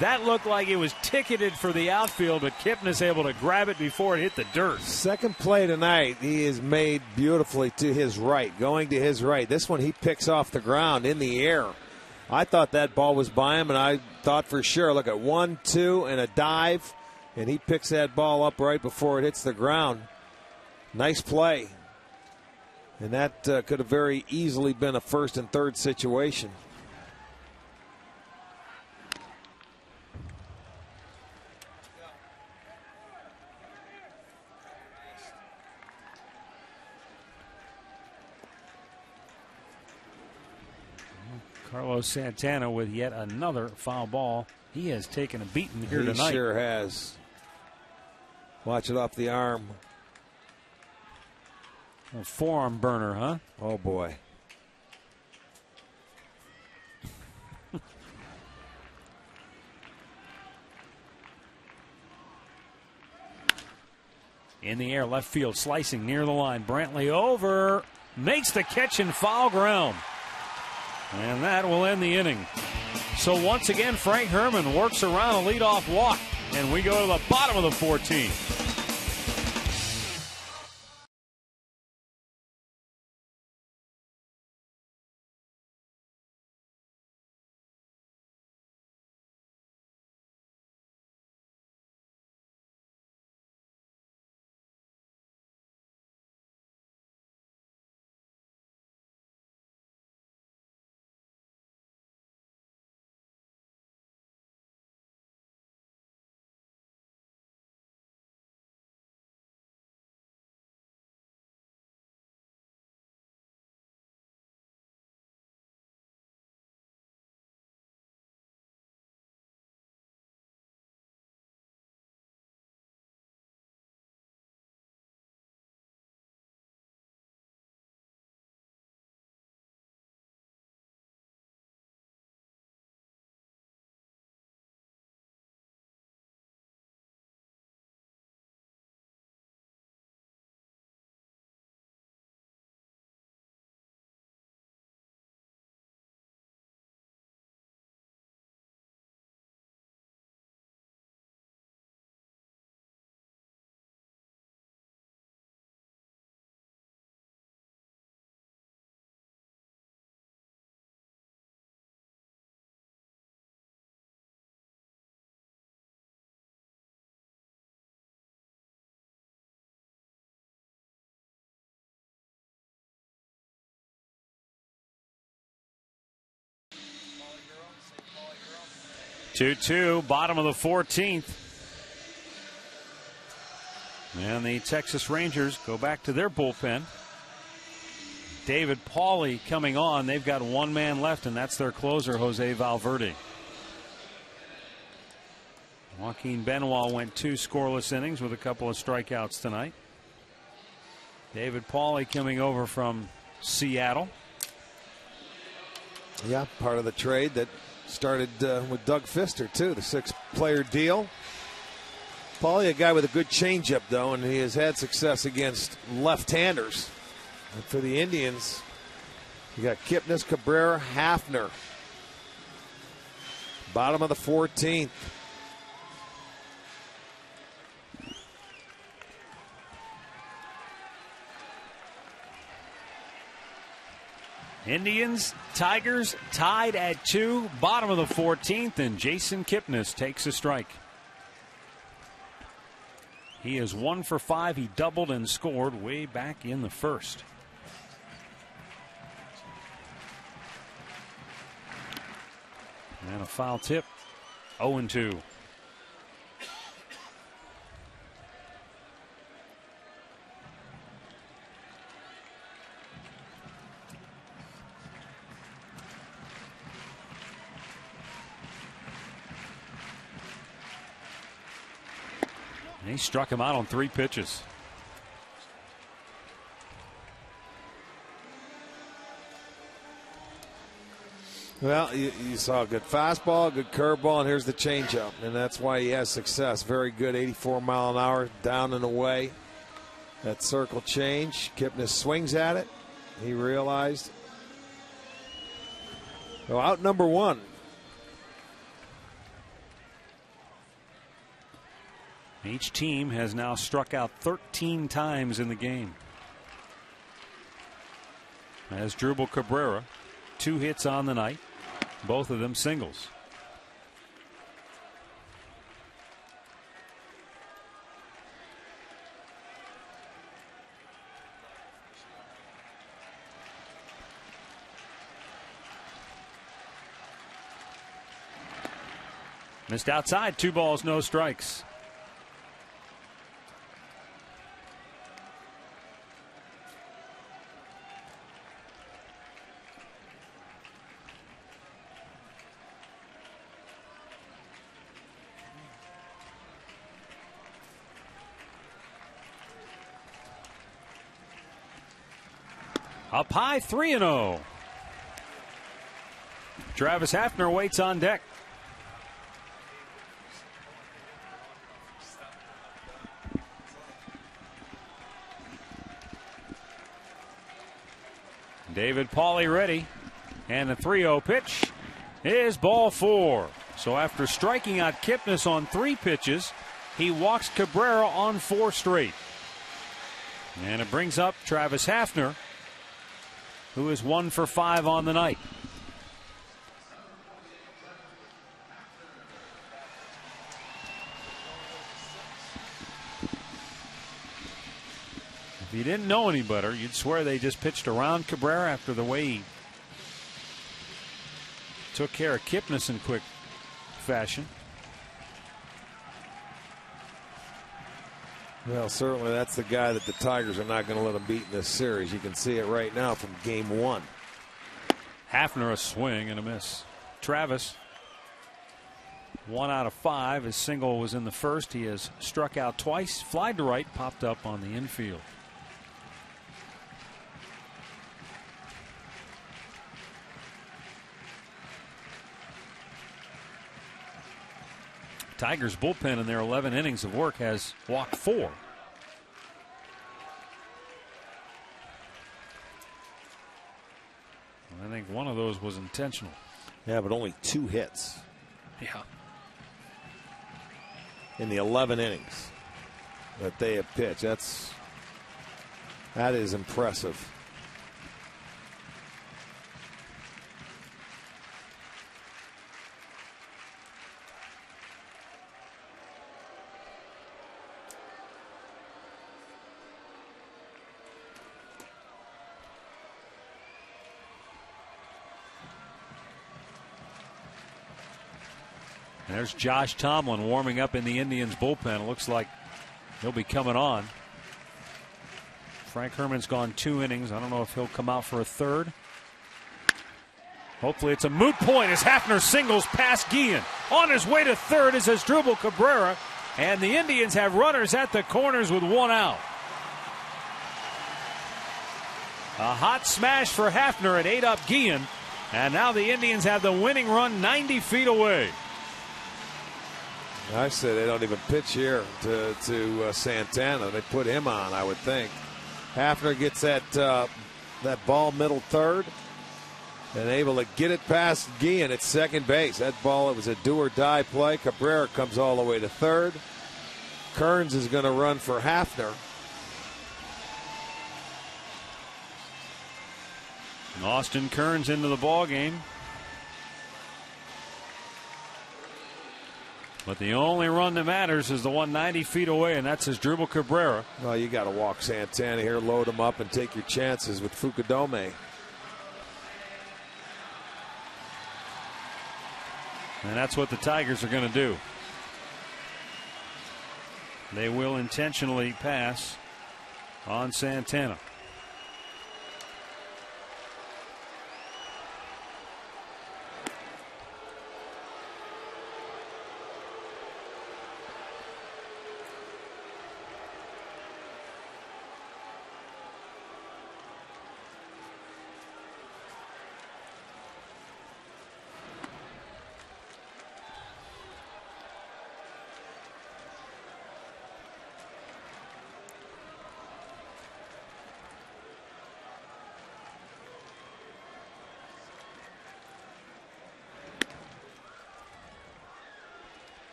Speaker 6: That looked like it was ticketed for the outfield, but Kipnis able to grab it before it hit the dirt.
Speaker 3: Second play tonight, he is made beautifully to his right, going to his right. This one he picks off the ground in the air. I thought that ball was by him, and I thought for sure, look at 1, 2, and a dive, and he picks that ball up right before it hits the ground. Nice play. And that could have very easily been a first and third situation.
Speaker 6: Carlos Santana with yet another foul ball. He has taken a beating here tonight.
Speaker 3: He sure has. Watch it off the arm.
Speaker 6: A forearm burner, huh?
Speaker 3: Oh, boy.
Speaker 6: In the air, left field, slicing near the line. Brantley over, makes the catch in foul ground. And that will end the inning. So once again, Frank Herman works around a leadoff walk. And we go to the bottom of the 14th. Two, bottom of the 14th. And the Texas Rangers go back to their bullpen. David Pauly coming on. They've got one man left, and that's their closer, Jose Valverde. Joaquin Benoit went 2 scoreless innings with a couple of strikeouts tonight. David Pauly coming over from Seattle.
Speaker 3: Yeah, part of the trade that started with Doug Fister, too, the 6-player deal. Pauly, a guy with a good changeup, though, and he has had success against left-handers. And for the Indians, you got Kipnis, Cabrera, Hafner. Bottom of the 14th.
Speaker 6: Indians, Tigers tied at 2, bottom of the 14th, and Jason Kipnis takes a strike. He is 1 for 5. He doubled and scored way back in the first. And a foul tip, 0-2. He struck him out on 3 pitches.
Speaker 3: Well, you saw a good fastball, a good curveball, and here's the changeup. And that's why he has success. Very good, 84 mile an hour, down and away. That circle change. Kipnis swings at it. He realized. Well, out number 1.
Speaker 6: Each team has now struck out 13 times in the game. As Drupal Cabrera, 2 hits on the night. Both of them singles. Missed outside. 2 balls, no strikes. Up high, 3-0. Travis Hafner waits on deck. David Pauly ready. And the 3-0 pitch is ball 4. So after striking out Kipnis on 3 pitches, he walks Cabrera on 4 straight. And it brings up Travis Hafner, who is 1 for 5 on the night. If you didn't know any better, you'd swear they just pitched around Cabrera after the way he took care of Kipnis in quick fashion.
Speaker 3: Well, certainly that's the guy that the Tigers are not going to let him beat in this series. You can see it right now from game 1.
Speaker 6: Hafner a swing and a miss. Travis, 1 out of 5. His single was in the first. He has struck out twice, flied to right, popped up on the infield. Tigers bullpen in their 11 innings of work has walked 4. I think one of those was intentional.
Speaker 3: Yeah, but only 2 hits.
Speaker 6: Yeah.
Speaker 3: In the 11 innings that they have pitched. That is impressive.
Speaker 6: There's Josh Tomlin warming up in the Indians bullpen. It looks like he'll be coming on. Frank Herman's gone 2 innings. I don't know if he'll come out for a third. Hopefully it's a moot point as Hafner singles past Guillen. On his way to third is Asdrubal Cabrera. And the Indians have runners at the corners with 1 out. A hot smash for Hafner and ate up Guillen. And now the Indians have the winning run 90 feet away.
Speaker 3: I say they don't even pitch here to Santana. They put him on, I would think. Hafner gets that ball middle third and able to get it past Guillen at second base. That ball, it was a do or die play. Cabrera comes all the way to third. Kearns is going to run for Hafner.
Speaker 6: And Austin Kearns into the ball game. But the only run that matters is the one 90 feet away, and that's Asdrubal Cabrera.
Speaker 3: Well, you got to walk Santana here, load him up, and take your chances with Fukudome.
Speaker 6: And that's what the Tigers are going to do. They will intentionally pass on Santana.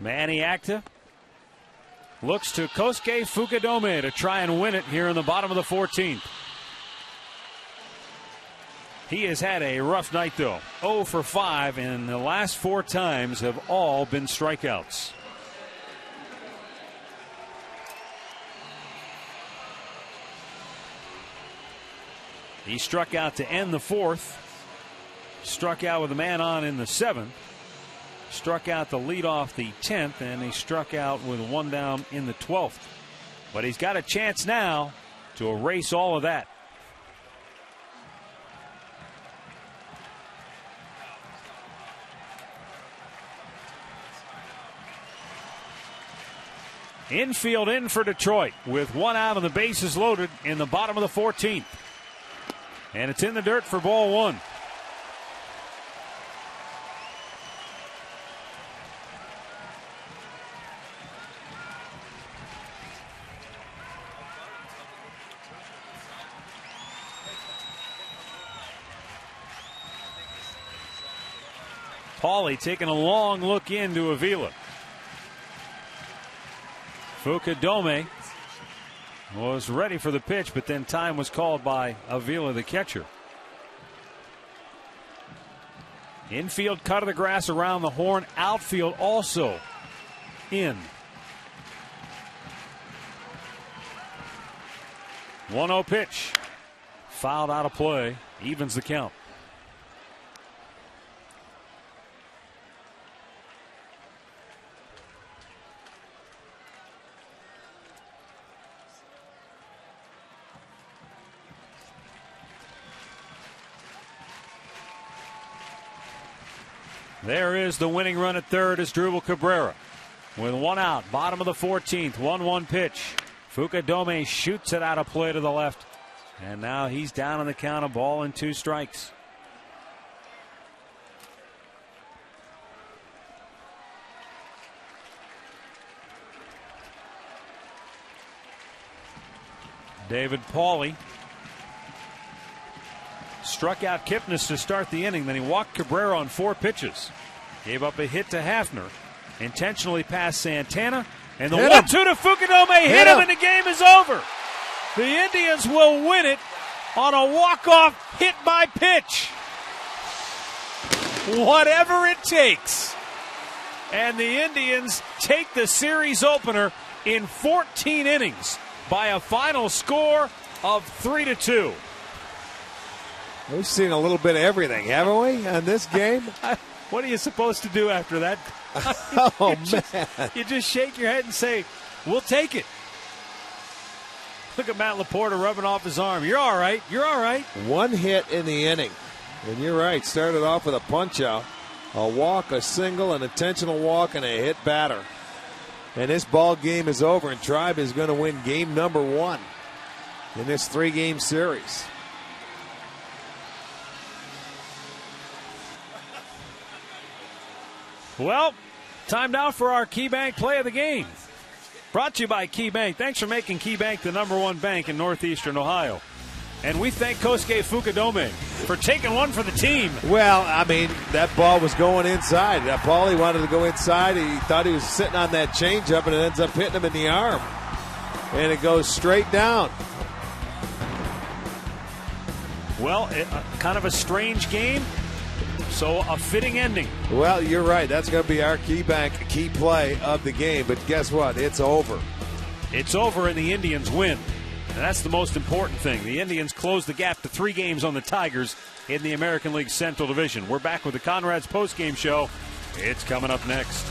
Speaker 6: Manny Acta looks to Kosuke Fukudome to try and win it here in the bottom of the 14th. He has had a rough night, though. 0 for 5, and the last 4 times have all been strikeouts. He struck out to end the 4th. Struck out with a man on in the 7th. Struck out to lead off the 10th, and he struck out with 1 down in the 12th. But he's got a chance now to erase all of that. Infield in for Detroit with 1 out and the bases loaded in the bottom of the 14th. And it's in the dirt for ball 1. Pauly taking a long look into Avila. Fukudome was ready for the pitch, but then time was called by Avila, the catcher. Infield cut of the grass around the horn. Outfield also in. 1-0 pitch. Fouled out of play. Evens the count. There is the winning run at third is Drupal Cabrera. With 1 out, bottom of the 14th, 1-1 pitch. Fukudome shoots it out of play to the left. And now he's down on the count of 1-2 strikes. David Pauly struck out Kipnis to start the inning. Then he walked Cabrera on 4 pitches. Gave up a hit to Hafner. Intentionally passed Santana. And the 1-2 to Fukudome hit him, and the game is over. The Indians will win it on a walk-off hit by pitch. Whatever it takes. And the Indians take the series opener in 14 innings by a final score of 3-2.
Speaker 3: We've seen a little bit of everything, haven't we, on this game?
Speaker 6: What are you supposed to do after that? You just shake your head and say, we'll take it. Look at Matt Laporta rubbing off his arm. You're all right. You're all right.
Speaker 3: 1 hit in the inning. And you're right. Started off with a punch out. A walk, a single, an intentional walk, and a hit batter. And this ball game is over, and Tribe is going to win game number 1 in this 3-game series.
Speaker 6: Well, time now for our KeyBank play of the game. Brought to you by KeyBank. Thanks for making KeyBank the #1 bank in Northeastern Ohio. And we thank Kosuke Fukudome for taking one for the team.
Speaker 3: Well, I mean, that ball was going inside. Paulie wanted to go inside. He thought he was sitting on that changeup, and it ends up hitting him in the arm. And it goes straight down.
Speaker 6: Well, kind of a strange game. So a fitting ending.
Speaker 3: Well, you're right. That's going to be our KeyBank key play of the game. But guess what? It's over.
Speaker 6: It's over, and the Indians win. And that's the most important thing. The Indians close the gap to 3 games on the Tigers in the American League Central Division. We're back with the Conrad's postgame show. It's coming up next.